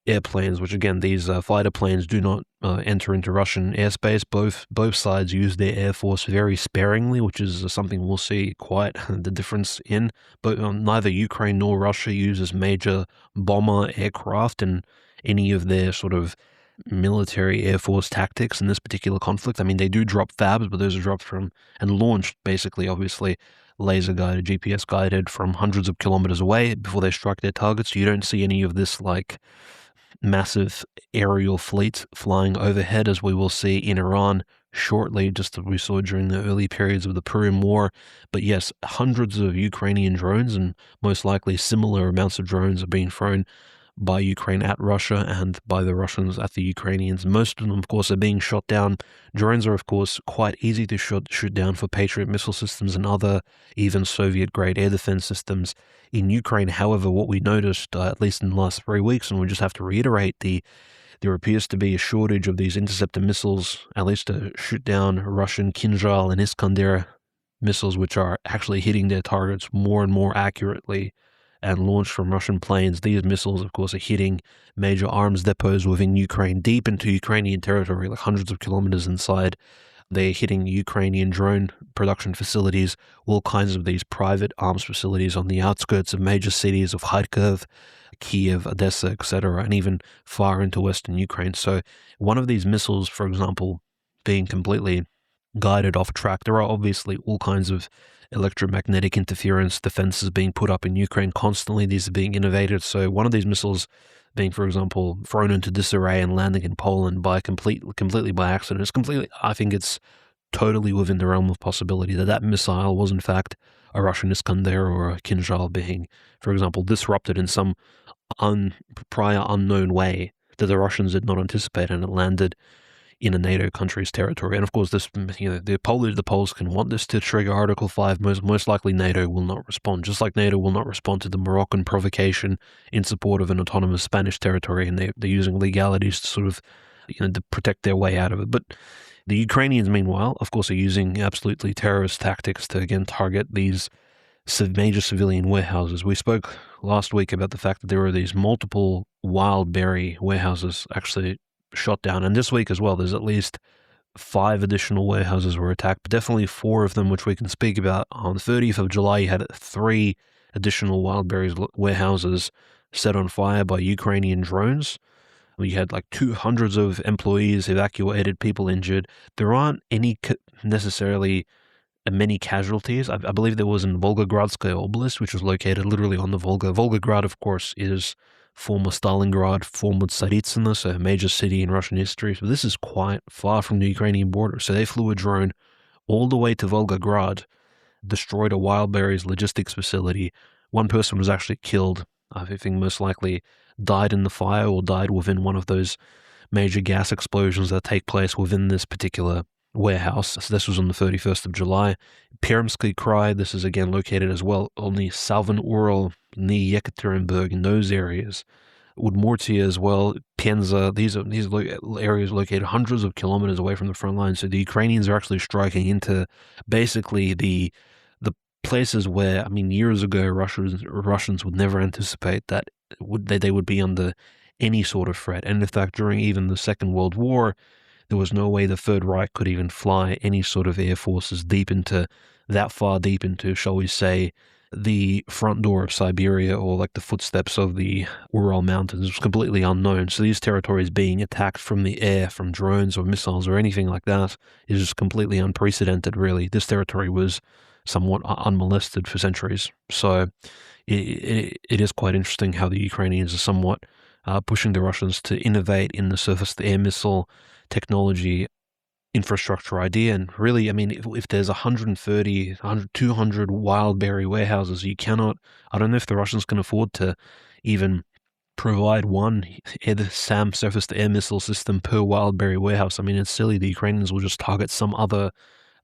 Speaker 2: airplanes, which again, these fighter planes do not enter into Russian airspace. Both sides use their air force very sparingly, which is something we'll see quite the difference in. But neither Ukraine nor Russia uses major bomber aircraft in any of their sort of military air force tactics in this particular conflict. I mean, they do drop FABs, but those are dropped from and launched basically, obviously, laser guided, GPS guided from hundreds of kilometers away before they strike their targets. You don't see any of this like massive aerial fleets flying overhead, as we will see in Iran shortly, just as we saw during the early periods of the Purim War. But yes, hundreds of Ukrainian drones, and most likely similar amounts of drones, are being thrown by Ukraine at Russia and by the Russians at the Ukrainians. Most of them, of course, are being shot down. Drones are, of course, quite easy to shoot down for Patriot missile systems and other even Soviet-grade air defense systems in Ukraine. However, what we noticed, at least in the last 3 weeks, and we just have to reiterate, there appears to be a shortage of these interceptor missiles, at least to shoot down Russian Kinzhal and Iskander missiles, which are actually hitting their targets more and more accurately and launched from Russian planes. These missiles, of course, are hitting major arms depots within Ukraine, deep into Ukrainian territory, like hundreds of kilometers inside. They're hitting Ukrainian drone production facilities, all kinds of these private arms facilities on the outskirts of major cities of Kharkiv, Kiev, Odessa, etc., and even far into western Ukraine. So one of these missiles, for example, being completely guided off track, there are obviously all kinds of electromagnetic interference defenses being put up in Ukraine constantly. These are being innovated. So one of these missiles being, for example, thrown into disarray and landing in Poland completely by accident. I think it's totally within the realm of possibility that missile was in fact a Russian Iskander or a Kinzhal being, for example, disrupted in some prior unknown way that the Russians did not anticipate, and it landed in a NATO country's territory. And of course, this, the Poles can want this to trigger Article 5. Most likely NATO will not respond, just like NATO will not respond to the Moroccan provocation in support of an autonomous Spanish territory, and they're using legalities to sort of, to protect their way out of it. But the Ukrainians, meanwhile, of course, are using absolutely terrorist tactics to, again, target these major civilian warehouses. We spoke last week about the fact that there are these multiple wild berry warehouses actually shot down, and this week as well there's at least 5 additional warehouses were attacked, but definitely 4 of them which we can speak about. On the 30th of July you had 3 additional wild berries warehouses set on fire by Ukrainian drones. We had like 200s of employees evacuated, people injured. There aren't any necessarily many casualties. I believe there was in Volgogradskaya Oblast, which was located literally on the Volga. Volgograd, of course, is former Stalingrad, former Tsaritsina, so a major city in Russian history. So this is quite far from the Ukrainian border. So they flew a drone all the way to Volgograd, destroyed a wild berries logistics facility. One person was actually killed. I think most likely died in the fire or died within one of those major gas explosions that take place within this particular warehouse. So this was on the 31st of July. Permsky Krai, this is again located as well on the southern Ural near Yekaterinburg in those areas. Udmurtia as well, Penza, these areas located hundreds of kilometers away from the front line. So the Ukrainians are actually striking into basically the places where, I mean, years ago Russians would never anticipate that they would be under any sort of threat. And in fact, during even the Second World War, there was no way the Third Reich could even fly any sort of air forces that far deep into, shall we say, the front door of Siberia or like the footsteps of the Ural Mountains. It was completely unknown. So these territories being attacked from the air, from drones or missiles or anything like that, is just completely unprecedented, really. This territory was somewhat unmolested for centuries. So it is quite interesting how the Ukrainians are somewhat pushing the Russians to innovate in the surface-to-air missile technology infrastructure idea. And really, I mean, if there's 130, 200 wild berry warehouses, I don't know if the Russians can afford to even provide one SAM surface-to-air missile system per wild berry warehouse. I mean, it's silly. The Ukrainians will just target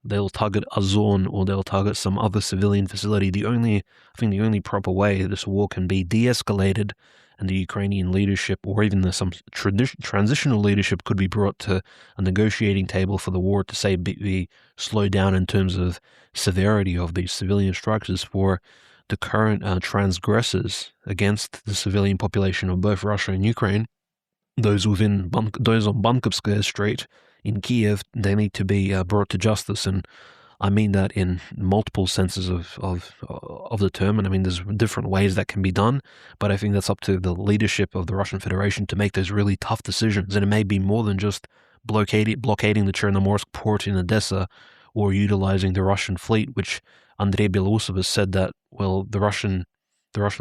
Speaker 2: they'll target a zone or they'll target some other civilian facility. I think the only proper way this war can be de-escalated and the Ukrainian leadership or even some transitional leadership could be brought to a negotiating table for the war to say be slowed down in terms of severity of these civilian strikes is for the current transgressors against the civilian population of both Russia and Ukraine. Those on Bankovskaya Street in Kiev, they need to be brought to justice, and I mean that in multiple senses of the term. And I mean, there's different ways that can be done, but I think that's up to the leadership of the Russian Federation to make those really tough decisions. And it may be more than just blockading the Chernomorsk port in Odessa or utilizing the Russian fleet, which Andrei Belousov has said that, well, the Russian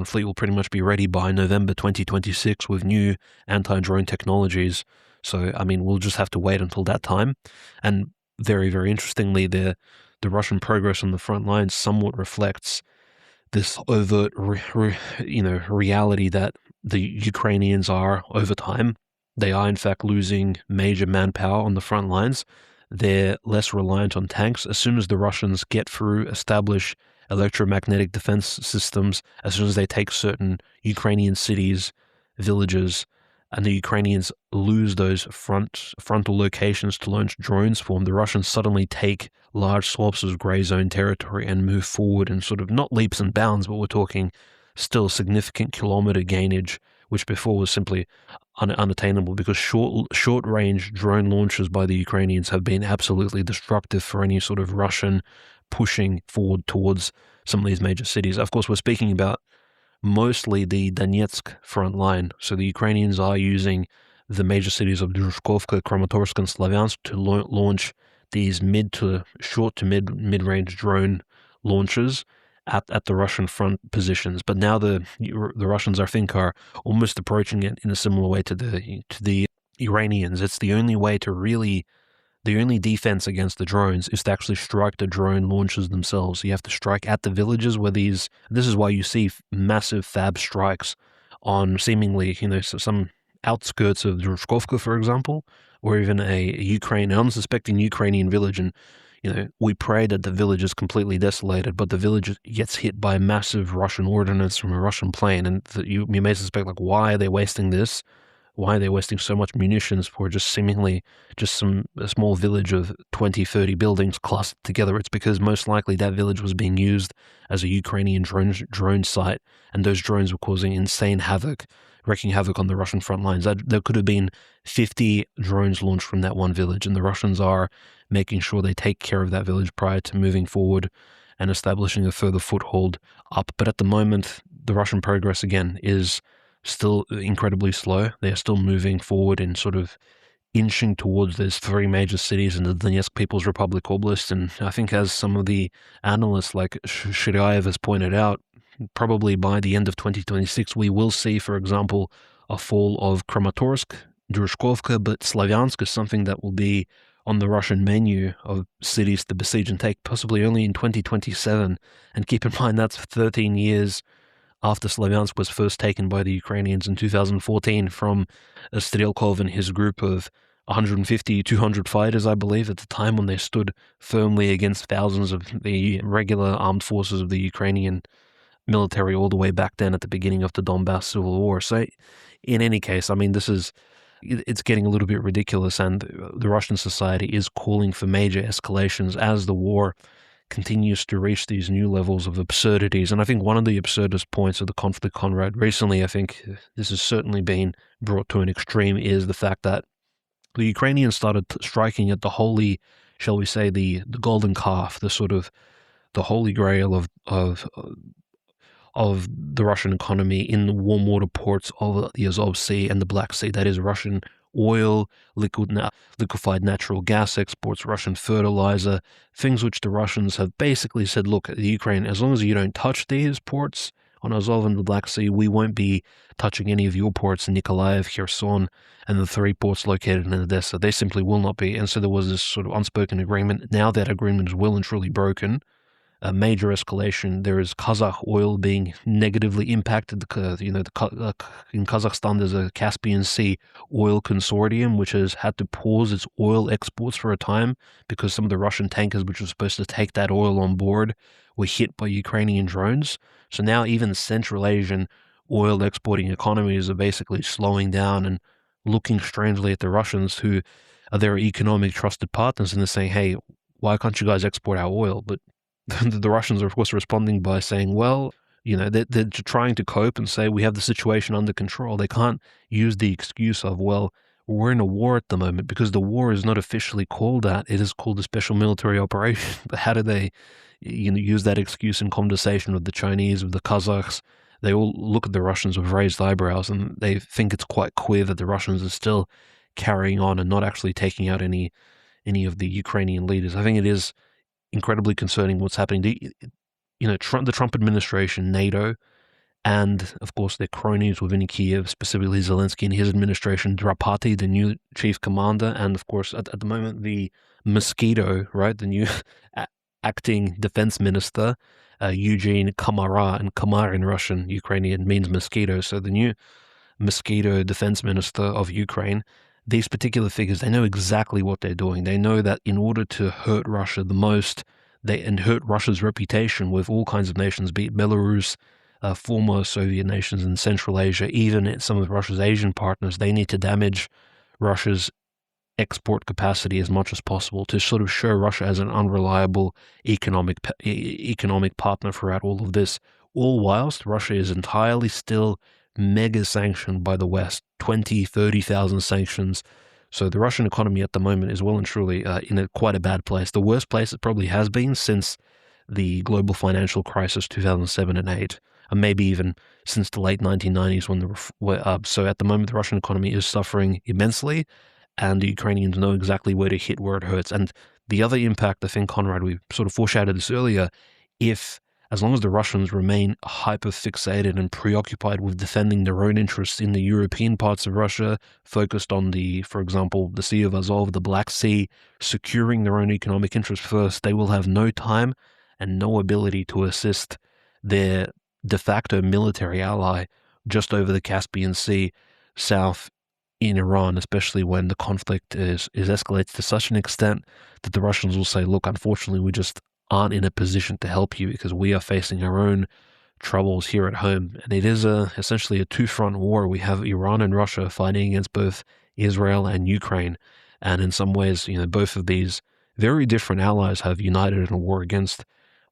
Speaker 2: fleet will pretty much be ready by November 2026 with new anti-drone technologies. So, I mean, we'll just have to wait until that time. And very, very interestingly, the Russian progress on the front lines somewhat reflects this overt, reality that the Ukrainians are, over time, they are in fact losing major manpower on the front lines. They're less reliant on tanks. As soon as the Russians get through, establish electromagnetic defense systems, as soon as they take certain Ukrainian cities, villages, and the Ukrainians lose those frontal locations to launch drones from, the Russians suddenly take large swaths of gray zone territory and move forward in sort of not leaps and bounds, but we're talking still significant kilometer gainage, which before was simply unattainable because short-range drone launches by the Ukrainians have been absolutely destructive for any sort of Russian pushing forward towards some of these major cities. Of course, we're speaking about mostly the Donetsk front line. So the Ukrainians are using the major cities of Druzhkovka, Kramatorsk, and Slavyansk to launch these short to mid-range drone launches at the Russian front positions. But now the Russians, I think, are almost approaching it in a similar way to the Iranians. It's the only way to really. The only defense against the drones is to actually strike the drone launchers themselves. You have to strike at the villages where this is why you see massive fab strikes on seemingly, some outskirts of Druzhkovka, for example, or even an unsuspecting Ukrainian village. And, we pray that the village is completely desolated, but the village gets hit by massive Russian ordnance from a Russian plane. And you may suspect, like, why are they wasting this? Why are they wasting so much munitions for just seemingly a small village of 20, 30 buildings clustered together? It's because most likely that village was being used as a Ukrainian drone site, and those drones were causing insane havoc, wreaking havoc on the Russian front lines. There could have been 50 drones launched from that one village, and the Russians are making sure they take care of that village prior to moving forward and establishing a further foothold up. But at the moment, the Russian progress, again, is still incredibly slow. They are still moving forward in sort of inching towards those three major cities in the Donetsk People's Republic Oblast. And I think, as some of the analysts like Shiryaev has pointed out, probably by the end of 2026, we will see, for example, a fall of Kramatorsk, Drushkovka, but Slavyansk is something that will be on the Russian menu of cities to besiege and take possibly only in 2027. And keep in mind, that's 13 years after Slavyansk was first taken by the Ukrainians in 2014 from Strelkov and his group of 150, 200 fighters, I believe, at the time, when they stood firmly against thousands of the regular armed forces of the Ukrainian military all the way back then at the beginning of the Donbass Civil War. So in any case, I mean, it's getting a little bit ridiculous, and the Russian society is calling for major escalations as the war continues to reach these new levels of absurdities. And I think one of the absurdist points of the conflict, Conrad, recently, I think this has certainly been brought to an extreme, is the fact that the Ukrainians started striking at the holy, shall we say, the golden calf, the sort of the holy grail of the Russian economy in the warm water ports of the Azov Sea and the Black Sea. That is Russian oil, liquefied natural gas exports, Russian fertilizer, things which the Russians have basically said, look, the Ukraine, as long as you don't touch these ports on Azov and the Black Sea, we won't be touching any of your ports in Nikolaev, Kherson, and the three ports located in Odessa. They simply will not be. And so there was this sort of unspoken agreement. Now that agreement is well and truly broken. A major escalation. There is Kazakh oil being negatively impacted. In Kazakhstan, there's a Caspian Sea oil consortium which has had to pause its oil exports for a time because some of the Russian tankers which were supposed to take that oil on board were hit by Ukrainian drones. So now even Central Asian oil exporting economies are basically slowing down and looking strangely at the Russians, who are their economic trusted partners, and they're saying, hey, why can't you guys export our oil? But the Russians are, of course, responding by saying, well, they're trying to cope and say we have the situation under control. They can't use the excuse of, well, we're in a war at the moment, because the war is not officially called that. It is called a special military operation. But how do they use that excuse in conversation with the Chinese, with the Kazakhs? They all look at the Russians with raised eyebrows, and they think it's quite clear that the Russians are still carrying on and not actually taking out any of the Ukrainian leaders. I think it is incredibly concerning what's happening. The Trump administration, NATO, and of course their cronies within Kiev, specifically Zelensky and his administration, Drapati, the new chief commander, and of course at the moment the mosquito, right, the new acting defense minister, Eugene Kamara, and Kamar in Russian, Ukrainian means mosquito. So the new mosquito defense minister of Ukraine. These particular figures, they know exactly what they're doing. They know that in order to hurt Russia the most, and hurt Russia's reputation with all kinds of nations, be it Belarus, former Soviet nations in Central Asia, even some of Russia's Asian partners, they need to damage Russia's export capacity as much as possible to sort of show Russia as an unreliable economic partner throughout all of this. All whilst Russia is entirely still mega sanctioned by the West, 20, 30,000 sanctions. So the Russian economy at the moment is well and truly in quite a bad place. The worst place it probably has been since the global financial crisis 2007 and 8, and maybe even since the late 1990s when so at the moment the Russian economy is suffering immensely, and the Ukrainians know exactly where to hit, where it hurts. And the other impact, I think, Conrad, we sort of foreshadowed this earlier, as long as the Russians remain hyper-fixated and preoccupied with defending their own interests in the European parts of Russia, focused on for example, the Sea of Azov, the Black Sea, securing their own economic interests first, they will have no time and no ability to assist their de facto military ally just over the Caspian Sea, south in Iran, especially when the conflict is escalates to such an extent that the Russians will say, look, unfortunately, we just aren't in a position to help you because we are facing our own troubles here at home. And it is essentially a two-front war. We have Iran and Russia fighting against both Israel and Ukraine. And in some ways, both of these very different allies have united in a war against,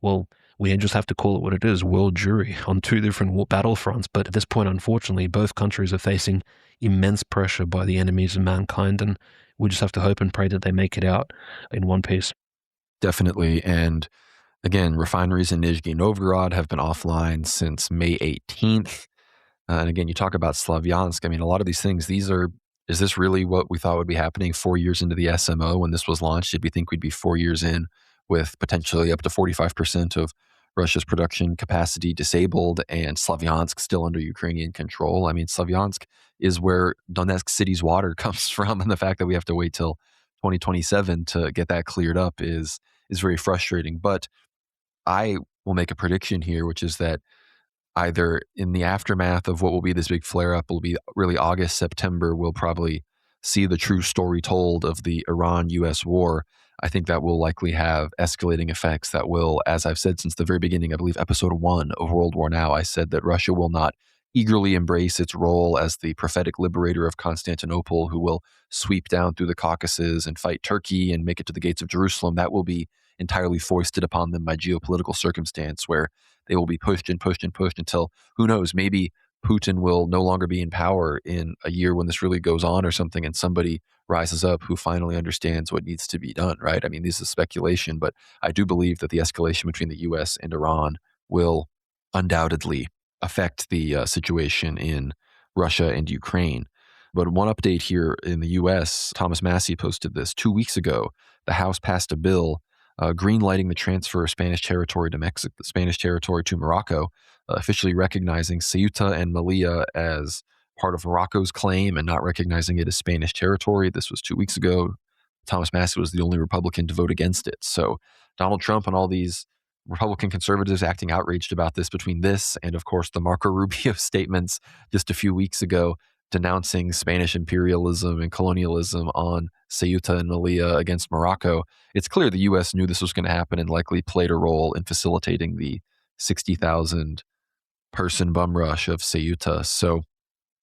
Speaker 2: well, we just have to call it what it is, world Jewry on two different battlefronts. But at this point, unfortunately, both countries are facing immense pressure by the enemies of mankind. And we just have to hope and pray that they make it out in one piece.
Speaker 1: Definitely. And Again, refineries in Nizhny Novgorod have been offline since May 18th. And again, you talk about Slavyansk. I mean, a lot of these things, is this really what we thought would be happening 4 years into the SMO when this was launched? Did we think we'd be 4 years in with potentially up to 45% of Russia's production capacity disabled and Slavyansk still under Ukrainian control? I mean, Slavyansk is where Donetsk city's water comes from. And the fact that we have to wait till 2027 to get that cleared up is very frustrating. But I will make a prediction here, which is that either in the aftermath of what will be this big flare up will be really August, September, we'll probably see the true story told of the Iran US war. I think that will likely have escalating effects that will, as I've said since the very beginning, I believe episode 1 of World War Now, I said that Russia will not eagerly embrace its role as the prophetic liberator of Constantinople who will sweep down through the Caucasus and fight Turkey and make it to the gates of Jerusalem. That will be entirely foisted upon them by geopolitical circumstance, where they will be pushed and pushed and pushed until, who knows, maybe Putin will no longer be in power in a year when this really goes on or something, and somebody rises up who finally understands what needs to be done, right? I mean, this is speculation, but I do believe that the escalation between the US and Iran will undoubtedly affect the situation in Russia and Ukraine. But one update here in the US, Thomas Massey posted this 2 weeks ago. The House passed a bill greenlighting the transfer of Spanish territory to Mexico, Spanish territory to Morocco, officially recognizing Ceunta and Melilla as part of Morocco's claim and not recognizing it as Spanish territory. This was 2 weeks ago. Thomas Massey was the only Republican to vote against it. So Donald Trump and all these Republican conservatives acting outraged about this, between this and, of course, the Marco Rubio statements just a few weeks ago denouncing Spanish imperialism and colonialism on Ceuta and Melilla against Morocco. It's clear the U.S. knew this was going to happen and likely played a role in facilitating the 60,000 person bum rush of Ceuta. So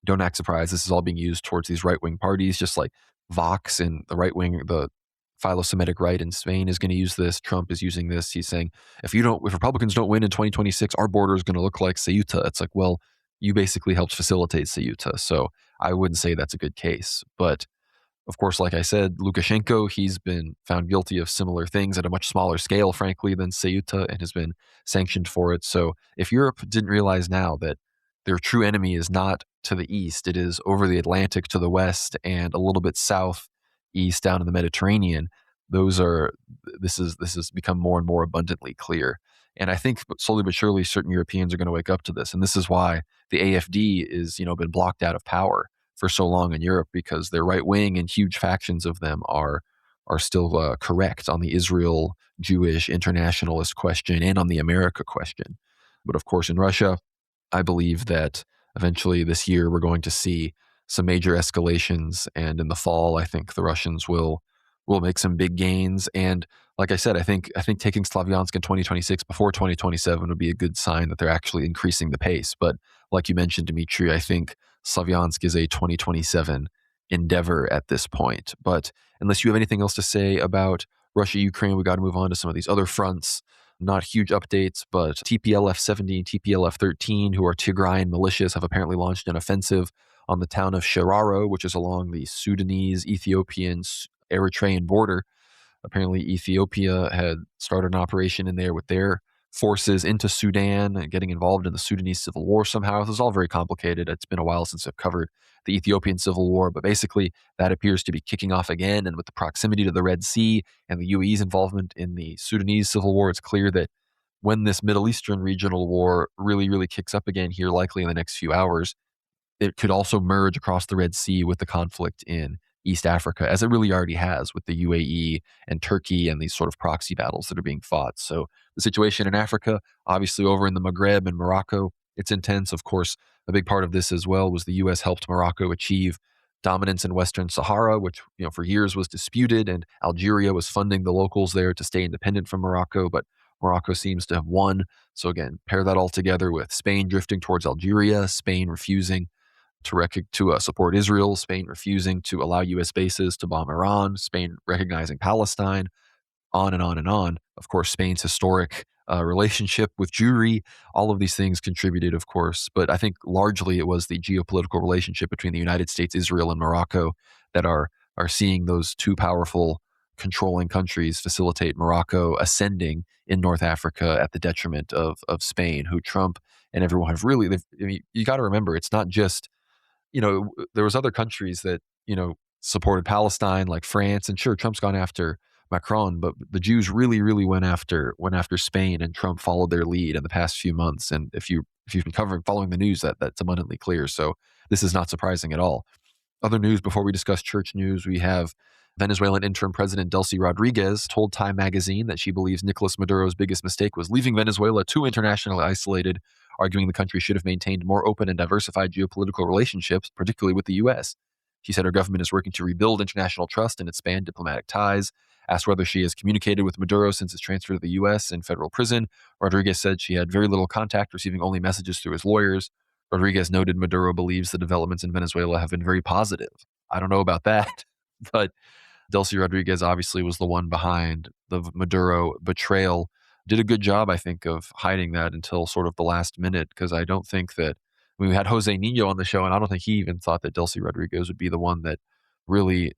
Speaker 1: don't act surprised. This is all being used towards these right-wing parties, just like Vox and the right-wing, the philo-Semitic right in Spain is going to use this. Trump is using this. He's saying, if Republicans don't win in 2026, our border is going to look like Ceuta. It's like, well, you basically helped facilitate Ceuta. So I wouldn't say that's a good case. But of course, like I said, Lukashenko, he's been found guilty of similar things at a much smaller scale, frankly, than Ceuta, and has been sanctioned for it. So if Europe didn't realize now that their true enemy is not to the east, it is over the Atlantic to the west and a little bit southeast down in the Mediterranean, this has become more and more abundantly clear. And I think slowly but surely certain Europeans are going to wake up to this. And this is why the AfD is, been blocked out of power for so long in Europe, because their right wing and huge factions of them are still correct on the Israel Jewish internationalist question and on the America question. But of course, in Russia, I believe that eventually this year we're going to see some major escalations, and in the fall, I think the Russians will make some big gains. And like I said, I think taking Slavyansk in 2026 before 2027 would be a good sign that they're actually increasing the pace. But like you mentioned, Dmitry, I think Slavyansk is a 2027 endeavor at this point. But unless you have anything else to say about Russia, Ukraine, we got to move on to some of these other fronts. Not huge updates, but TPLF-70 and TPLF-13, who are Tigrayan militias, have apparently launched an offensive on the town of Shararo, which is along the Sudanese, Ethiopian, Eritrean border. Apparently, Ethiopia had started an operation in there with their forces into Sudan, getting involved in the Sudanese civil war somehow. This is all very complicated. It's been a while since I've covered the Ethiopian civil war, but basically that appears to be kicking off again. And with the proximity to the Red Sea and the UAE's involvement in the Sudanese civil war, it's clear that when this Middle Eastern regional war really, really kicks up again here, likely in the next few hours, it could also merge across the Red Sea with the conflict in East Africa, as it really already has with the UAE and Turkey and these sort of proxy battles that are being fought. So the situation in Africa, obviously over in the Maghreb and Morocco, it's intense. Of course, a big part of this as well was the U.S. helped Morocco achieve dominance in Western Sahara, which for years was disputed, and Algeria was funding the locals there to stay independent from Morocco, but Morocco seems to have won. So again, pair that all together with Spain drifting towards Algeria, Spain refusing to support Israel, Spain refusing to allow U.S. bases to bomb Iran, Spain recognizing Palestine, on and on and on. Of course, Spain's historic relationship with Jewry, all of these things contributed, of course. But I think largely it was the geopolitical relationship between the United States, Israel, and Morocco that are seeing those two powerful controlling countries facilitate Morocco ascending in North Africa at the detriment of Spain, who Trump and everyone have really, I mean, you got to remember, it's not just, there was other countries that, supported Palestine, like France, and sure, Trump's gone after Macron, but the Jews really, really went after Spain, and Trump followed their lead in the past few months. And if you've been following the news, that's abundantly clear. So this is not surprising at all. Other news before we discuss church news, we have Venezuelan interim president Delcy Rodriguez told Time magazine that she believes Nicolas Maduro's biggest mistake was leaving Venezuela too internationally isolated, arguing the country should have maintained more open and diversified geopolitical relationships, particularly with the U.S. She said her government is working to rebuild international trust and expand diplomatic ties. Asked whether she has communicated with Maduro since his transfer to the U.S. in federal prison, Rodriguez said she had very little contact, receiving only messages through his lawyers. Rodriguez noted Maduro believes the developments in Venezuela have been very positive. I don't know about that, but Delcy Rodriguez obviously was the one behind the Maduro betrayal. Did a good job, I think, of hiding that until sort of the last minute, because I don't think that, we had Jose Nino on the show, and I don't think he even thought that Delcy Rodriguez would be the one that really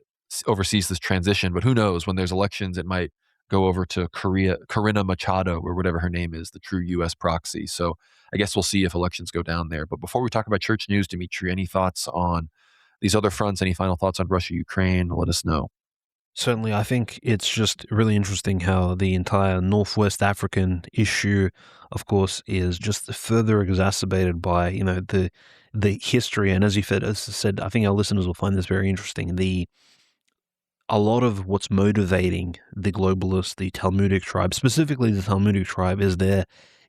Speaker 1: oversees this transition. But who knows? When there's elections, it might go over to Corina Machado, or whatever her name is, the true U.S. proxy. So I guess we'll see if elections go down there. But before we talk about church news, Dmitry, any thoughts on these other fronts? Any final thoughts on Russia, Ukraine? Let us know.
Speaker 2: Certainly, I think it's just really interesting how the entire Northwest African issue, of course, is just further exacerbated by, the history. And as said, I think our listeners will find this very interesting. A lot of what's motivating the globalists, the Talmudic tribe, specifically the Talmudic tribe, is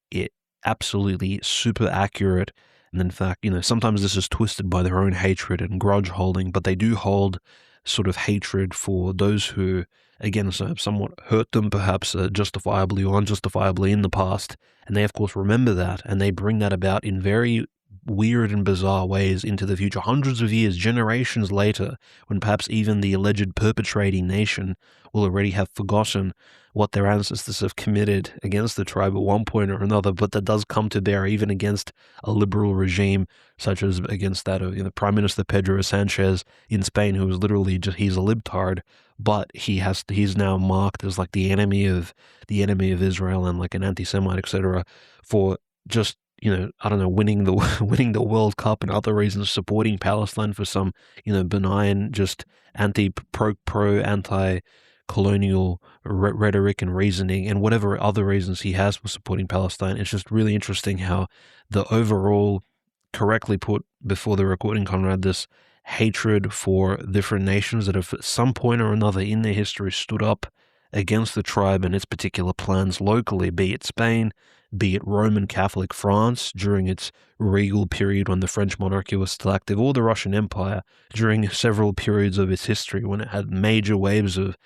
Speaker 2: it absolutely super accurate. And in fact, sometimes this is twisted by their own hatred and grudge holding, but they do hold sort of hatred for those who, again, somewhat hurt them, perhaps justifiably or unjustifiably in the past. And they, of course, remember that, and they bring that about in very weird and bizarre ways into the future, hundreds of years, generations later, when perhaps even the alleged perpetrating nation will already have forgotten what their ancestors have committed against the tribe at one point or another. But that does come to bear even against a liberal regime, such as against that of Prime Minister Pedro Sanchez in Spain, who is literally he's a libtard, but he's now marked as like the enemy of Israel and like an anti-Semite, etc., for just I don't know, winning the World Cup and other reasons, supporting Palestine for some benign, just anti-colonial rhetoric and reasoning, and whatever other reasons he has for supporting Palestine. It's just really interesting how the overall, correctly put before the recording, Conrad, this hatred for different nations that have at some point or another in their history stood up against the tribe and its particular plans locally, be it Spain, be it Roman Catholic France during its regal period when the French monarchy was still active, or the Russian Empire during several periods of its history when it had major waves of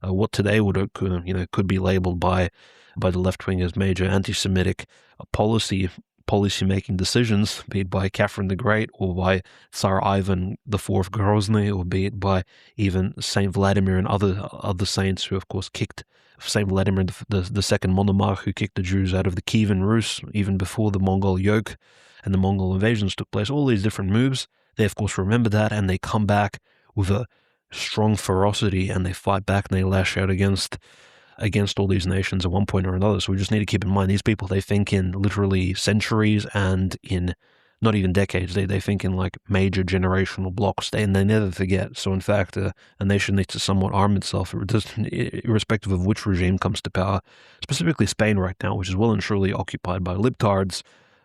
Speaker 2: what today could be labeled by the left wing as major anti-Semitic policy-making decisions, be it by Catherine the Great or by Tsar Ivan IV Grozny, or be it by even Saint Vladimir and other saints who, of course, kicked Saint Vladimir the second monarch, who kicked the Jews out of the Kievan Rus even before the Mongol yoke and the Mongol invasions took place. All these different moves, they of course remember that, and they come back with a strong ferocity, and they fight back and they lash out against all these nations at one point or another. So we just need to keep in mind, these people, they think in literally centuries and in not even decades. They think in like major generational blocks, and they never forget. So in fact, a nation needs to somewhat arm itself, irrespective of which regime comes to power, specifically Spain right now, which is well and truly occupied by libtards,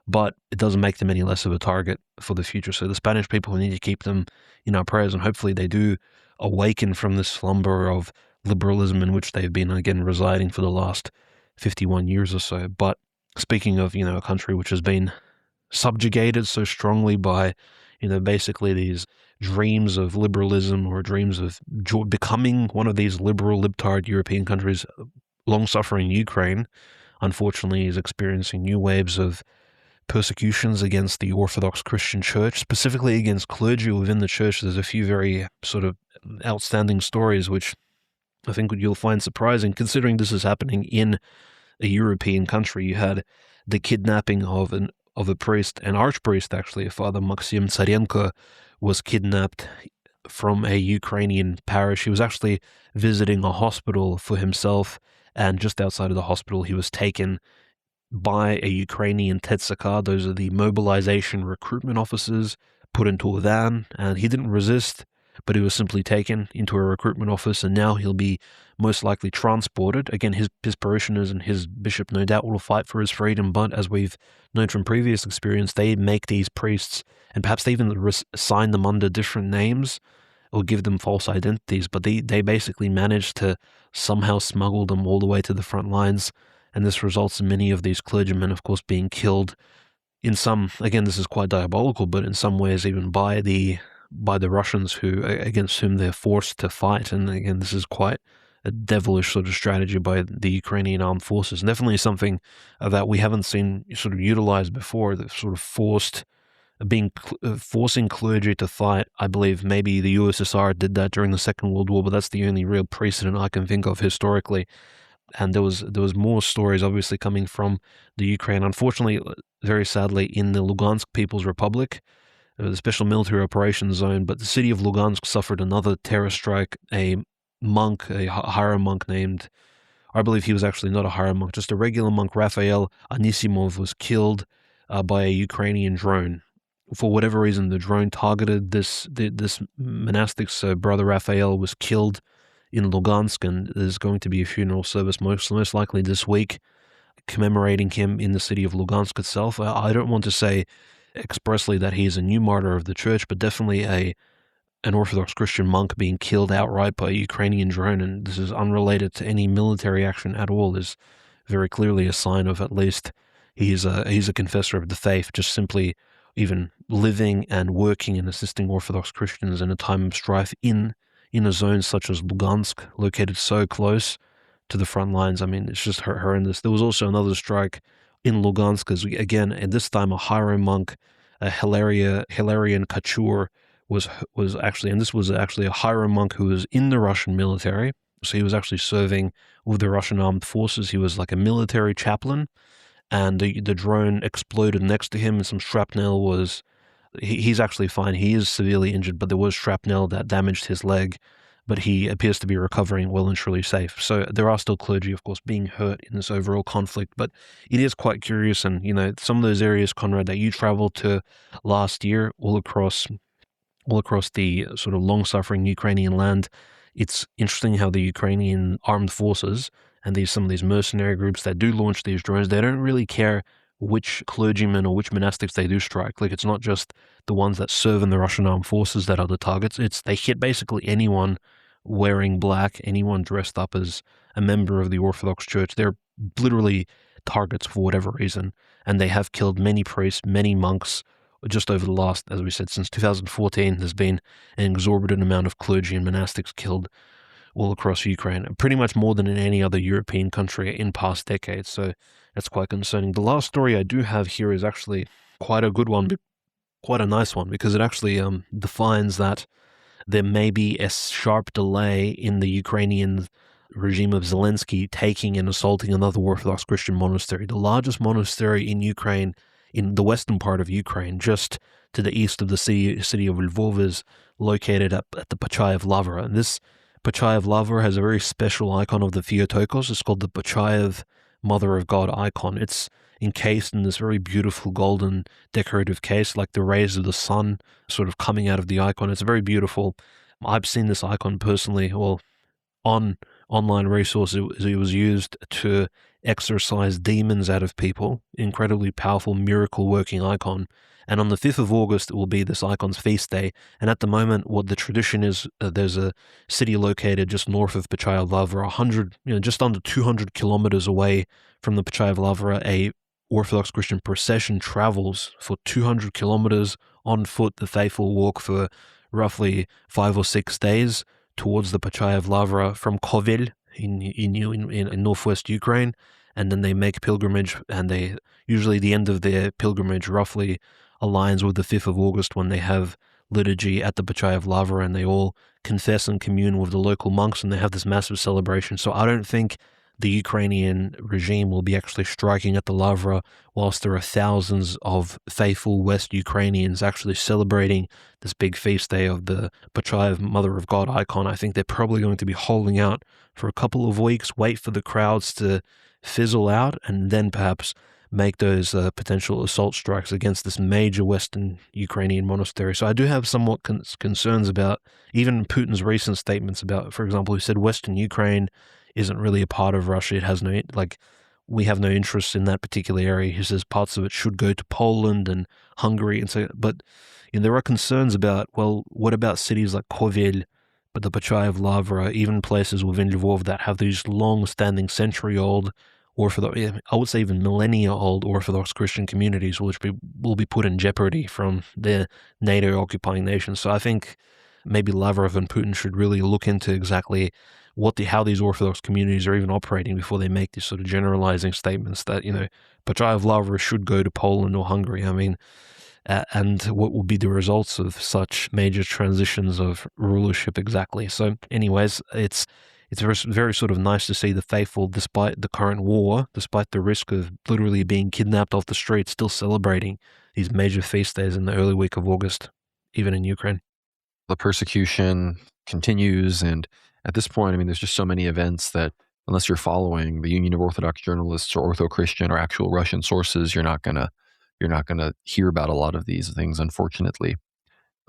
Speaker 2: but it doesn't make them any less of a target for the future. So the Spanish people, we need to keep them in our prayers, and hopefully they do awaken from this slumber of liberalism in which they've been, again, residing for the last 51 years or so. But speaking of, a country which has been subjugated so strongly by, basically these dreams of liberalism, or dreams of becoming one of these liberal, libtard European countries, long-suffering Ukraine, unfortunately, is experiencing new waves of persecutions against the Orthodox Christian Church, specifically against clergy within the church. There's a few very sort of outstanding stories, which I think you'll find surprising, considering this is happening in a European country. You had the kidnapping of a priest, an archpriest actually, Father Maxim Tsarenko, was kidnapped from a Ukrainian parish. He was actually visiting a hospital for himself, and just outside of the hospital, he was taken by a Ukrainian Tetsaka. Those are the mobilization recruitment officers, put into a van, and he didn't resist, but he was simply taken into a recruitment office, and now he'll be most likely transported. Again, his parishioners and his bishop no doubt will fight for his freedom, but as we've known from previous experience, they make these priests, and perhaps they even assign them under different names or give them false identities, but they basically manage to somehow smuggle them all the way to the front lines, and this results in many of these clergymen, of course, being killed. In some, again, this is quite diabolical, but in some ways even by the Russians against whom they're forced to fight. And again, this is quite a devilish sort of strategy by the Ukrainian armed forces. And definitely something that we haven't seen sort of utilized before, that sort of forcing clergy to fight. I believe maybe the USSR did that during the Second World War, but that's the only real precedent I can think of historically. And there was more stories obviously coming from the Ukraine. Unfortunately, very sadly, in the Lugansk People's Republic, the Special Military Operations Zone, but the city of Lugansk suffered another terror strike. A hierom monk named, I believe he was actually not a hierom monk, just a regular monk, Raphael Anisimov, was killed by a Ukrainian drone. For whatever reason, the drone targeted this monastic's brother Raphael was killed in Lugansk, and there's going to be a funeral service most likely this week commemorating him in the city of Lugansk itself. I don't want to say expressly that he is a new martyr of the church, but definitely an Orthodox Christian monk being killed outright by a Ukrainian drone, and this is unrelated to any military action at all, is very clearly a sign of at least he's a confessor of the faith, just simply even living and working and assisting Orthodox Christians in a time of strife in a zone such as Lugansk, located so close to the front lines. I mean, it's just horrendous. There was also another strike in Lugansk, as again, and this time a hierom monk, Hilarion Kachur, was actually, and this was actually a hierom monk who was in the Russian military. So he was actually serving with the Russian armed forces. He was like a military chaplain, and the drone exploded next to him, and some shrapnel was. He's actually fine. He is severely injured, but there was shrapnel that damaged his leg, but he appears to be recovering well and truly safe. So there are still clergy, of course, being hurt in this overall conflict, but it is quite curious. And, some of those areas, Conrad, that you traveled to last year, all across the sort of long-suffering Ukrainian land, it's interesting how the Ukrainian armed forces and some of these mercenary groups that do launch these drones, they don't really care which clergymen or which monastics they do strike. Like, it's not just the ones that serve in the Russian armed forces that are the targets. They hit basically anyone wearing black, anyone dressed up as a member of the Orthodox Church. They're literally targets for whatever reason. And they have killed many priests, many monks, just over the last, as we said, since 2014, there's been an exorbitant amount of clergy and monastics killed all across Ukraine, pretty much more than in any other European country in past decades. So that's quite concerning. The last story I do have here is actually quite a good one, quite a nice one, because it actually defines that there may be a sharp delay in the Ukrainian regime of Zelensky taking and assaulting another Orthodox Christian monastery, the largest monastery in Ukraine, in the western part of Ukraine, just to the east of the city of Lvov, is located at the Pachayev Lavra. And this Pachayev Lavra has a very special icon of the Theotokos. It's called the Pachayev Mother of God icon. It's encased in this very beautiful golden decorative case, like the rays of the sun sort of coming out of the icon. It's very beautiful. I've seen this icon personally, or on online resources. It was used to exorcise demons out of people. Incredibly powerful, miracle-working icon. And on the 5th of August, it will be this icon's feast day. And at the moment, what the tradition is, there's a city located just north of Pachayev Lavra, just under 200 kilometers away from the Pachayev Lavra. A Orthodox Christian procession travels for 200 kilometers on foot. The faithful walk for roughly 5 or 6 days towards the Pachayev Lavra from Kovel in northwest Ukraine. And then they make pilgrimage, and usually the end of their pilgrimage roughly aligns with the 5th of August, when they have liturgy at the Pachayev Lavra, and they all confess and commune with the local monks, and they have this massive celebration. So I don't think the Ukrainian regime will be actually striking at the Lavra, whilst there are thousands of faithful West Ukrainians actually celebrating this big feast day of the Pachayev Mother of God icon. I think they're probably going to be holding out for a couple of weeks, wait for the crowds to fizzle out, and then perhaps make those potential assault strikes against this major Western Ukrainian monastery. So I do have somewhat concerns about even Putin's recent statements about, for example, he said Western Ukraine isn't really a part of Russia. It has no, we have no interest in that particular area. He says parts of it should go to Poland and Hungary. And so, but there are concerns about, well, what about cities like Kovel, but the Pachayev Lavra, even places within Lvov that have these long-standing, century-old Orthodox, I would say even millennia-old Orthodox Christian communities, which will be put in jeopardy from their NATO-occupying nations. So I think maybe Lavrov and Putin should really look into exactly how these Orthodox communities are even operating before they make these sort of generalizing statements that, Pachayev Lavra should go to Poland or Hungary. I mean, and what will be the results of such major transitions of rulership exactly. So anyways, it's very, very sort of nice to see the faithful, despite the current war, despite the risk of literally being kidnapped off the street, still celebrating these major feast days in the early week of August, even in Ukraine.
Speaker 1: The persecution continues, and at this point, I mean, there's just so many events that unless you're following the Union of Orthodox Journalists or Ortho-Christian or actual Russian sources, you're not gonna hear about a lot of these things, unfortunately.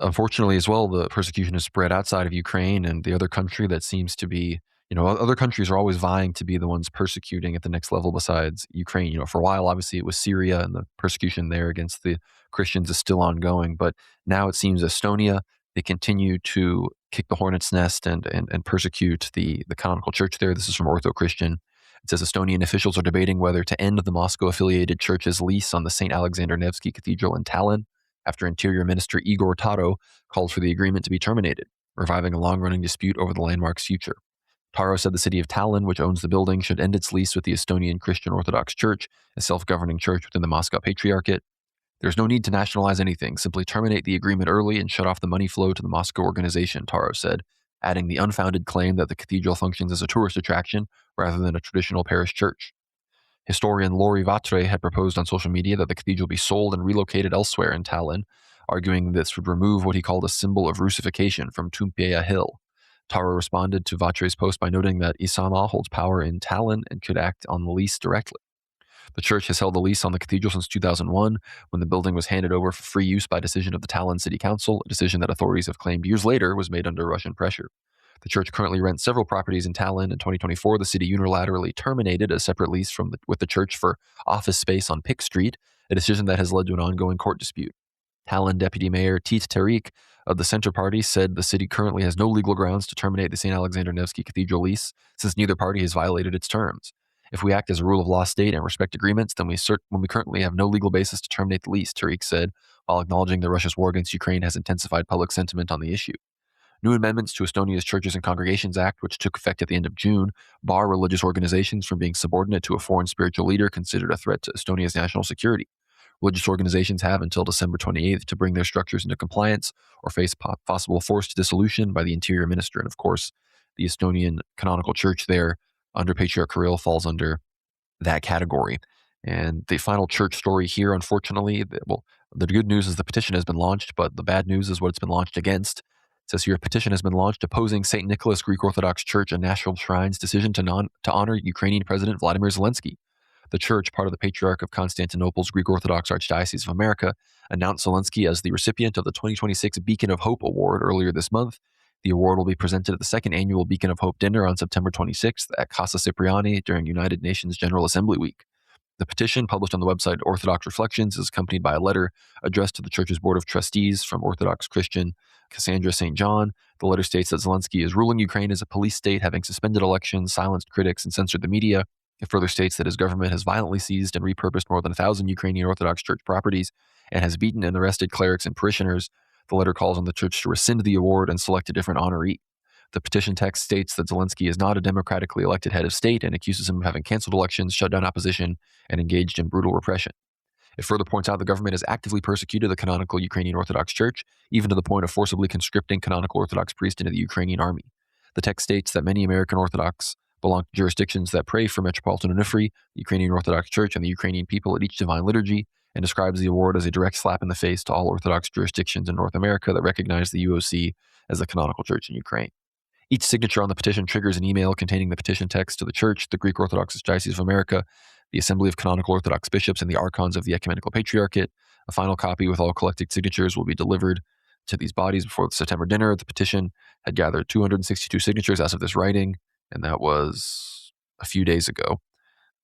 Speaker 1: Unfortunately, as well, the persecution is spread outside of Ukraine, and the other country that seems to be, other countries are always vying to be the ones persecuting at the next level besides Ukraine. For a while, obviously, it was Syria, and the persecution there against the Christians is still ongoing. But now it seems Estonia, they continue to kick the hornet's nest and persecute the canonical church there. This is from Ortho Christian. It says Estonian officials are debating whether to end the Moscow-affiliated church's lease on the St. Alexander Nevsky Cathedral in Tallinn after Interior Minister Igor Taro called for the agreement to be terminated, reviving a long-running dispute over the landmark's future. Taro said the city of Tallinn, which owns the building, should end its lease with the Estonian Christian Orthodox Church, a self-governing church within the Moscow Patriarchate. There's no need to nationalize anything, simply terminate the agreement early and shut off the money flow to the Moscow organization, Taro said, adding the unfounded claim that the cathedral functions as a tourist attraction rather than a traditional parish church. Historian Lori Vatre had proposed on social media that the cathedral be sold and relocated elsewhere in Tallinn, arguing this would remove what he called a symbol of Russification from Toompea Hill. Taro responded to Vatre's post by noting that Isama holds power in Tallinn and could act on the lease directly. The church has held the lease on the cathedral since 2001, when the building was handed over for free use by decision of the Tallinn City Council, a decision that authorities have claimed years later was made under Russian pressure. The church currently rents several properties in Tallinn. In 2024, the city unilaterally terminated a separate lease with the church for office space on Pick Street, a decision that has led to an ongoing court dispute. Tallinn Deputy Mayor Tiit Terik of the Centre Party said the city currently has no legal grounds to terminate the St. Alexander Nevsky Cathedral lease, since neither party has violated its terms. If we act as a rule of law state and respect agreements, then we currently have no legal basis to terminate the lease, Terik said, while acknowledging that Russia's war against Ukraine has intensified public sentiment on the issue. New amendments to Estonia's Churches and Congregations Act, which took effect at the end of June, bar religious organizations from being subordinate to a foreign spiritual leader considered a threat to Estonia's national security. Religious organizations have until December 28th to bring their structures into compliance or face possible forced dissolution by the Interior Minister. And of course, the Estonian Canonical Church there, under Patriarch Kirill, falls under that category. And the final church story here, unfortunately, the good news is the petition has been launched, but the bad news is what it's been launched against. It says here, a petition has been launched opposing St. Nicholas Greek Orthodox Church and National Shrine's decision to honor Ukrainian President Vladimir Zelensky. The church, part of the Patriarch of Constantinople's Greek Orthodox Archdiocese of America, announced Zelensky as the recipient of the 2026 Beacon of Hope Award earlier this month. The award will be presented at the second annual Beacon of Hope dinner on September 26th at Casa Cipriani during United Nations General Assembly Week. The petition, published on the website Orthodox Reflections, is accompanied by a letter addressed to the church's Board of Trustees from Orthodox Christian Cassandra St. John. The letter states that Zelensky is ruling Ukraine as a police state, having suspended elections, silenced critics, and censored the media. It further states that his government has violently seized and repurposed more than 1,000 Ukrainian Orthodox Church properties and has beaten and arrested clerics and parishioners. The letter calls on the church to rescind the award and select a different honoree. The petition text states that Zelensky is not a democratically elected head of state and accuses him of having canceled elections, shut down opposition, and engaged in brutal repression. It further points out the government has actively persecuted the canonical Ukrainian Orthodox Church, even to the point of forcibly conscripting canonical Orthodox priests into the Ukrainian army. The text states that many American Orthodox belong to jurisdictions that pray for Metropolitan Onufry, the Ukrainian Orthodox Church, and the Ukrainian people at each divine liturgy, and describes the award as a direct slap in the face to all Orthodox jurisdictions in North America that recognize the UOC as the canonical church in Ukraine. Each signature on the petition triggers an email containing the petition text to the Church, the Greek Orthodox Diocese of America, the Assembly of Canonical Orthodox Bishops, and the Archons of the Ecumenical Patriarchate. A final copy with all collected signatures will be delivered to these bodies before the September dinner. The petition had gathered 262 signatures as of this writing, and that was a few days ago.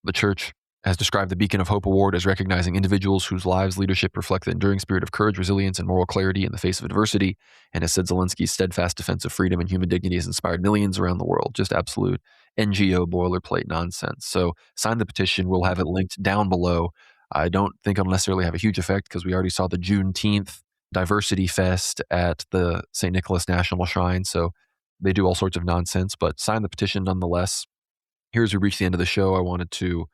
Speaker 1: The Church has described the Beacon of Hope Award as recognizing individuals whose lives' leadership reflect the enduring spirit of courage, resilience, and moral clarity in the face of adversity, and has said Zelensky's steadfast defense of freedom and human dignity has inspired millions around the world. Just absolute NGO boilerplate nonsense. So sign the petition. We'll have it linked down below. I don't think it'll necessarily have a huge effect because we already saw the Juneteenth Diversity Fest at the St. Nicholas National Shrine, so they do all sorts of nonsense, but sign the petition nonetheless. Here, as we reach the end of the show, I wanted to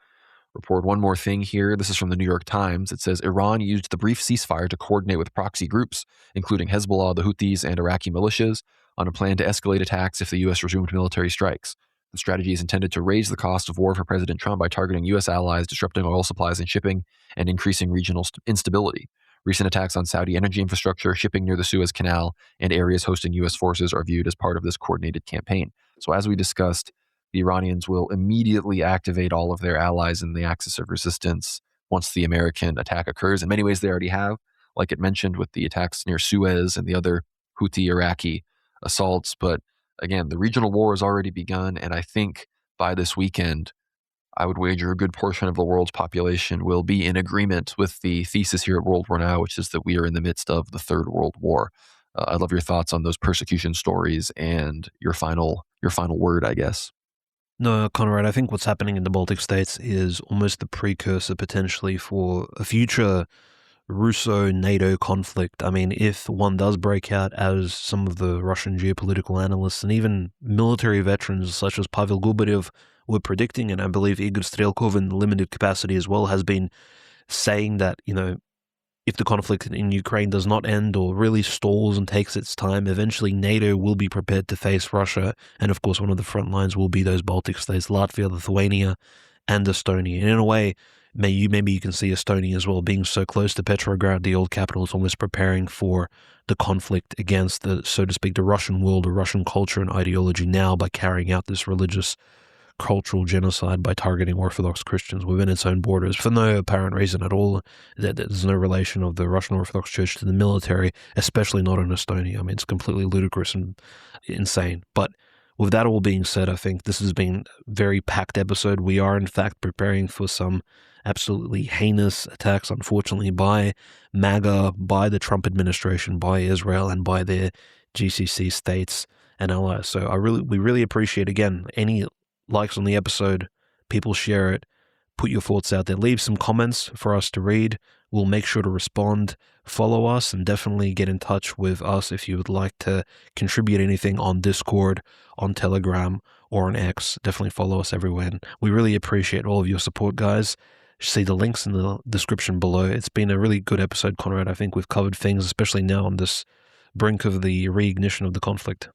Speaker 1: report one more thing here. This is from the New York Times. It says Iran used the brief ceasefire to coordinate with proxy groups, including Hezbollah, the Houthis, and Iraqi militias, on a plan to escalate attacks if the U.S. resumed military strikes. The strategy is intended to raise the cost of war for President Trump by targeting U.S. allies, disrupting oil supplies and shipping, and increasing regional instability. Recent attacks on Saudi energy infrastructure, shipping near the Suez Canal, and areas hosting U.S. forces are viewed as part of this coordinated campaign. So as we discussed, the Iranians will immediately activate all of their allies in the axis of resistance once the American attack occurs. In many ways, they already have, like it mentioned with the attacks near Suez and the other Houthi Iraqi assaults. But again, the regional war has already begun, and I think by this weekend, I would wager a good portion of the world's population will be in agreement with the thesis here at World War Now, which is that we are in the midst of the Third World War. I'd love your thoughts on those persecution stories and your final word, I guess.
Speaker 2: No, Conrad, I think what's happening in the Baltic states is almost the precursor potentially for a future Russo-NATO conflict. I mean, if one does break out, as some of the Russian geopolitical analysts and even military veterans such as Pavel Gubarev were predicting, and I believe Igor Strelkov in limited capacity as well has been saying that, if the conflict in Ukraine does not end or really stalls and takes its time, eventually NATO will be prepared to face Russia. And of course, one of the front lines will be those Baltic states, Latvia, Lithuania, and Estonia. And in a way, maybe you can see Estonia as well, being so close to Petrograd, the old capital, is almost preparing for the conflict against the, so to speak, the Russian world or Russian culture and ideology now by carrying out this religious cultural genocide by targeting Orthodox Christians within its own borders for no apparent reason at all. There's no relation of the Russian Orthodox Church to the military, especially not in Estonia. I mean, it's completely ludicrous and insane. But with that all being said, I think this has been a very packed episode. We are, in fact, preparing for some absolutely heinous attacks, unfortunately, by MAGA, by the Trump administration, by Israel, and by their GCC states and allies. So we really appreciate, again, any likes on the episode, people share it, put your thoughts out there, leave some comments for us to read. We'll make sure to respond, follow us, and definitely get in touch with us if you would like to contribute anything on Discord, on Telegram, or on X. Definitely follow us everywhere. And we really appreciate all of your support, guys. See the links in the description below. It's been a really good episode, Conrad. I think we've covered things, especially now on this brink of the reignition of the conflict.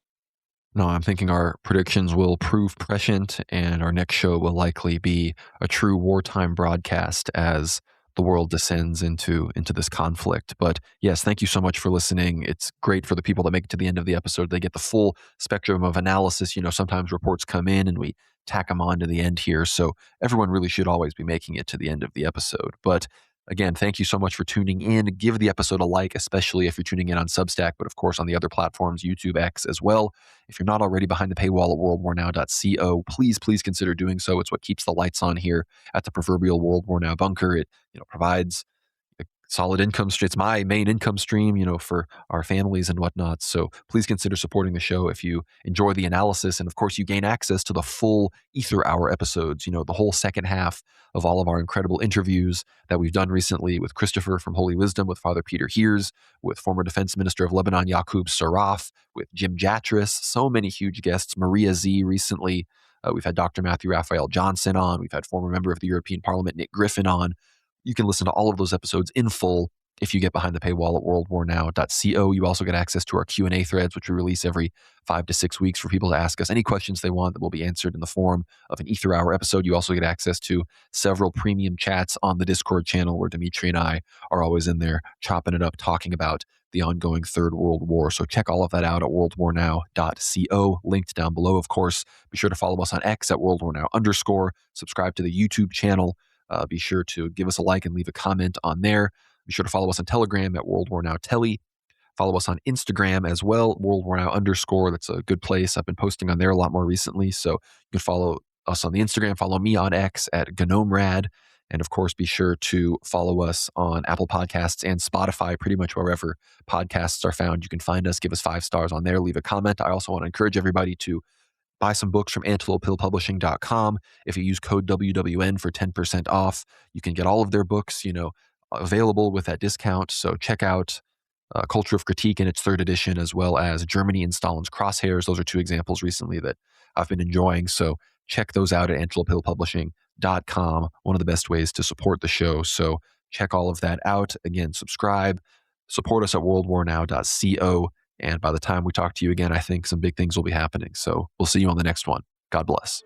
Speaker 1: No, I'm thinking our predictions will prove prescient, and our next show will likely be a true wartime broadcast as the world descends into this conflict. But yes, thank you so much for listening. It's great for the people that make it to the end of the episode. They get the full spectrum of analysis. Sometimes reports come in and we tack them on to the end here. So everyone really should always be making it to the end of the episode. But again, thank you so much for tuning in. Give the episode a like, especially if you're tuning in on Substack, but of course on the other platforms, YouTube, X as well. If you're not already behind the paywall at worldwarnow.co, please consider doing so. It's what keeps the lights on here at the proverbial World War Now bunker. It provides a solid income stream. It's my main income stream, for our families and whatnot. So please consider supporting the show if you enjoy the analysis. And of course, you gain access to the full Ether Hour episodes, the whole second half of all of our incredible interviews that we've done recently with Christopher from Holy Wisdom, with Father Peter Heers, with former Defense Minister of Lebanon, Yaqub Saraf, with Jim Jatras, so many huge guests, Maria Z recently. We've had Dr. Matthew Raphael Johnson on. We've had former member of the European Parliament, Nick Griffin on. You can listen to all of those episodes in full if you get behind the paywall at worldwarnow.co. You also get access to our Q&A threads, which we release every 5 to 6 weeks for people to ask us any questions they want that will be answered in the form of an Ether Hour episode. You also get access to several premium chats on the Discord channel where Dmitry and I are always in there chopping it up, talking about the ongoing Third World War. So check all of that out at worldwarnow.co, linked down below, of course. Be sure to follow us on X at worldwarnow_. Subscribe to the YouTube channel. Be sure to give us a like and leave a comment on there. Be sure to follow us on Telegram at World War Now Telly. Follow us on Instagram as well, World War Now _. That's a good place. I've been posting on there a lot more recently. So you can follow us on the Instagram. Follow me on X at GnomeRad. And of course, be sure to follow us on Apple Podcasts and Spotify, pretty much wherever podcasts are found. You can find us, give us 5 stars on there, leave a comment. I also want to encourage everybody to buy some books from antelopehillpublishing.com. If you use code WWN for 10% off, you can get all of their books, available with that discount. So check out Culture of Critique in its 3rd edition, as well as Germany in Stalin's Crosshairs. Those are 2 examples recently that I've been enjoying. So check those out at antelopehillpublishing.com. One of the best ways to support the show. So check all of that out. Again, subscribe, support us at worldwarnow.co. And by the time we talk to you again, I think some big things will be happening. So we'll see you on the next one. God bless.